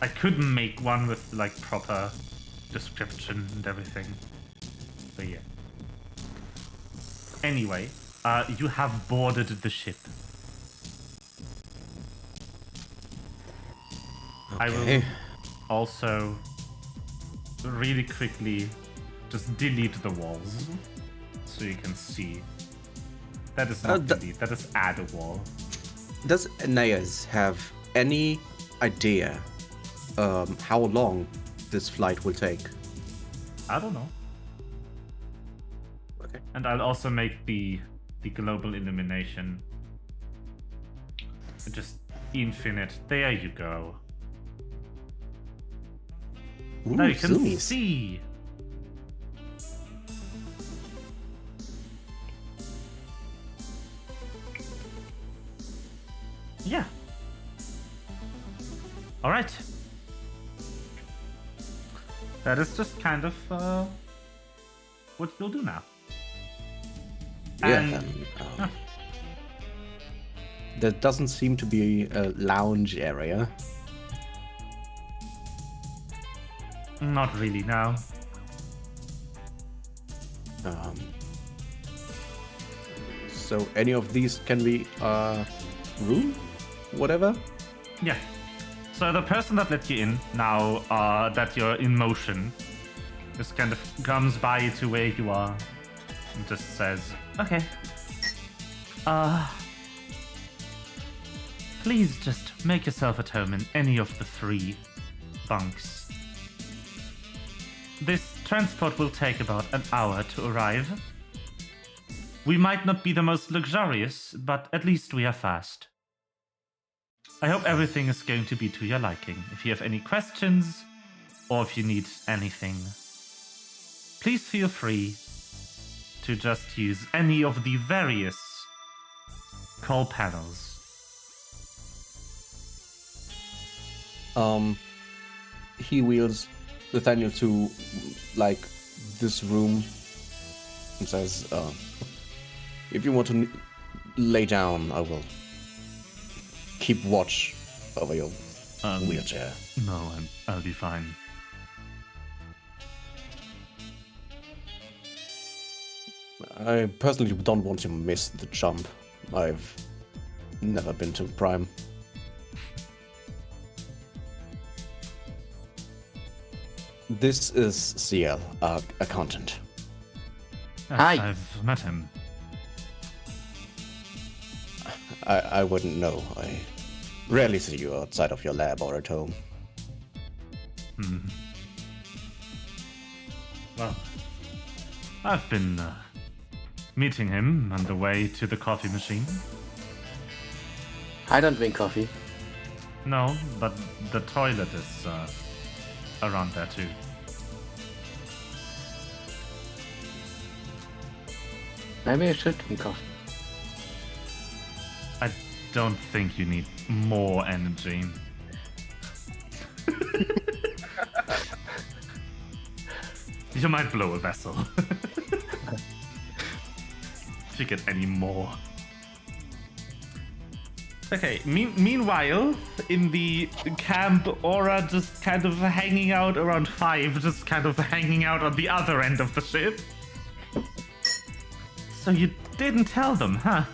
I could make one with like proper description and everything. But yeah. Anyway, you have boarded the ship. okay. I will also really quickly just delete the walls so you can see. That is not delete, that is add a wall. Does Aeneas have any idea how long this flight will take? I don't know. Okay. And I'll also make the global illumination just infinite. There you go. Ooh, Now you can zoomies. see. Yeah. All right. That is just kind of what you'll do now. Yeah. And- Then, there doesn't seem to be a lounge area. Not really, no. So any of these can be room, whatever. Yeah. So the person that let you in now that you're in motion just kind of comes by to where you are and just says, okay. Please just make yourself at home in any of the 3 bunks. This transport will take about an hour to arrive. We might not be the most luxurious, but at least we are fast. I hope everything is going to be to your liking. If you have any questions, or if you need anything, please feel free to just use any of the various call panels. He wheels Nathaniel to like this room and says, if you want to lay down, I will keep watch over your wheelchair. No, I'll be fine. I personally don't want to miss the jump. I've never been to Prime. This is CL, accountant. Yes, Hi. I've met him. I wouldn't know. I rarely see you outside of your lab or at home. Well, I've been meeting him on the way to the coffee machine. I don't drink coffee. No, but the toilet is around there too. Maybe I should drink coffee. I don't think you need more energy. You might blow a vessel. If you get any more. Okay, meanwhile, in the camp, Aura just kind of hanging out around 5, just kind of hanging out on the other end of the ship. So you didn't tell them, huh?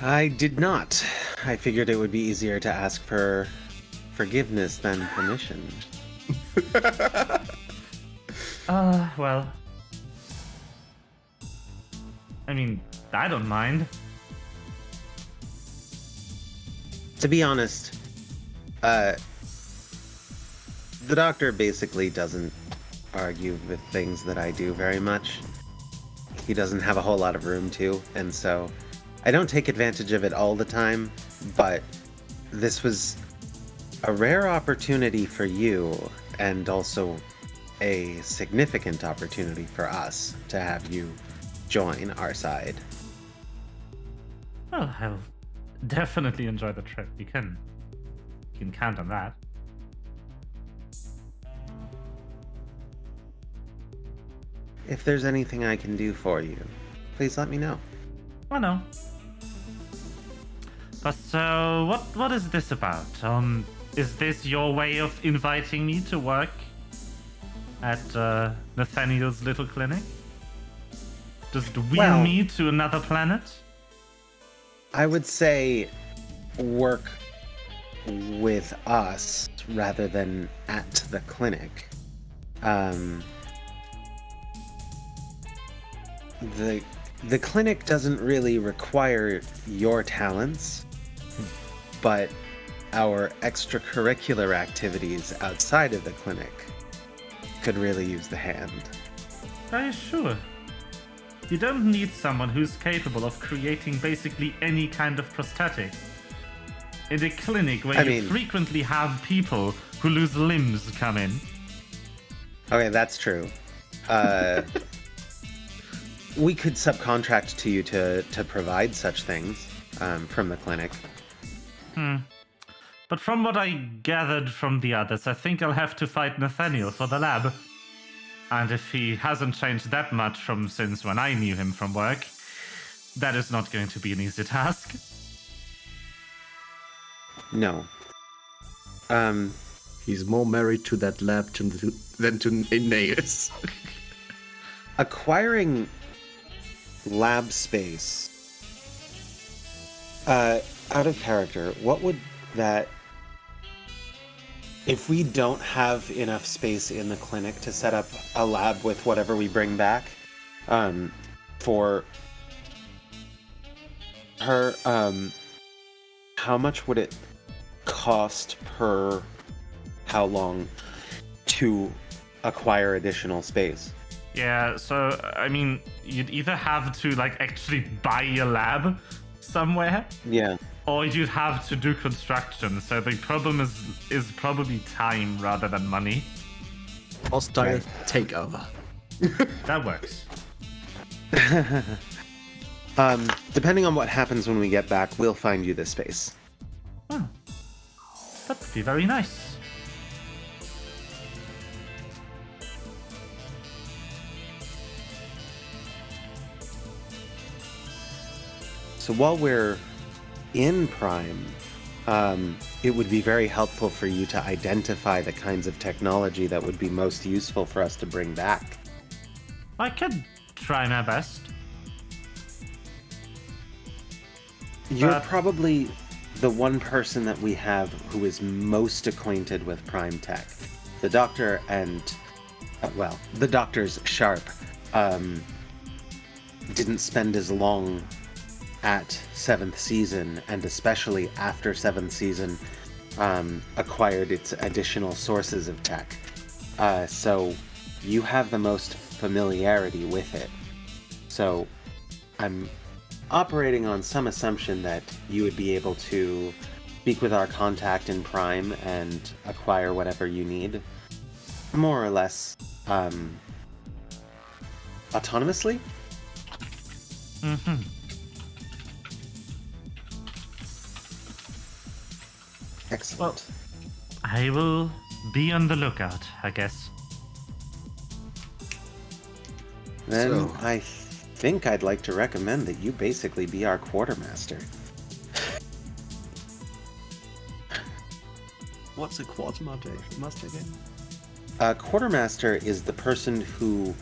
I did not. I figured it would be easier to ask for forgiveness than permission. Well. I mean, I don't mind. To be honest, the doctor basically doesn't argue with things that I do very much. He doesn't have a whole lot of room to, and so I don't take advantage of it all the time, but this was a rare opportunity for you, and also a significant opportunity for us to have you join our side. Well, I'll definitely enjoy the trip. You can count on that. If there's anything I can do for you, please let me know. I know. But so, what is this about? Is this your way of inviting me to work at Nathaniel's little clinic? Just wheel me to another planet? I would say work with us rather than at the clinic. The clinic doesn't really require your talents, but our extracurricular activities outside of the clinic could really use the hand. Are you sure? You don't need someone who's capable of creating basically any kind of prosthetic. In a clinic where you frequently have people who lose limbs come in. Okay, that's true. We could subcontract to you to provide such things from the clinic. But from what I gathered from the others, I think I'll have to fight Nathaniel for the lab. And if he hasn't changed that much from since when I knew him from work, that is not going to be an easy task. No. He's more married to that lab than to Aeneas. Acquiring lab space, out of character, what would that... If we don't have enough space in the clinic to set up a lab with whatever we bring back, for her, how much would it cost per how long to acquire additional space? Yeah, so, I mean, you'd either have to, actually buy a lab somewhere. Yeah. Or you'd have to do construction, so the problem is probably time rather than money. Hostile takeover. That works. Depending on what happens when we get back, we'll find you this space. Oh, that would be very nice. So while we're in Prime, it would be very helpful for you to identify the kinds of technology that would be most useful for us to bring back. I can try my best. You're probably the one person that we have who is most acquainted with Prime Tech. The Doctor and, the Doctor's Sharp didn't spend as long at 7th season, and especially after 7th season, acquired its additional sources of tech. So you have the most familiarity with it. So I'm operating on some assumption that you would be able to speak with our contact in Prime and acquire whatever you need, more or less autonomously. Mm-hmm. Excellent. Well, I will be on the lookout, I guess. Then So- I think I'd like to recommend that you basically be our quartermaster. What's a quartermaster again? Quartermaster is the person who,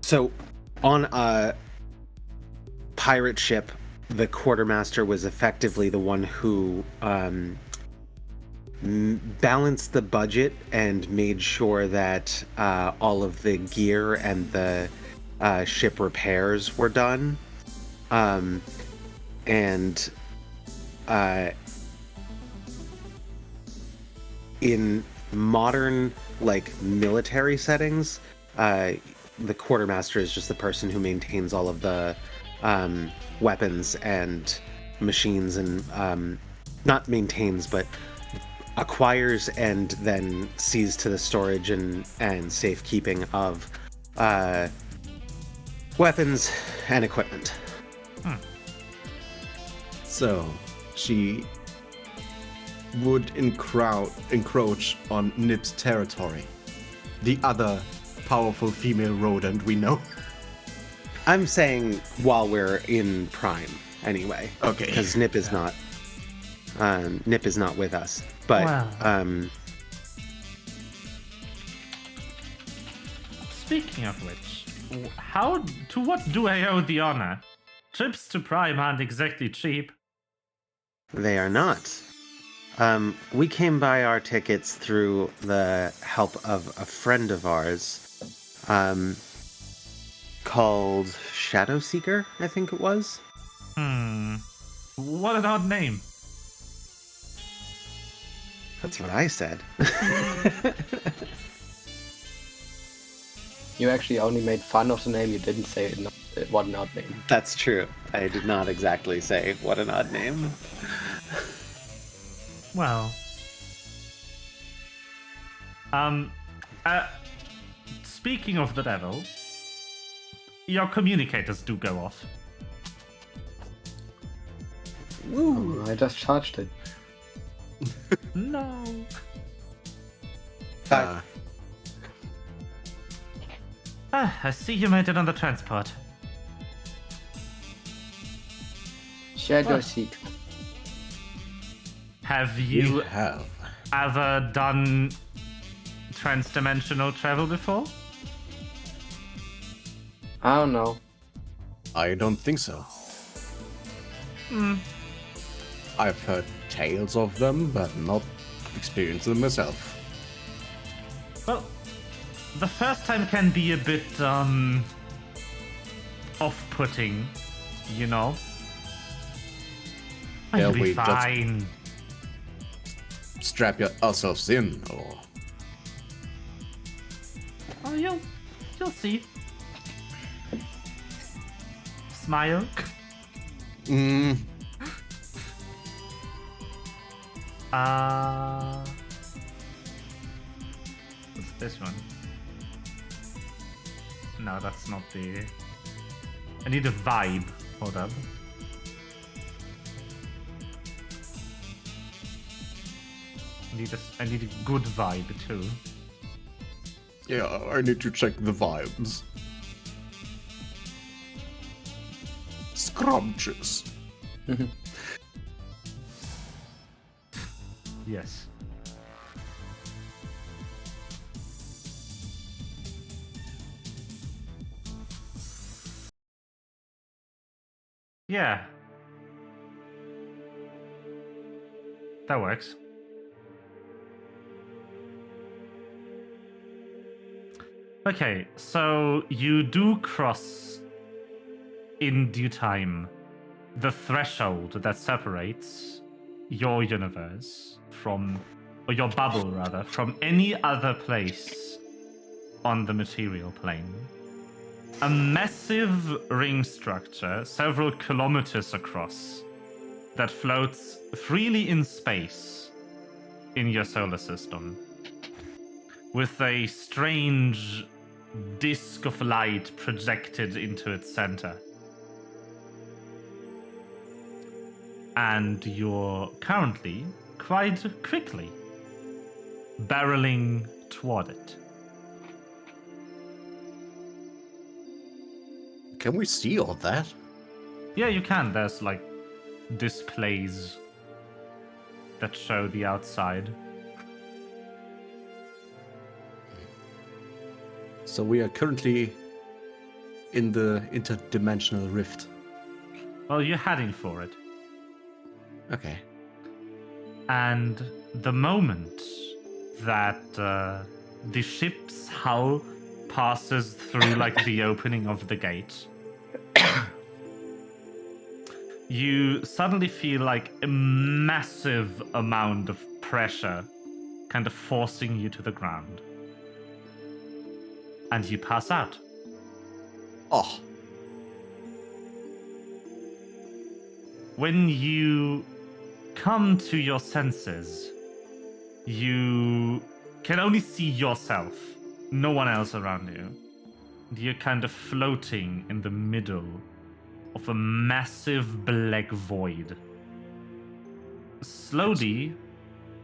so on a pirate ship, the quartermaster was effectively the one who balanced the budget and made sure that all of the gear and the ship repairs were done. In modern, military settings, the quartermaster is just the person who maintains all of the weapons and machines, and not maintains, but acquires and then sees to the storage and safekeeping of weapons and equipment. So, she would encroach on Nip's territory. The other powerful female rodent we know. I'm saying while we're in Prime, anyway. Okay. Because Nip is not. Nip is not with us. But Wow. Speaking of which, to what do I owe the honor? Trips to Prime aren't exactly cheap. they are not. We came by our tickets through the help of a friend of ours, called Shadow Seeker, I think it was. What an odd name. That's what I said. You actually only made fun of the name, you didn't say what an odd name. That's true. I did not exactly say what an odd name. Well. Speaking of the devil, your communicators do go off. Oh, I just charged it. No. I see you made it on the transport. Shadow What? Seek. Have We you have. ever done trans-dimensional travel before? I don't know. I don't think so. I've heard tales of them, but not experienced them myself. Well, the first time can be a bit, off-putting, you know? But Yeah, you'll be wait, that's- fine. Strap yourselves in, or... Oh, you'll see. Smile. What's this one? No, that's not the... I need a vibe. Hold up. I need a good vibe too. Yeah, I need to check the vibes. Scrumptious. Yes. Yeah. That works. Okay, so you do cross in due time the threshold that separates your universe from, or your bubble rather, from any other place on the material plane. A massive ring structure, several kilometers across, that floats freely in space in your solar system, with a strange disk of light projected into its center. And you're currently, quite quickly, barreling toward it. Can we see all that? Yeah, you can. There's like displays that show the outside. So we are currently in the interdimensional rift. Well, you're heading for it. Okay. And the moment that the ship's hull passes through like the opening of the gate, you suddenly feel like a massive amount of pressure kind of forcing you to the ground. And you pass out. Oh, When you come to your senses, you can only see yourself, no one else around you. You're kind of floating in the middle of a massive black void. Slowly,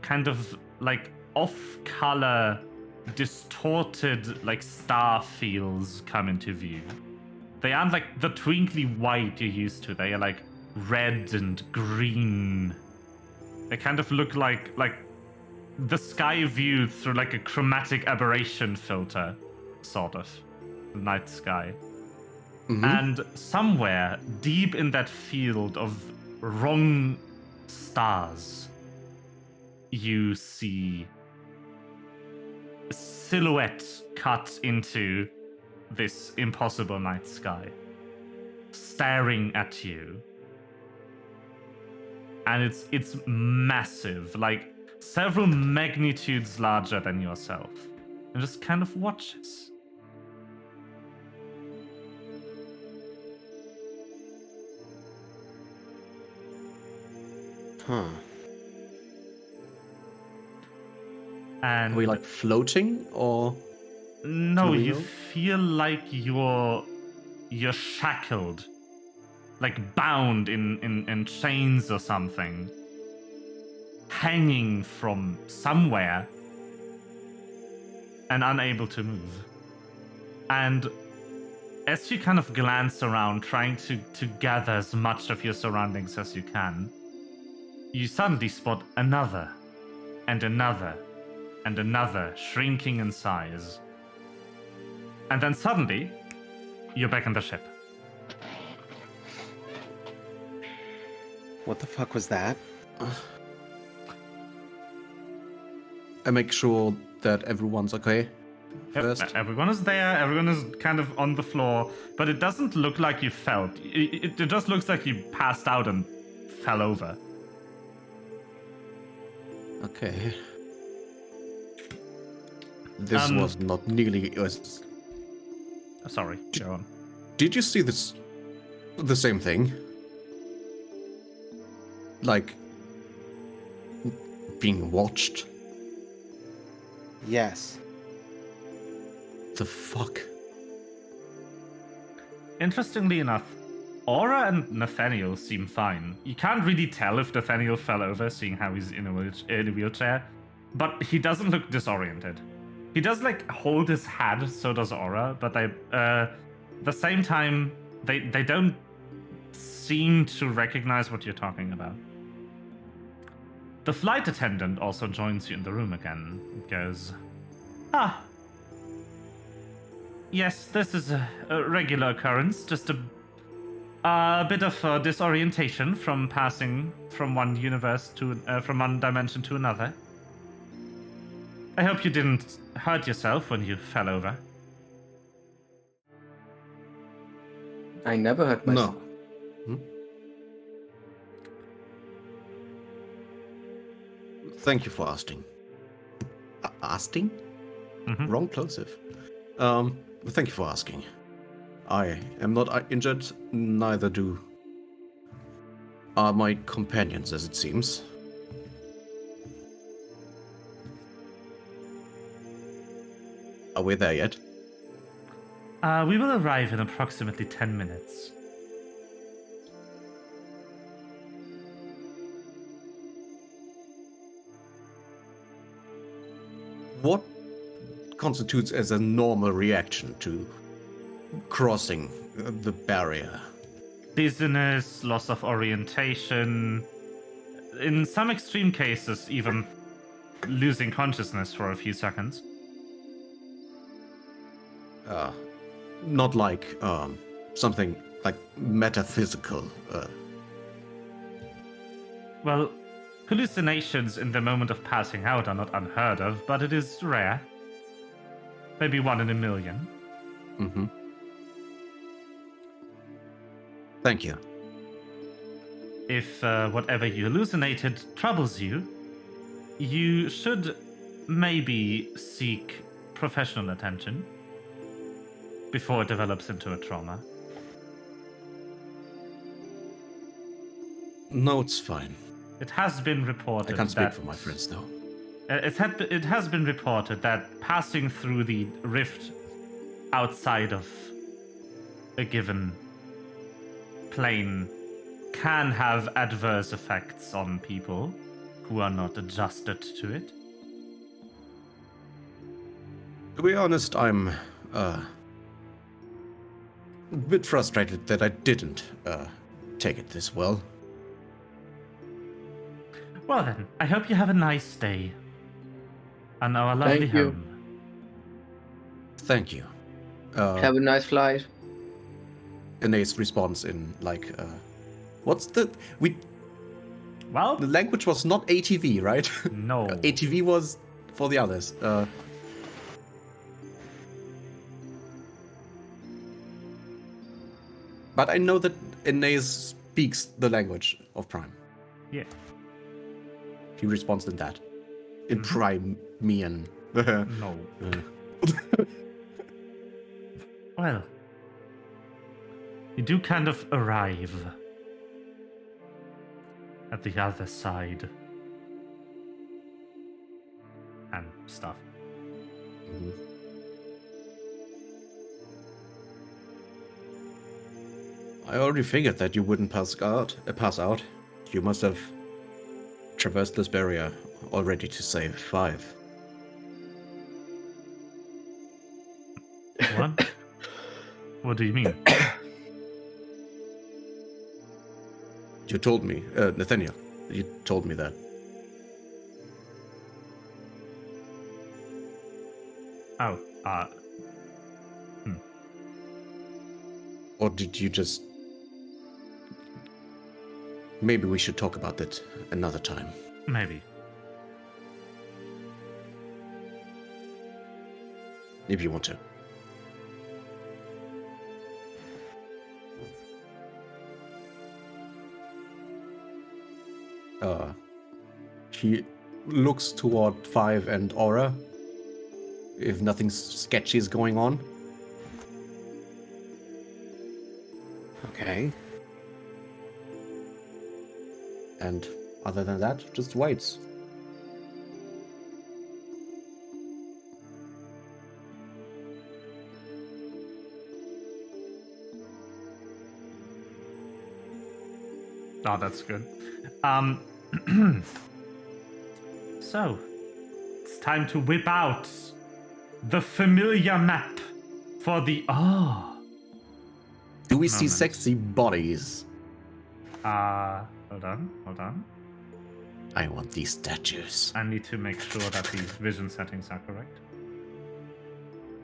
kind of like off-color, distorted like star fields come into view. They aren't like the twinkly white you're used to. They are like red and green. They kind of look like the sky viewed through like a chromatic aberration filter, sort of. The night sky. mhm. And somewhere deep in that field of wrong stars, you see a silhouette cut into this impossible night sky, staring at you. And it's massive, like several magnitudes larger than yourself. And just kind of watches. Huh. And Are we like floating or? no, to the you wheel? feel like you're shackled, like bound in chains or something, hanging from somewhere and unable to move. And as you kind of glance around, trying to gather as much of your surroundings as you can, you suddenly spot another and another and another shrinking in size. And then suddenly, you're back in the ship. What the fuck was that? I make sure that everyone's okay Yep, first. everyone is there, everyone is kind of on the floor, but it doesn't look like you felt. It just looks like you passed out and fell over. Okay. This Um, was not nearly as. Sorry, go on. Did you see this? The same thing? Like being watched? Yes. The fuck? Interestingly enough, Aura and Nathaniel seem fine. You can't really tell if Nathaniel fell over, seeing how he's in a wheelchair, but he doesn't look disoriented. He does like hold his head, so does Aura, but they, the same time, they don't seem to recognize what you're talking about. The flight attendant also joins you in the room again. Goes, yes, this is a regular occurrence. Just a bit of disorientation from passing from one universe to from one dimension to another. I hope you didn't hurt yourself when you fell over. I never hurt myself. No. Thank you for asking. Asking? Mhm. Wrong plosive. Thank you for asking. I am not injured, neither are my companions, as it seems. Are we there yet? We will arrive in approximately 10 minutes. What constitutes as a normal reaction to crossing the barrier? Dizziness, loss of orientation, in some extreme cases, even losing consciousness for a few seconds. Not like something like metaphysical. Well, hallucinations in the moment of passing out are not unheard of, but it is rare. Maybe 1 in a million. Mm-hmm. Thank you. If whatever you hallucinated troubles you, you should maybe seek professional attention before it develops into a trauma. No, it's fine. It has been reported I can't speak that for my friends, though. It has been reported that passing through the rift outside of a given plane can have adverse effects on people who are not adjusted to it. To be honest, I'm a bit frustrated that I didn't take it this well. Well then, I hope you have a nice day on our lovely Thank you. home. Thank you. Have a nice flight. Anae's response in like, what's the Well, the language was not ATV, right? no. ATV was for the others. But I know that Anaeus speaks the language of Prime. Yeah. He responds in that. In Prime-mian. No. Well, you do kind of arrive at the other side and stuff. Mhm. I already figured that you wouldn't pass out. You must have traversed this barrier already to save 5. What? What do you mean? You told me, Nathaniel, you told me that. Oh, Or did you just... Maybe we should talk about that another time. maybe. If you want to. She looks toward 5 and Aura. If nothing sketchy is going on. Okay. And other than that, just waits. Oh, that's good. So, it's time to whip out the familiar map for the... Oh! Do we see Moment. sexy bodies? Hold on. I want these statues. I need to make sure that these vision settings are correct.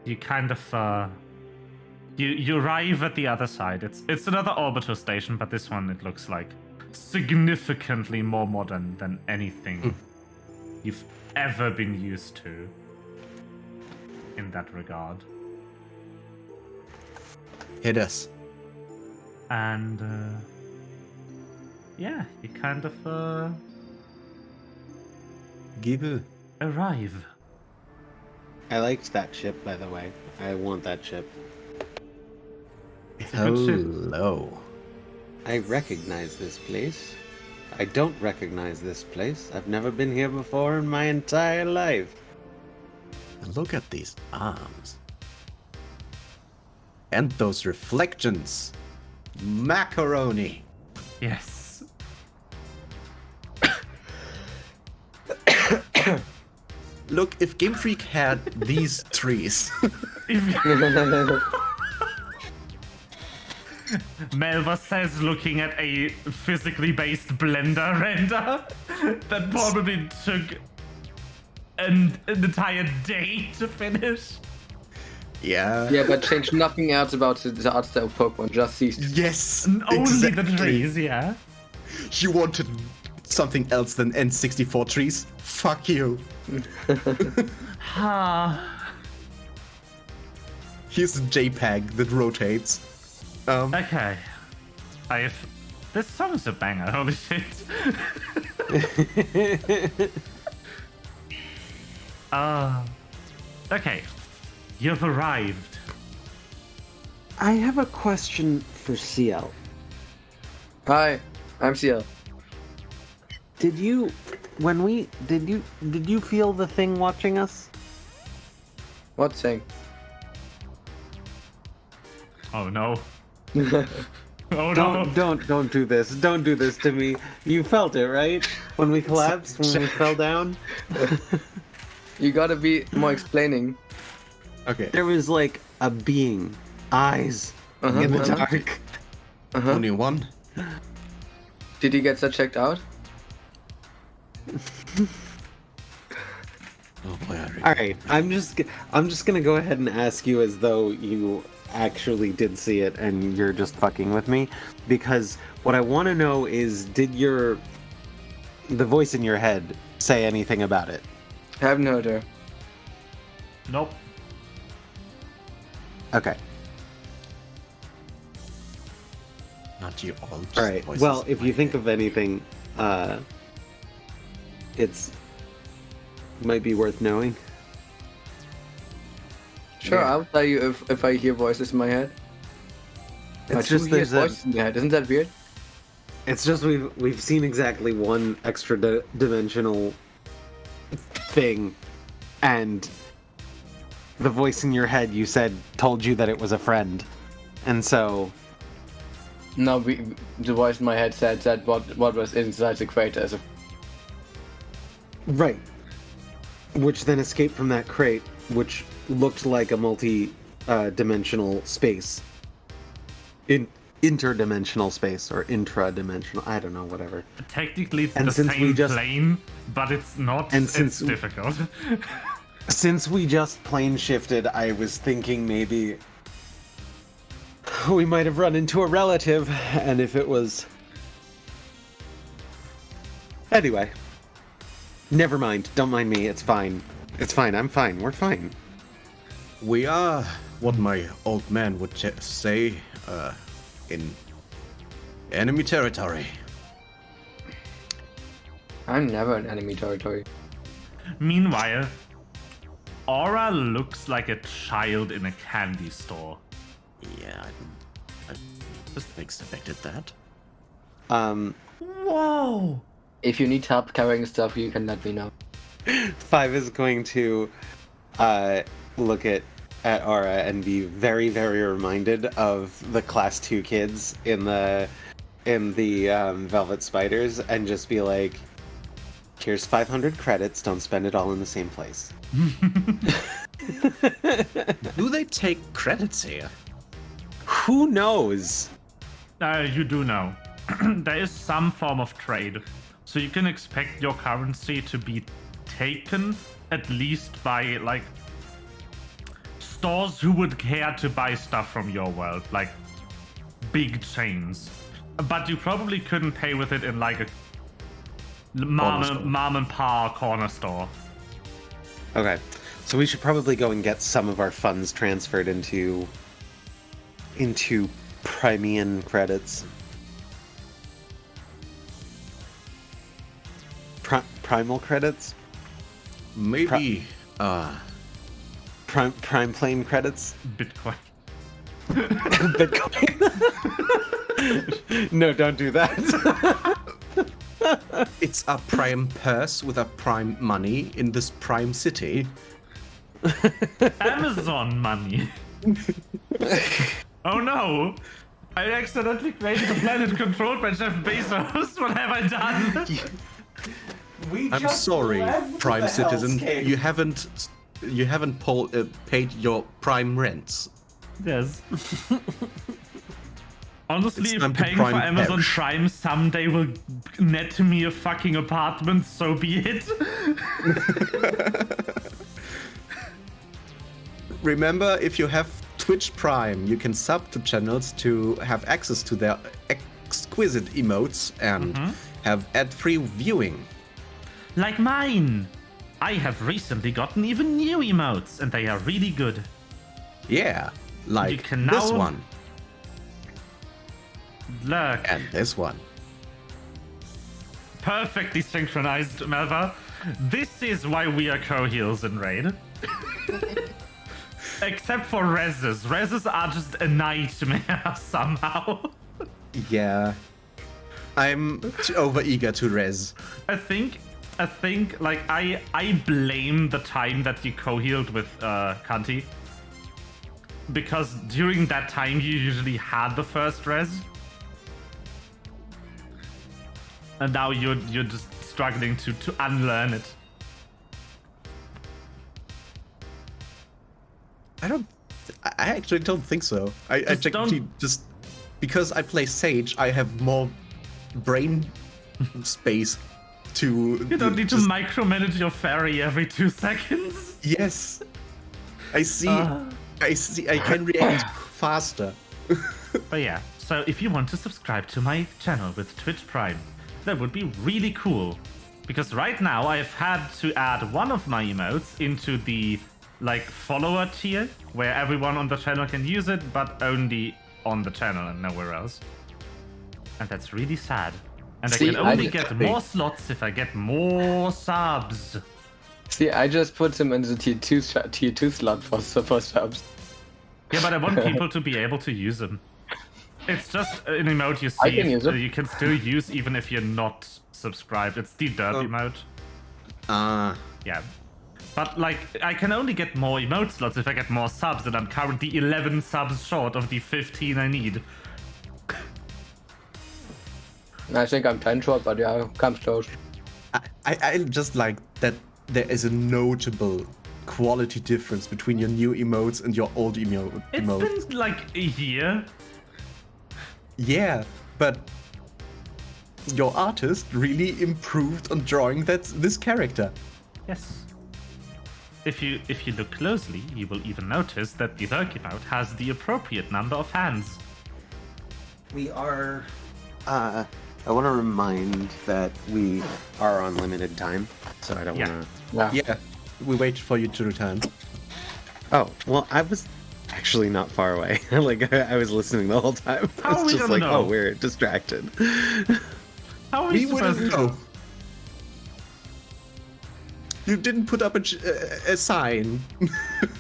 You kind of you arrive at the other side. It's another orbiter station, but this one it looks like significantly more modern than anything you've ever been used to in that regard. Hit us. And yeah, you kind of Gibel. arrive. I liked that ship, by the way. I want that ship. It's a good ship. Hello. I recognize this place. I don't recognize this place. I've never been here before in my entire life. Look at these arms. And those reflections. Macaroni. Yes. Look, if Game Freak had these trees. Melva says, looking at a physically based blender render that probably took an entire day to finish. Yeah. Yeah, but change nothing else about the art style of Pokemon, just these. Yes. Only exactly. the trees, yeah. You wanted something else than N64 trees? Fuck you. Here's a JPEG that rotates. Okay. This song is a banger, holy shit. Okay. You've arrived. I have a question for CL. Hi, I'm CL. Did you feel the thing watching us? What thing? Oh no. Oh no. Don't do this. Don't do this to me. You felt it, right? When we collapsed, when we fell down? You gotta be more explaining. Okay. There was like a being, eyes in the dark. Only one. Did you get that checked out? Oh boy, All right, I'm just gonna go ahead and ask you as though you actually did see it and you're just fucking with me, because what I want to know is, did the voice in your head say anything about it? Haven't heard her. Nope. Okay. Not you all. All right. Well, if you think of anything, it's might be worth knowing. Sure, Yeah. I'll tell you if I hear voices in my head. It's I do just hear there's a, voices in my head. Isn't that weird? it's just we've seen exactly one extra dimensional thing, and the voice in your head, you said, told you that it was a friend, and so No, the voice in my head said that what was inside the crater is a... right, which then escaped from that crate, which looked like a multi-dimensional space, interdimensional space or intra-dimensional. I don't know, whatever. Technically, it's And the since we same just- plane, but it's not. And it's since- difficult. Since we just plane shifted, I was thinking maybe we might have run into a relative, and if it was... Anyway. Never mind. Don't mind me. It's fine. It's fine. I'm fine. We're fine. We are what my old man would say, in enemy territory. I'm never in enemy territory. Meanwhile, Aura looks like a child in a candy store. Yeah, I just expected that. Whoa! If you need help carrying stuff, you can let me know. 5 is going to look at Aura and be very, very reminded of the Class 2 kids in the Velvet Spiders, and just be like, here's 500 credits, don't spend it all in the same place. Do they take credits here? Who knows? You do know. there is some form of trade. So you can expect your currency to be taken at least by like stores who would care to buy stuff from your world, like big chains. But you probably couldn't pay with it in like a mom and pa corner store. Okay, so we should probably go and get some of our funds transferred into Crimean credits. Primal credits? Maybe. Prime plane credits? Bitcoin. Bitcoin? No, don't do that. It's a prime purse with a prime money in this prime city. Amazon money. Oh no! I accidentally created a planet controlled by Jeff Bezos. What have I done? I'm sorry, prime citizen. You haven't paid your prime rents. Yes. Honestly, It's if time to paying for prime Amazon perish. Prime someday will net me a fucking apartment, so be it. Remember, if you have Twitch Prime, you can sub to channels to have access to their exquisite emotes and have ad-free viewing. Like mine. I have recently gotten even new emotes, and they are really good. Yeah, like You can this now- one Look, and this one. perfectly synchronized, Melva. This is why we are co-heals in Raid. Except for reses. Reses are just a nightmare somehow. Yeah, I'm too overeager to res. I think, like, I blame the time that you co-healed with Kanti. Because during that time you usually had the first res. And now you're just struggling to unlearn it. I actually don't think so. I Just actually don't- just because I play Sage, I have more brain space to. You don't need to just- micromanage your fairy every 2 seconds. Yes, I see. I can react faster. But yeah, so if you want to subscribe to my channel with Twitch Prime, that would be really cool. Because right now I've had to add one of my emotes into the like follower tier, where everyone on the channel can use it, but only on the channel and nowhere else. And that's really sad. And See, I can only I- get more slots if I get more subs. See, I just put him in the tier 2 slot for subs. Yeah, but I want people to be able to use them. It's just an emote you I see. can use it. You can still use even if you're not subscribed. It's the dirt emote. Yeah. But like, I can only get more emote slots if I get more subs, and I'm currently 11 subs short of the 15 I need. I think I'm 10 short, but yeah, comes close. I just like that there is a notable quality difference between your new emotes and your old emotes. It's been like a year. Yeah, but your artist really improved on drawing this character. Yes. If you look closely, you will even notice that the Lurk emote has the appropriate number of hands. We are. I want to remind that we are on limited time, so I don't Yeah. want to. Yeah. Yeah, we waited for you to return. Oh, well, I was actually not far away. Like, I was listening the whole time. How I are was we just gonna like, know? oh, we're distracted. How are We we supposed wouldn't to know. You didn't put up a sign.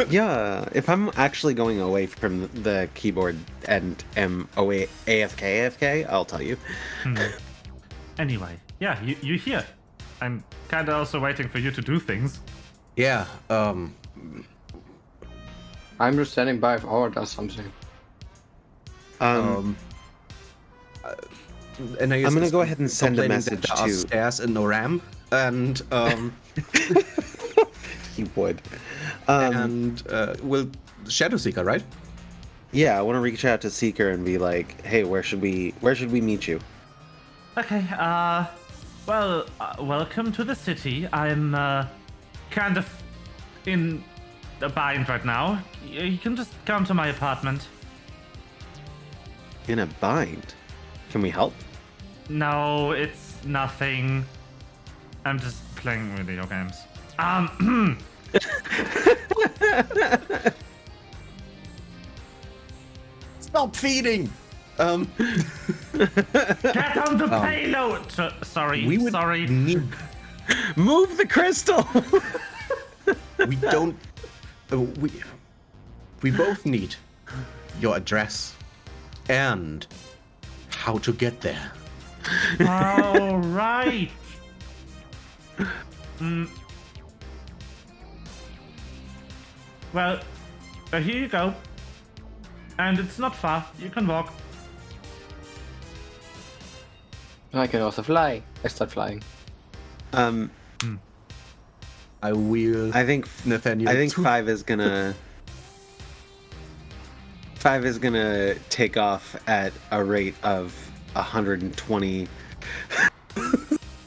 Yeah, if I'm actually going away from the keyboard and am away AFK, I'll tell you. Anyway, yeah, you're here. I'm kinda also waiting for you to do things. Yeah, I'm just standing by if Howard does something. and I I'm gonna go ahead and send a complaining message that there are to- stairs and no ramp, and He would. will Shadow Seeker, right? Yeah, I want to reach out to Seeker and be like, hey, where should we meet you? Okay, well, welcome to the city. I'm, kind of in a bind right now. You can just come to my apartment. In a bind. Can we help? No, it's nothing. I'm just playing video games. Stop feeding! Get on the payload! Sorry, We would sorry. need. Move the crystal! We don't. We both need your address and how to get there. All right. Well, here you go. And it's not far. You can walk. I can also fly. I start flying. I will. I think Nathaniel. I think Five is gonna take off at a rate of 120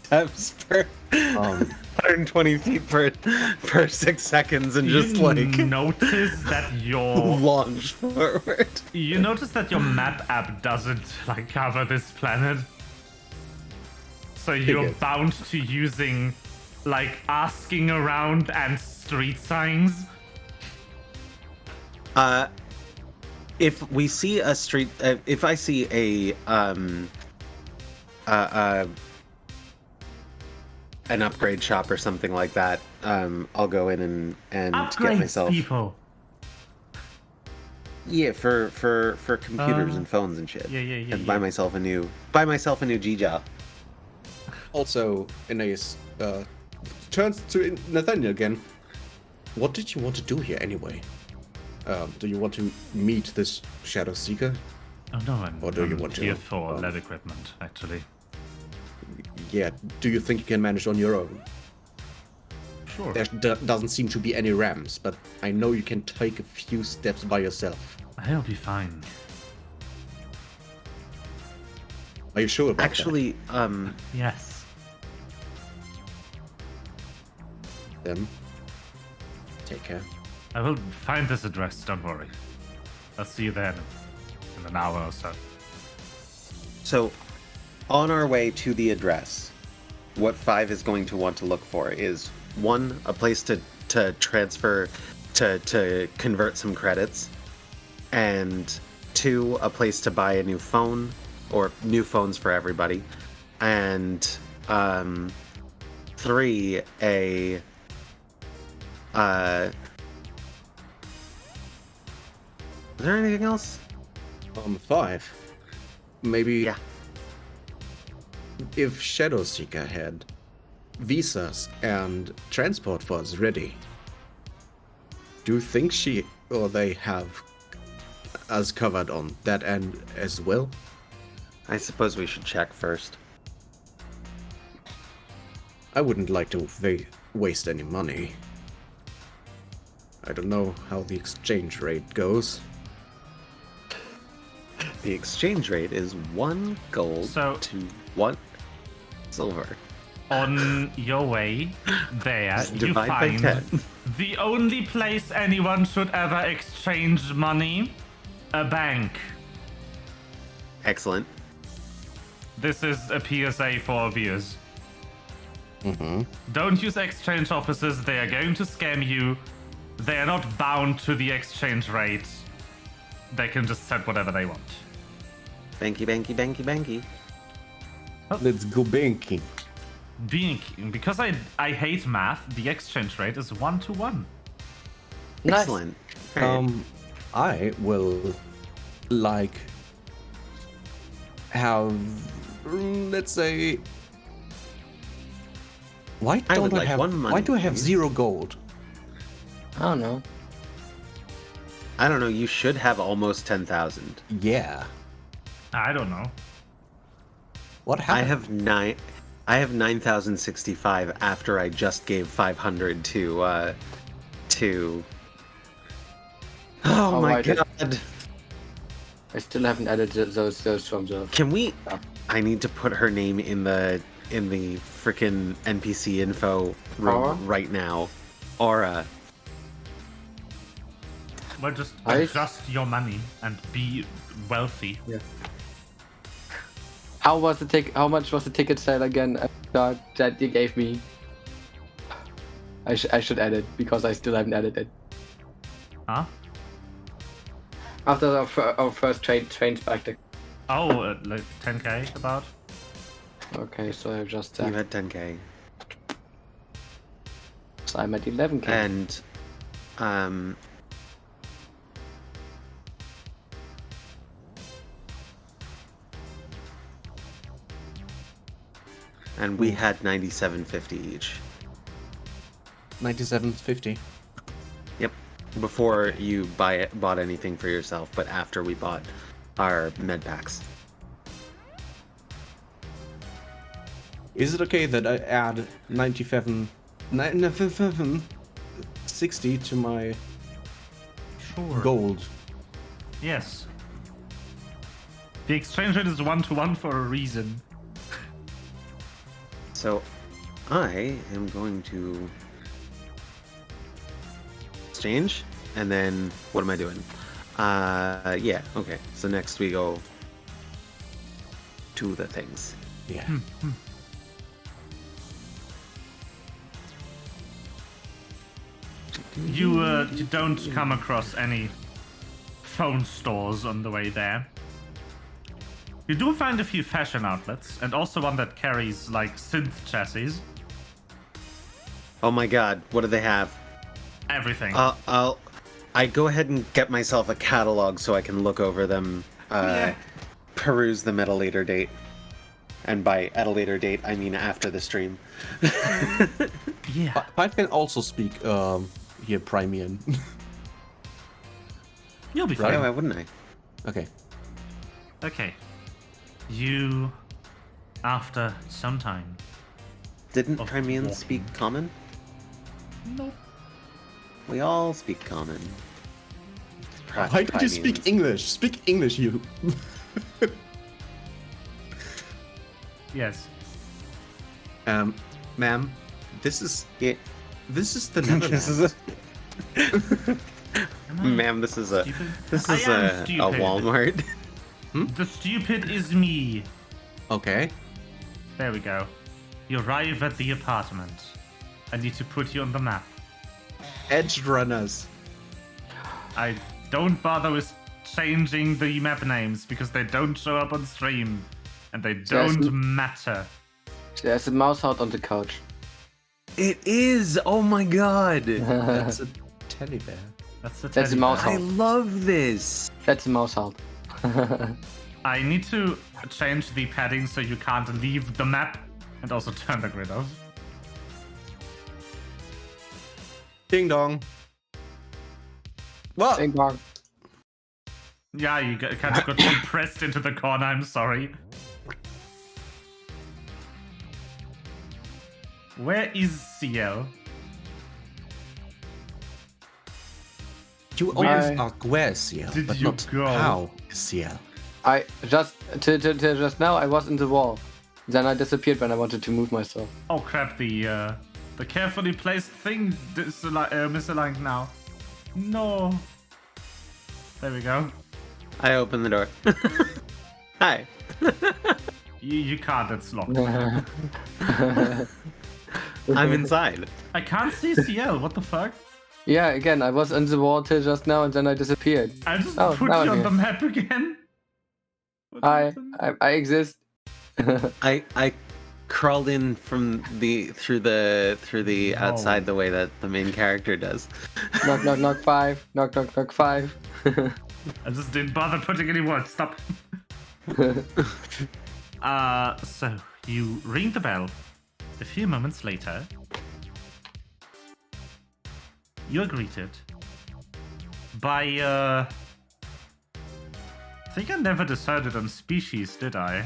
steps per 120 feet per 6 seconds, and just You like notice that your launch forward. you notice that your map app doesn't like cover this planet. So you're Figured. bound to using like asking around and street signs. If we see a street, if I see an upgrade shop or something like that, I'll go in and get Upgrade myself. people. Yeah, for computers and phones and shit. Yeah. And buy myself a new G-Job. Also, Aeneas turns to Nathaniel again. What did you want to do here anyway? Do you want to meet this Shadow Seeker? Oh no, I'm, Or do you I'm want to, here for lab equipment, actually. Yeah. Do you think you can manage on your own? Sure. There doesn't seem to be any ramps, but I know you can take a few steps by yourself. I'll be fine. Are you sure about Actually, Yes. that? Then take care. I will find this address, don't worry. I'll see you there in an hour or so. so on our way to the address, what Five is going to want to look for is one, a place to transfer to convert some credits, and two, a place to buy a new phone or new phones for everybody, and three, is there anything else? 5. Maybe Yeah. if Shadow Seeker had visas and transport for us ready, do you think she or they have us covered on that end as well? I suppose we should check first. I wouldn't like to waste any money. I don't know how the exchange rate goes. The exchange rate is 1 gold So- to 1 silver. On your way there, Just you divide by find 10. the only place anyone should ever exchange money, a bank. Excellent. This is a PSA for viewers. Don't use exchange offices, they are going to scam you. They are not bound to the exchange rate. They can just set whatever they want. Banky, banky, banky, banky. Let's go banking. Because I hate math, the exchange rate is 1-to-1. Nice. Excellent. Alright. I will have, let's say, why I don't would I like have? one money, Why do I have please. 0 gold? I don't know. I don't know, you should have almost 10,000. Yeah. I don't know. What I happened? have 9,065 after I just gave 500 to Oh my I did- god. I still haven't added those from the. Can we I need to put her name in the frickin' NPC info room Aura? right now. Aura. Well, just Heist? adjust your money and be wealthy. Yeah. How much was the ticket sale again? That you gave me. I should edit because I still haven't edited. Huh? After our first train spectacle. Oh, like 10k about? Okay, so I just You had 10k. so I'm at 11k. And and we had 97.50 each. 97.50. Yep. Before you bought anything for yourself, but after we bought our med packs. Is it okay that I add 60 to my Sure. gold? Yes. The exchange rate is 1-to-1 for a reason. So I am going to exchange, and then what am I doing? Yeah, okay. So next we go to the things. Yeah. You don't come across any phone stores on the way there. You do find a few fashion outlets, and also one that carries, like, synth chassis. Oh my god, what do they have? Everything. I go ahead and get myself a catalog so I can look over them, Yeah. peruse them at a later date. And by at a later date, I mean after the stream. Yeah. I can also speak here Primian. You'll be Right? fine. Why wouldn't I? Okay. Okay. You, after some time... Didn't Of Crimeans walking. speak common? Nope. We all speak common. Why did you speak English? Speak English, you. Yes. Ma'am, this is Yeah. this is the Netherlands. This is a ma'am. This is a Stupid? this I is am a stupid. Walmart. The stupid is me. Okay. There we go. You arrive at the apartment. I need to put you on the map. Edge runners. I don't bother with changing the map names because they don't show up on stream. And they don't matter. There's a mouse out on the couch. It is. Oh my god. That's a teddy bear. That's the That's a teddy mouse bear. I love this. That's a mouse out. I need to change the padding so you can't leave the map and also turn the grid off. Ding dong. What? Ding dong. Yeah, you kind of got compressed into the corner, I'm sorry. Where is CL? You always ask where is CL, did but you not go? how is CL. I just just now I was in the wall. Then I disappeared when I wanted to move myself. Oh crap, the carefully placed thing is misaligned now. No. There we go. I open the door. Hi. You can't, it's locked. I'm inside. I can't see CL, what the fuck? Yeah, again, I was in the wall till just now and then I disappeared. I just Oh, put now you I'm on the here. map again. What I happened? I exist. I crawled in from through the No. outside the way that the main character does. Knock knock knock 5. Knock knock knock 5. I just didn't bother putting any words. Stop. So you ring the bell. A few moments later, you're greeted by I think I never decided on species, did I?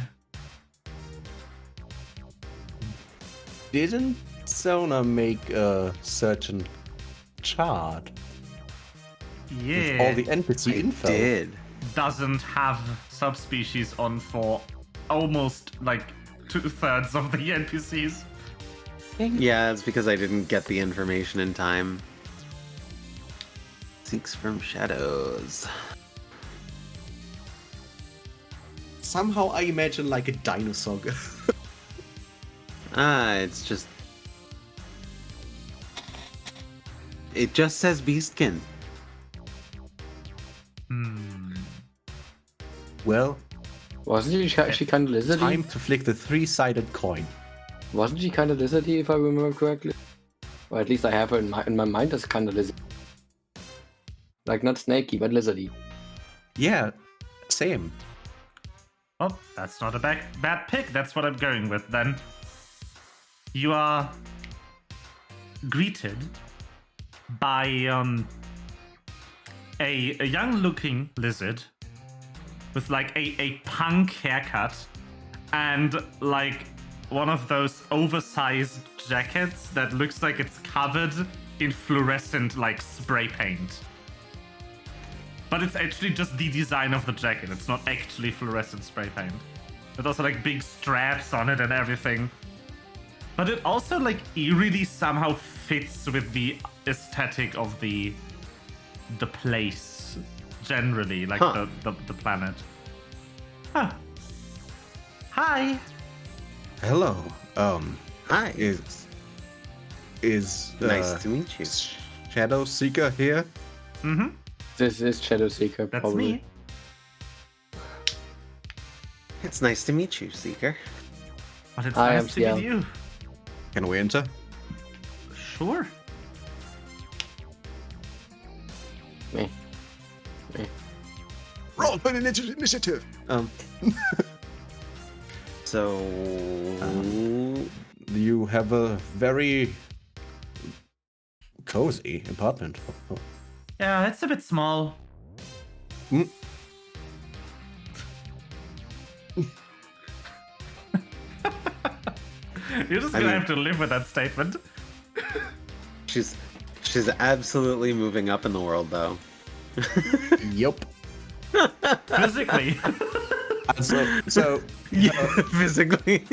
Didn't Sona make a certain chart Yeah. with all the NPC info? Did. Doesn't have subspecies on for almost like 2/3 of the NPCs. Yeah, it's because I didn't get the information in time. Seeks from shadows. Somehow I imagine like a dinosaur. It's just... It just says Beastkin. Well, Wasn't she kind of lizardy? Time to flick the three-sided coin. Wasn't she kind of lizardy, if I remember correctly? Or at least I have her in my mind as kind of lizard. Like, not snaky, but lizardy. Yeah, same. Oh, that's not a bad pick. That's what I'm going with then. You are greeted by a young-looking lizard with like a punk haircut and like one of those oversized jackets that looks like it's covered in fluorescent like spray paint. But it's actually just the design of the jacket. It's not actually fluorescent spray paint. There's also like big straps on it and everything. But it also like eerily somehow fits with the aesthetic of the place generally, like the planet. Huh. Hi. Hello. Hi. Is Nice to meet you. Shadow Seeker here? Mm-hmm. This is Shadow Seeker, That's probably. me. It's nice to meet you, Seeker. But it's I am nice to meet Ciel. you. Can we enter? Sure. Me. Roll an initiative. So... You have a very cozy apartment. Oh. Yeah, it's a bit small. Mm. You're just gonna have to live with that statement. She's absolutely moving up in the world, though. Yup. Physically. So Yeah, physically.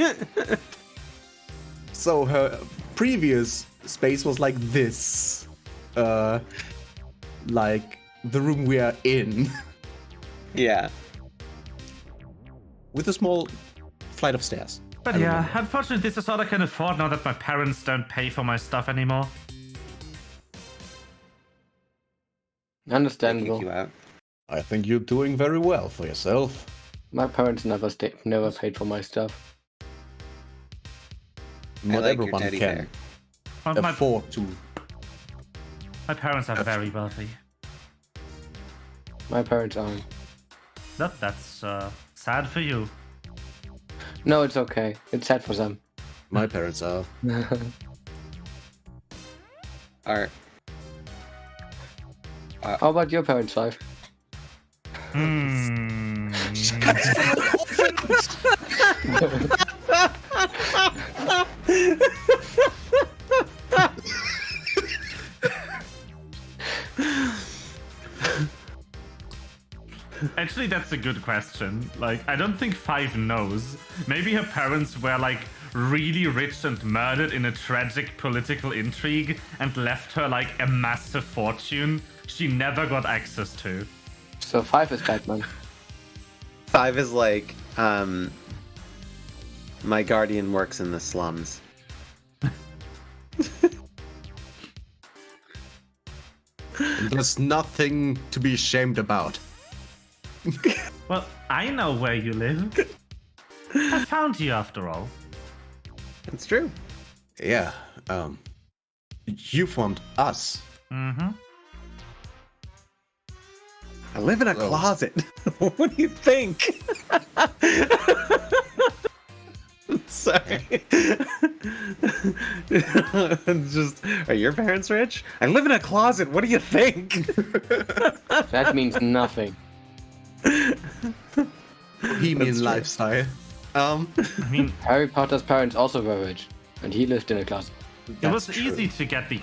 So her previous space was like this. Like the room we are in. Yeah. With a small flight of stairs. But I yeah, remember. unfortunately this is all I can afford now that my parents don't pay for my stuff anymore. Kick Understandable. you out. I think you're doing very well for yourself. My parents never paid for my stuff. Not like your everyone teddy can bear. But afford to. my parents are very wealthy. My parents aren't. That's sad for you. No, it's okay. It's sad for them. My parents are. Art. How about your parents, Five? Hmm. Actually, that's a good question. Like, I don't think Five knows. Maybe her parents were like really rich and murdered in a tragic political intrigue and left her like a massive fortune she never got access to. So 5 is Batman. 5 is like, my guardian works in the slums. There's nothing to be ashamed about. Well, I know where you live. I found you after all. It's true. Yeah, you found us. Mm-hmm. I live in a closet. What do you think? Sorry. It's just, are your parents rich? I live in a closet. What do you think? That means nothing. Bohemian lifestyle. I mean, Harry Potter's parents also were rich, and he lived in a closet. it was easy to get the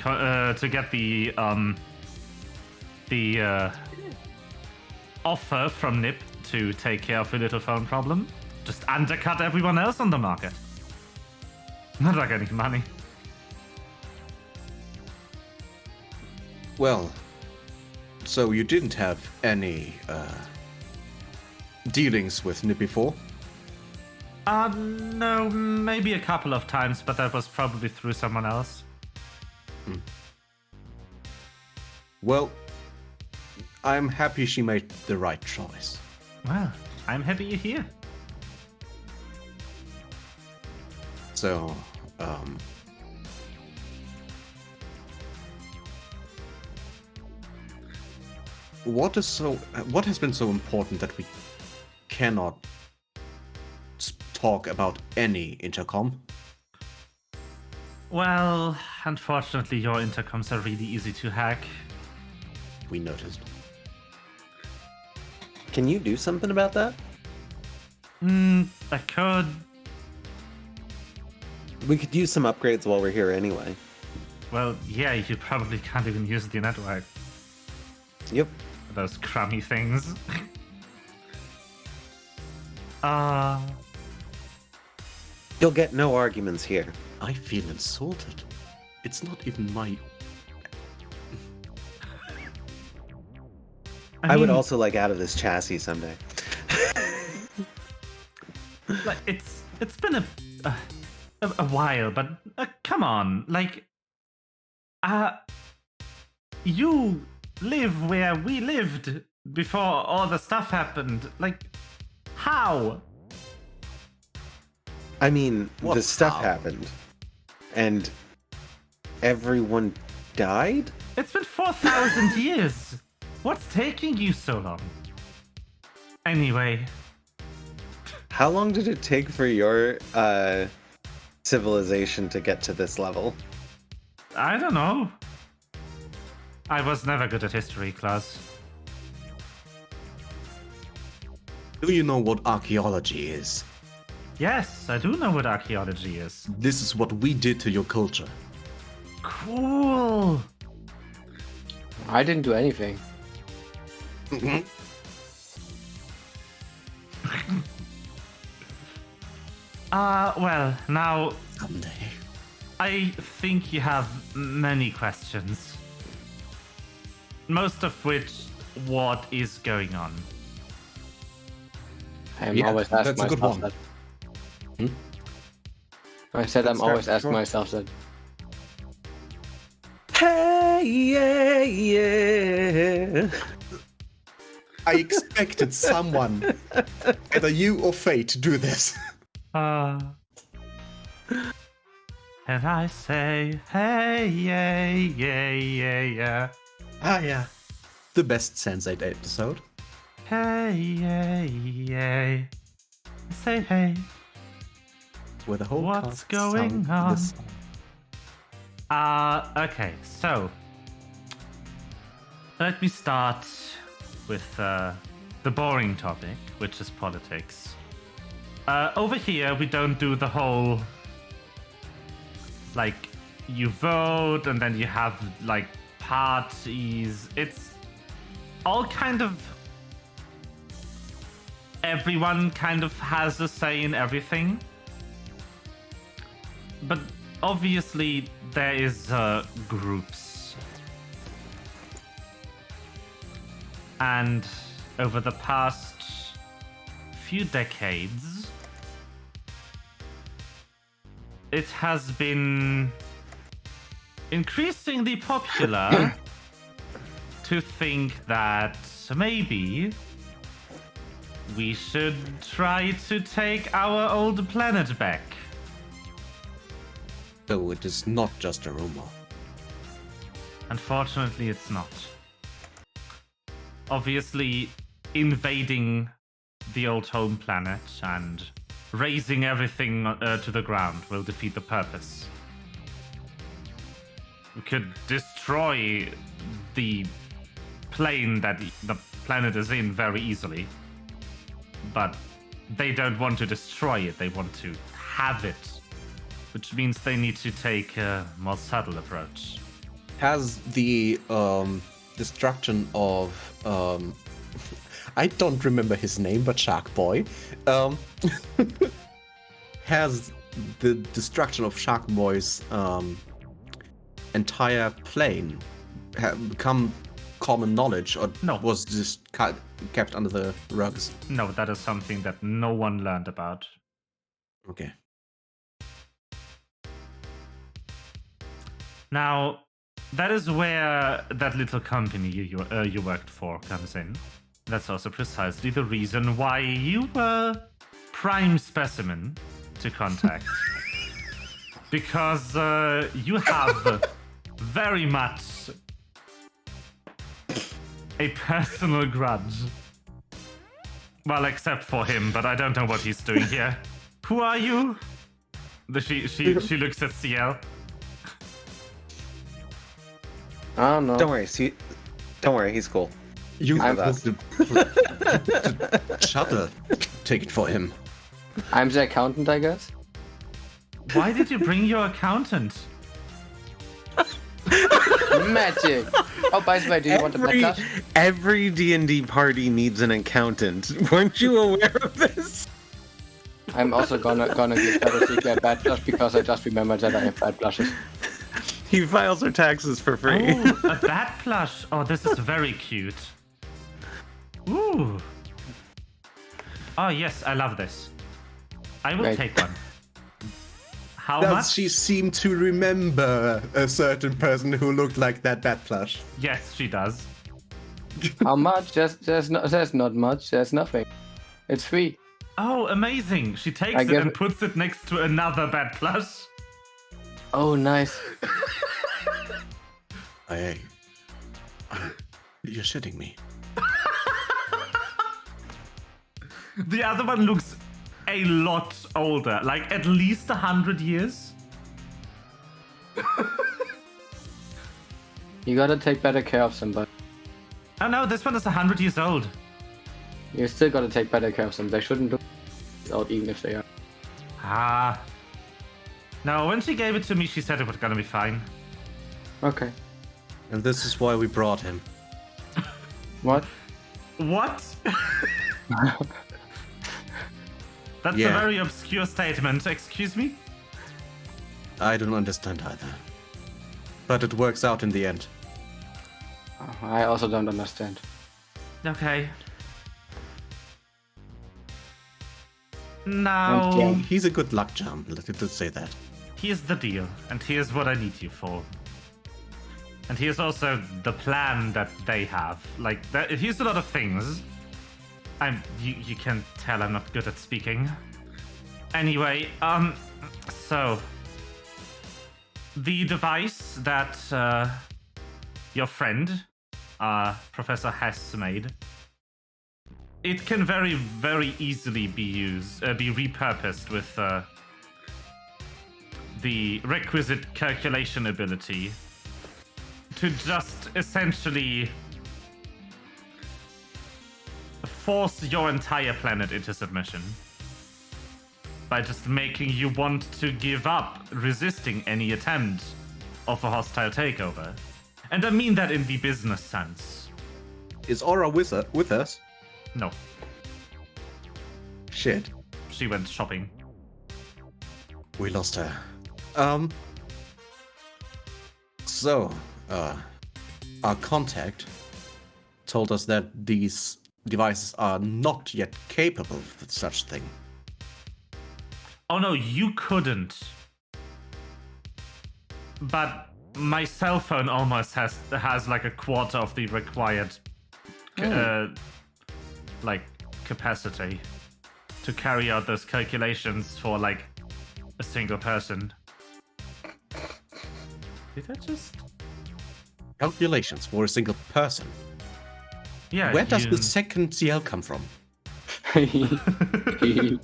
offer from Nip to take care of the little phone problem. just undercut everyone else on the market. Not like any money. Well, so you didn't have any dealings with Nip before? No, maybe a couple of times, but that was probably through someone else. Well, I'm happy she made the right choice. Well, I'm happy you're here. So, what has been so important that we cannot talk about any intercom? Well, unfortunately, your intercoms are really easy to hack. We noticed. Can you do something about that? I could. We could use some upgrades while we're here anyway. Well, yeah, you probably can't even use the network. Yep. Those crummy things. You'll get no arguments here. I feel insulted. It's not even my... I would mean, also like out of this chassis someday. like it's been a while, but come on, like, you live where we lived before all the stuff happened. Like, how? I mean, What? the stuff How? happened. And everyone died? It's been 4,000 years. What's taking you so long? Anyway, How long did it take for your civilization to get to this level? I don't know. I was never good at history class. Do you know what archaeology is? Yes, I do know what archaeology is. This is what we did to your culture. Cool. I didn't do anything. Well, now Someday. I think you have many questions. Most of which, what is going on? I'm Yeah, always asking that's a good myself one. that. I said I'm start always with asking Roy. myself that. Hey, yeah, yeah. I expected someone, either you or fate, to do this. And I say, hey, yay, yay, yay, yeah. Ah, yeah. The best Sense8 episode. Hey, yay, yay. I say, hey. Where the whole What's cast going sang on? this song. Okay, so let me start with the boring topic, which is politics. Over here, we don't do the whole, like, you vote and then you have, like, parties. It's all kind of, everyone kind of has a say in everything. But obviously, there is groups. And over the past few decades, it has been increasingly popular to think that maybe we should try to take our old planet back. So it is not just a rumor. Unfortunately, it's not. Obviously, invading the old home planet and razing everything to the ground will defeat the purpose. We could destroy the plane that the planet is in very easily, but they don't want to destroy it, they want to have it, which means they need to take a more subtle approach. Has the destruction of I don't remember his name, but Shark Boy has the destruction of Shark Boy's entire plane become common knowledge, or No. was just kept under the rugs? No, that is something that no one learned about. Okay. Now, that is where that little company you worked for comes in. That's also precisely the reason why you were prime specimen to contact. Because you have very much a personal grudge. Well, except for him, but I don't know what he's doing here. Who are you? She looks at CL. I don't know. Don't worry, he's cool. You I'm have to shuttle ticket for him. I'm the accountant, I guess. Why did you bring your accountant? Magic. Oh, by the way, do you want a backlash? Every D&D party needs an accountant. Weren't you aware of this? I'm also gonna give Battlefield a bad blush because I just remembered that I have bad blushes. He files her taxes for free. Oh, a bat plush. Oh, this is very cute. Ooh. Oh, yes, I love this. I will Right. take one. How Does much? she seem to remember a certain person who looked like that bat plush? Yes, she does. How much? There's not much. There's nothing. It's free. Oh, amazing. She takes I it guess- and puts it next to another bat plush. Oh, nice. Hey, you're shitting me. The other one looks a lot older, like at least 100 years. You gotta take better care of somebody. Oh no, this one is 100 years old. You still gotta take better care of them. They shouldn't do out even if they are. Ah. No, when she gave it to me, she said it was gonna be fine. Okay. And this is why we brought him. What? What? That's a Yeah. very obscure statement. Excuse me? I don't understand either. But it works out in the end. I also don't understand. Okay. Now, Okay. He's a good luck charm, let me just say that. here's the deal, and here's what I need you for. And here's also the plan that they have. Like, here's a lot of things. You can tell I'm not good at speaking. Anyway, so the device that your friend, Professor Hess, made, it can very, very easily be repurposed with the requisite calculation ability to just essentially force your entire planet into submission by just making you want to give up resisting any attempt of a hostile takeover. And I mean that in the business sense. Is Aura with us? No, Shit, she went shopping. we lost her. So, our contact told us that these devices are not yet capable of such thing. Oh no, you couldn't. But my cell phone almost has like a quarter of the required like capacity to carry out those calculations for like a single person. Did I just? Calculations for a single person. Yeah. Where does the second CL come from? Very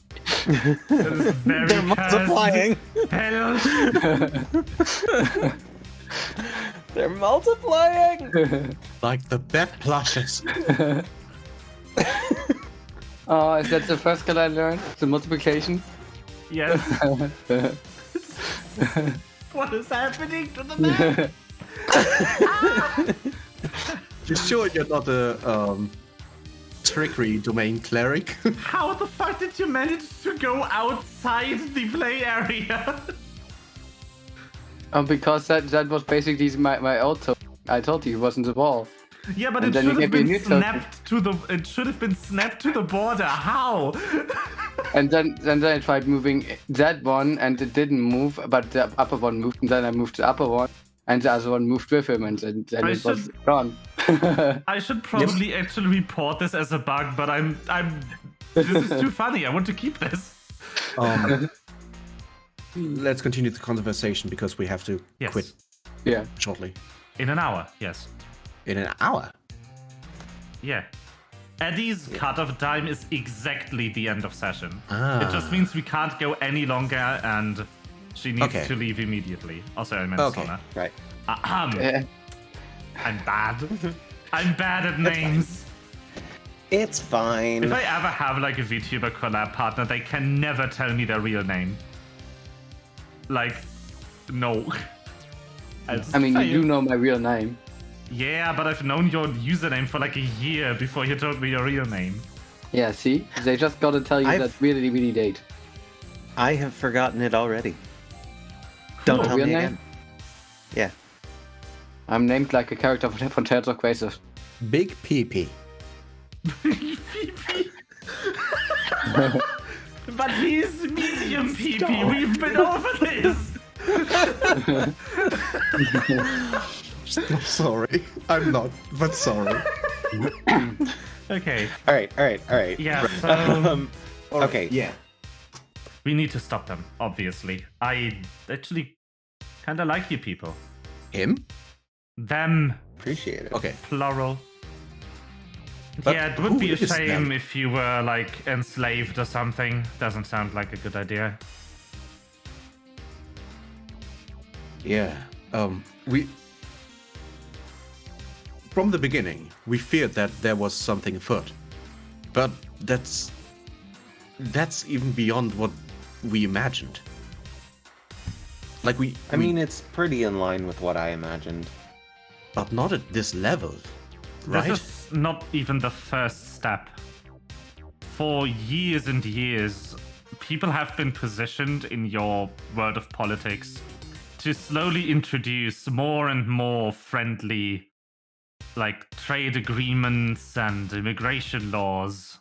They're multiplying. Hello. They're multiplying. Like the bat plushes. Oh, is that the first skill I learned? The multiplication? Yes. What is happening to the man? You sure you're not a trickery domain cleric. How the fuck did you manage to go outside the play area? Because that was basically my old token. I told you it wasn't the wall. Yeah, but And it then you should have get a been new token. snapped to the. It should have been snapped to the border. How? And then I tried moving that one, and it didn't move, but the upper one moved, and then I moved the upper one, and the other one moved with him, and then it was gone. I should probably actually report this as a bug, but I'm. This is too funny. I want to keep this. Let's continue the conversation because we have to Yes. quit Yeah. shortly. In an hour, yes. In an hour. Yeah. Eddie's cutoff time is exactly the end of session. Ah. It just means we can't go any longer, and she needs Okay. to leave immediately. Also, I meant Okay. Sona. Right. Yeah. I'm bad. I'm bad at names. It's fine. If I ever have like a VTuber collab partner, they can never tell me their real name. Like, no. I mean, you do know my real name. Yeah, but I've known your username for like a year before you told me your real name. Yeah, see? They just gotta tell you that really, really late. I have forgotten it already. Don't Your tell real me name? again. Yeah. I'm named like a character from Tales of Graces. Big PP. PP. But he's medium PP. We've been over this. Sorry. I'm not, but sorry. Okay. All right. Yeah. So Okay. Yeah. we need to stop them. Obviously, I actually kind of like you people. Him? Them, Appreciate it. Okay. plural. But Yeah, it would who be a is shame them? if you were like enslaved or something. Doesn't sound like a good idea. Yeah. We. From the beginning, we feared that there was something afoot. But that's even beyond what we imagined. Like I mean, it's pretty in line with what I imagined. but not at this level, right? This is not even the first step. For years and years, people have been positioned in your world of politics to slowly introduce more and more friendly, like, trade agreements and immigration laws.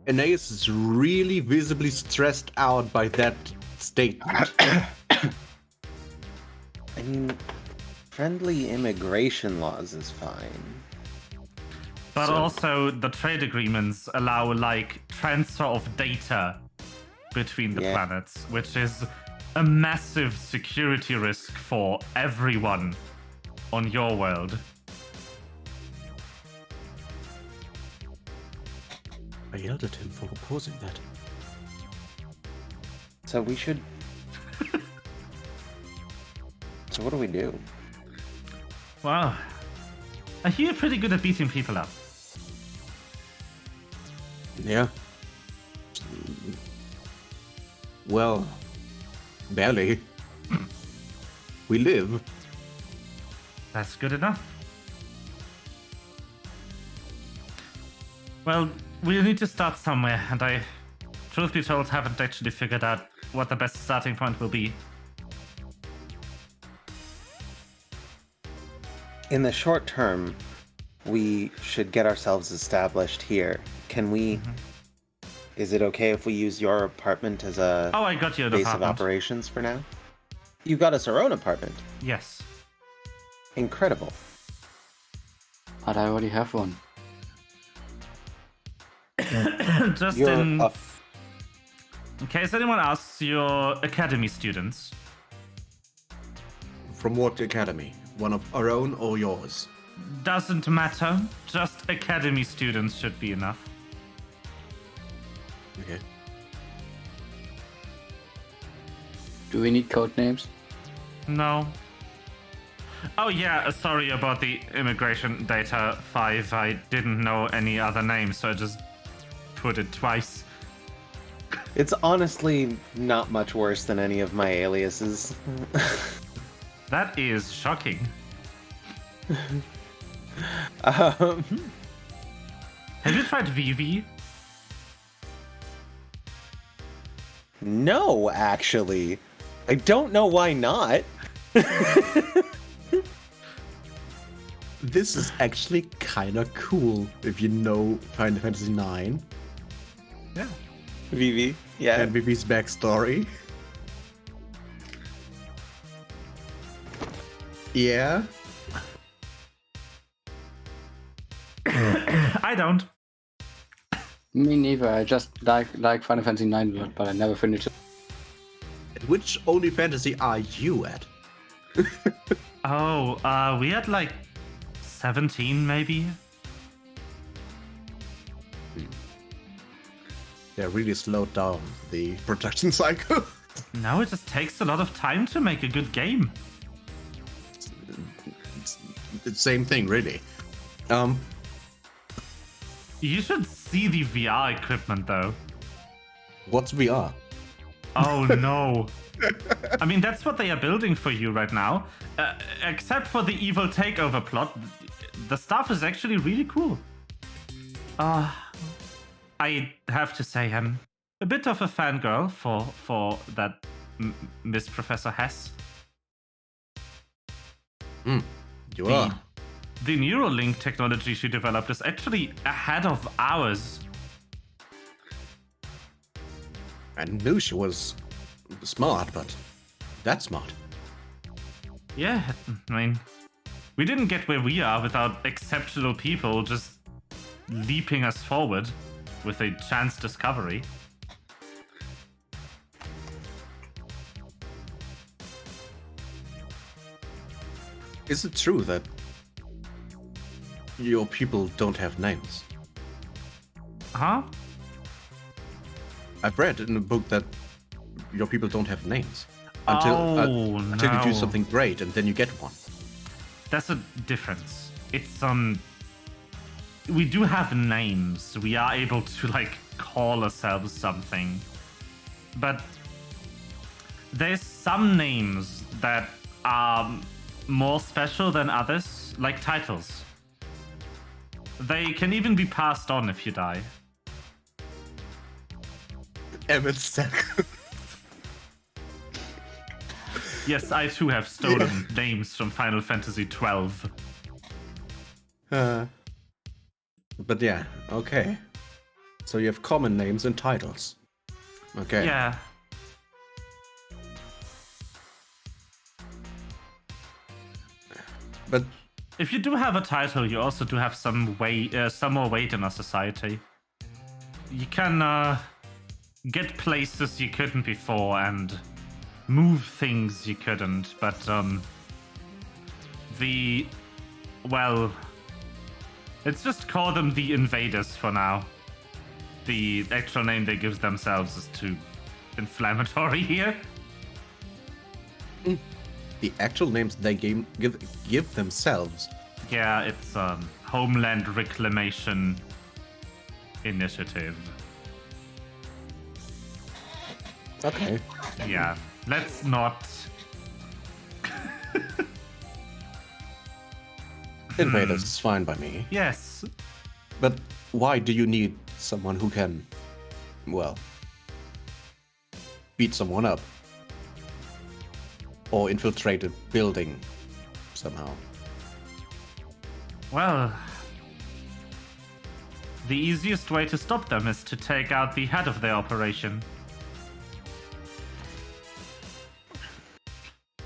Aeneas is really visibly stressed out by that statement. I mean, friendly immigration laws is fine. But So- also, the trade agreements allow, like, transfer of data between the Yeah. planets, which is a massive security risk for everyone on your world. I yelled at him for opposing that. So we should. So what do we do? Wow. I hear you're pretty good at beating people up. Yeah. Well, barely. We live. That's good enough. Well, we need to start somewhere, and I, truth be told, haven't actually figured out what the best starting point will be. In the short term, we should get ourselves established here. Can we? Is it okay if we use your apartment as a Oh, I got you an base of apartment. operations for now? You got us our own apartment. Yes. Incredible. But I already have one. Just You're in case anyone asks, you're academy students. From what academy? One of our own or yours? Doesn't matter. Just academy students should be enough. Okay. Do we need code names? No. Oh yeah, sorry about the immigration data 5. I didn't know any other name, so I just put it twice. It's honestly not much worse than any of my aliases. That is shocking. Um, Have you tried Vivi? no, actually. I don't know why not. This is actually kind of cool if you know Final Fantasy IX Yeah. Vivi, yeah. and Vivi's backstory. Yeah. I don't. Me neither. I just like Final Fantasy IX a lot, but I never finished it. Which only fantasy are you at? Oh, we had like 17 maybe. They really slowed down the production cycle. No, it just takes a lot of time to make a good game. It's the same thing, really. You should see the VR equipment though. What's VR? Oh no. I mean, that's what they are building for you right now. Except for the evil takeover plot, the stuff is actually really cool. I have to say, I'm a bit of a fangirl for that Miss Professor Hess. You are. The Neuralink technology she developed is actually ahead of ours. I knew she was smart, but that smart. Yeah, I mean, we didn't get where we are without exceptional people just leaping us forward with a chance discovery. Is it true that your people don't have names? Huh? I've read in a book that your people don't have names until you do no. something great and then you get one. That's a difference. It's we do have names. We are able to like call ourselves something. But there's some names that are more special than others, like titles. They can even be passed on if you die. Emmett Stack. Yes, I too have stolen names from Final Fantasy XII. But yeah, okay. So you have common names and titles. Okay. Yeah. But If you do have a title, you also do have some more weight in our society. You can get places you couldn't before and move things you couldn't. But let's just call them the Invaders for now. The actual name they give themselves is too inflammatory here. the actual names they give themselves. Yeah, it's Homeland Reclamation Initiative. Okay. Yeah, let's not. Invaders is fine by me. Yes. But why do you need someone who can, well, beat someone up? Or infiltrate a building somehow? Well, the easiest way to stop them is to take out the head of their operation.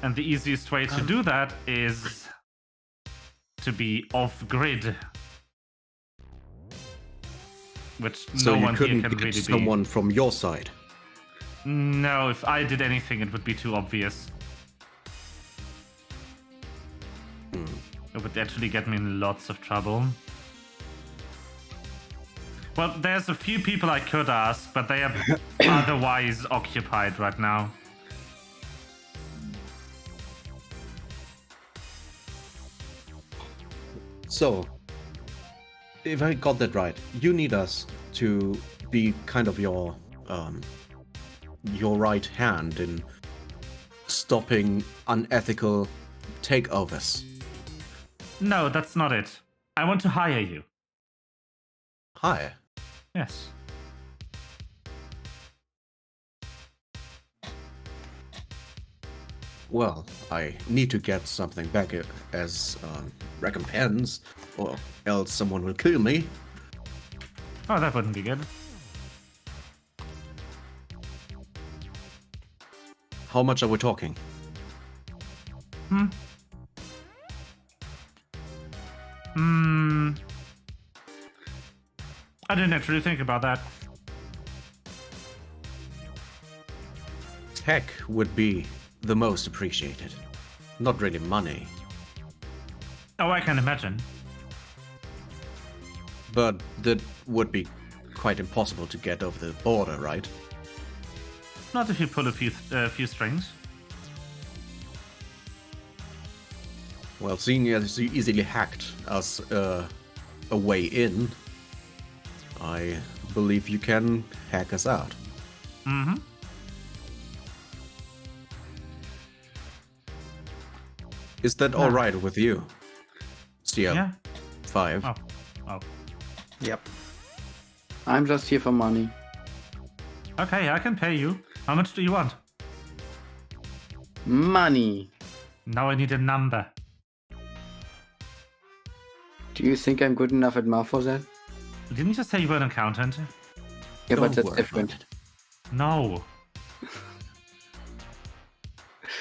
And the easiest way to do that is to be off-grid. Which So no you one here couldn't can get really someone from your side. be. No, if I did anything, it would be too obvious. It would actually get me in lots of trouble. Well, there's a few people I could ask, but they are otherwise occupied right now. So, if I got that right, you need us to be kind of your right hand in stopping unethical takeovers. No, that's not it. I want to hire you. Hi. Yes. Well, I need to get something back as recompense, or else someone will kill me. Oh, that wouldn't be good. How much are we talking? I didn't actually think about that. Tech would be the most appreciated. Not really money, Oh, I can imagine. but that would be quite impossible to get over the border, right? Not if you pull a few strings. Well, seeing as you easily hacked us a way in, I believe you can hack us out. Mm-hmm. Is that all right with you? Yeah. 5. Oh. Yep. I'm just here for money. Okay, I can pay you. How much do you want? Money. Now I need a number. Do you think I'm good enough at math for that? Didn't you just say you were an accountant? Yeah, Don't but that's worry different. about it. No.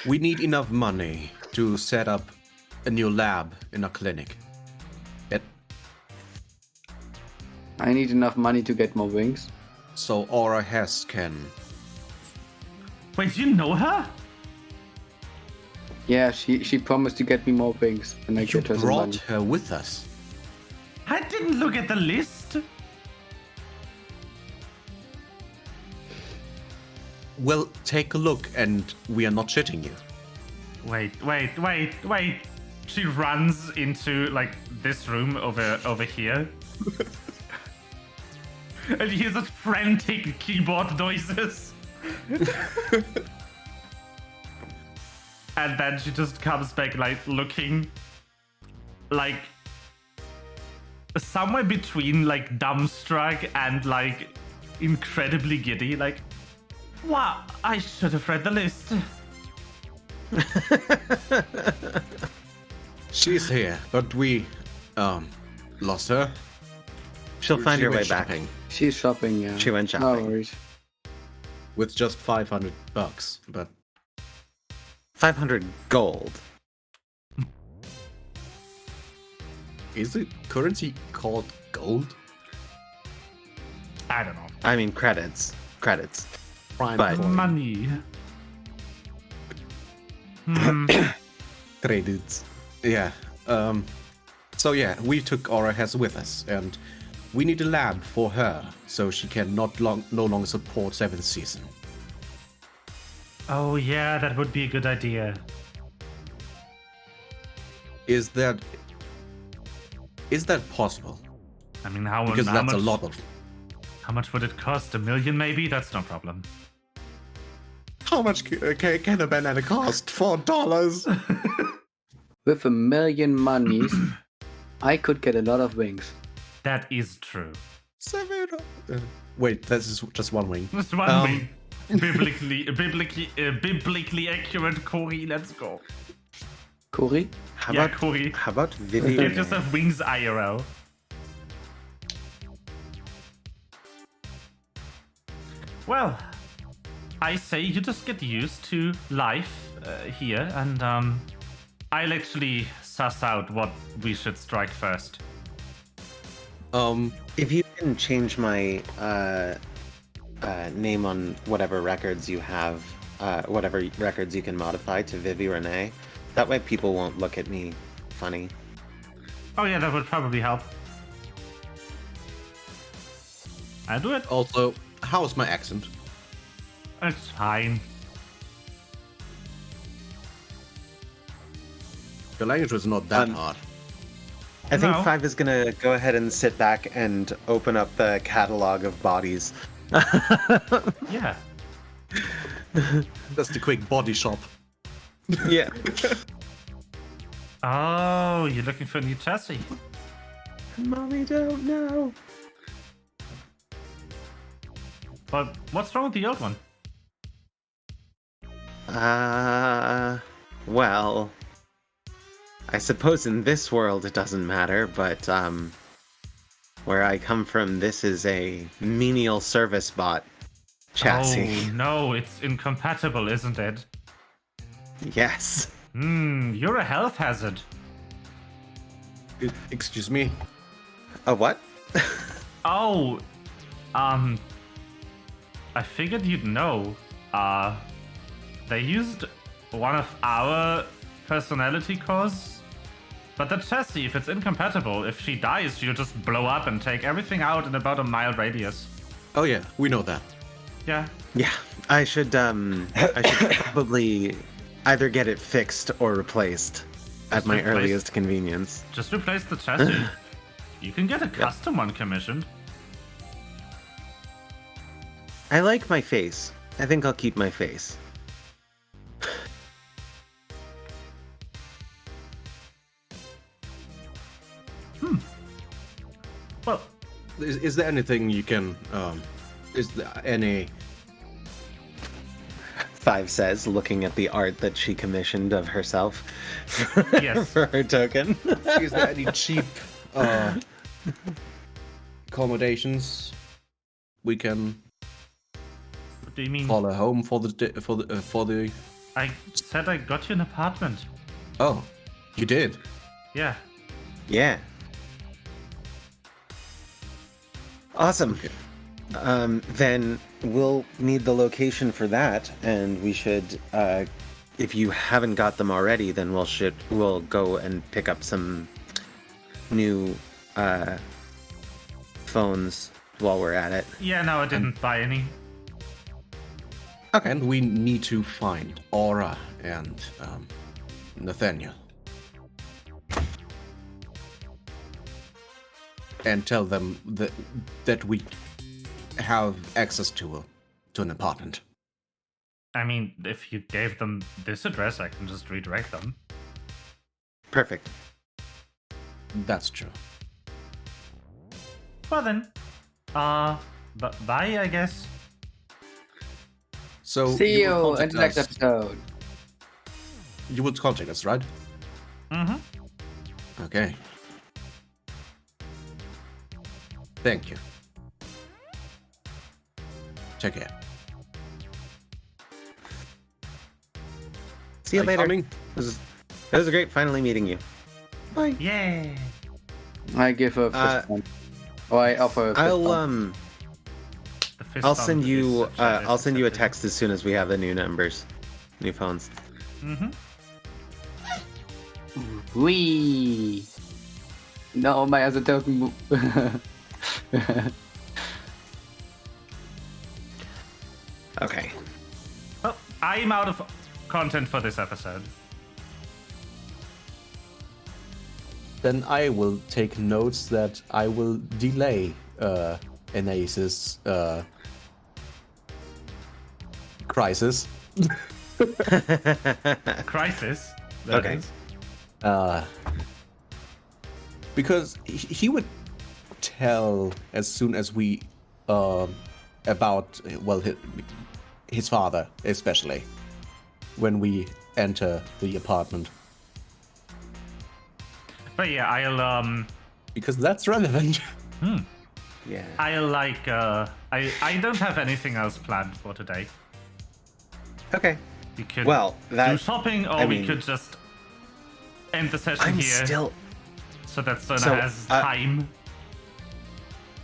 We need enough money to set up a new lab in our clinic. I need enough money to get more wings. So Aura Hess can. Wait, you know her? Yeah, she promised to get me more wings, and I You get her some brought money. her with us. I didn't look at the list. Well, take a look, and we are not shitting you. Wait. She runs into, like, this room over here. And he hears those frantic keyboard noises. And then she just comes back, like, looking like somewhere between, like, dumbstruck and, like, incredibly giddy. Like, wow, I should have read the list. She's here, but we, lost her. She'll find She her way went back. shopping She's shopping, yeah. She went No shopping. worries. with just $500, but 500 gold. is the currency called gold? I don't know. I mean, credits. Credits. Prime But- coin. Money. Credits. Yeah. So yeah, we took Aura Hess with us, and we need a lab for her, so she can no longer support 7th season. Oh yeah, that would be a good idea. Is that possible? I mean, how Because how that's much, a lot of. How much would it cost? $1 million, maybe? That's no problem. How much can a banana cost? $4. With $1 million monies, I could get a lot of wings. That is true. 7. Wait, this is just one wing. Just one wing. Biblically accurate, Corey. Let's go. Corey? How Yeah, about Corey. How about Vivi? Get yourself wings IRL. Well, I say you just get used to life here, and I'll actually suss out what we should strike first. If you can change my name on whatever records you have, whatever records you can modify to Vivi Renee, that way people won't look at me funny. Oh yeah, that would probably help. I'll do it. Also, how's my accent? It's fine. The language was not that hard. I think No. 5 is gonna go ahead and sit back and open up the catalog of bodies. Yeah. Just a quick body shop. Yeah. Oh, you're looking for a new chassis. Mommy don't know. But what's wrong with the old one? Well, I suppose in this world it doesn't matter, but where I come from, this is a menial service bot chassis. Oh no, it's incompatible, isn't it? Yes. You're a health hazard. Excuse me. A what? Oh, I figured you'd know. They used one of our personality cores, but the chassis, if it's incompatible, if she dies, she'll just blow up and take everything out in about a mile radius. Oh yeah, we know that. Yeah. Yeah, I should probably either get it fixed or replaced at Just my replace- earliest convenience. Just replace the chassis. You can get a custom one commissioned. I like my face. I think I'll keep my face. Well, Is there anything you can? Is there any? Five says, looking at the art that she commissioned of herself Yes. for her token. Is there any cheap accommodations we can what do you mean? call a home for the? I said I got you an apartment. Oh, you did. Yeah. Yeah. Awesome. Then we'll need the location for that, and we should, if you haven't got them already, then we'll go and pick up some new phones while we're at it. Yeah, no, I didn't buy any. Okay. And we need to find Aura and Nathaniel. And tell them that we have access to an apartment. I mean, if you gave them this address, I can just redirect them. Perfect. That's true. Well then, bye, I guess. So See you will in the next contact us- episode. You will contact us, right? Mm-hmm. Okay. Thank you. Take care. See you Are later. coming? It was great finally meeting you. Bye. Yay! I give a fist bump. Or I offer a fist bump. The fist I'll bump send is you such a I'll send you a disrespect. text as soon as we have the new numbers, new phones. Mm-hmm. Wee. No, my other token. Okay. Well, I'm out of content for this episode. Then I will take notes that I will delay Anais's crisis. Crisis. that Okay. is. Because he would tell as soon as we about his father, especially when we enter the apartment, But yeah, I'll because that's relevant. Yeah. I don't have anything else planned for today. Okay. We could Well, that do shopping, or I we mean- could just end the session I'm here, still so that Sona So, has time.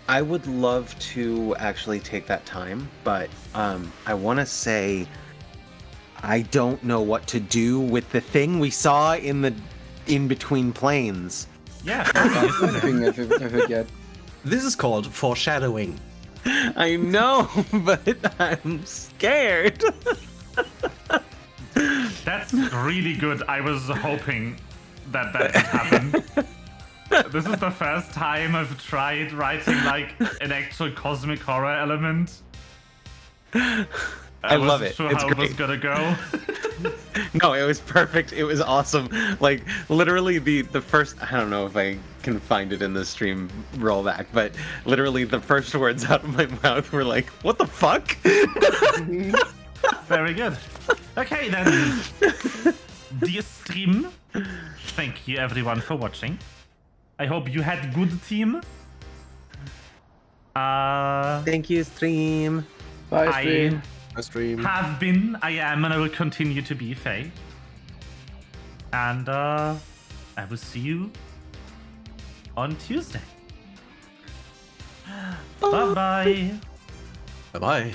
I would love to actually take that time, but I want to say I don't know what to do with the thing we saw in between planes. Yeah, funny, isn't it? Thing I forget. This is called foreshadowing. I know, but I'm scared. That's really good. I was hoping that would happen. This is the first time I've tried writing like an actual cosmic horror element. I love wasn't it. Sure It's how it was great. gonna go. No, it was perfect. It was awesome. Like literally the first. I don't know if I can find it in the stream rollback, but literally the first words out of my mouth were like, "What the fuck?" Very good. Okay then. Dear stream, thank you everyone for watching. I hope you had good team. Thank you, stream. Bye, stream. Have been, I am, and I will continue to be Faye. And I will see you on Tuesday. Bye bye. Bye bye.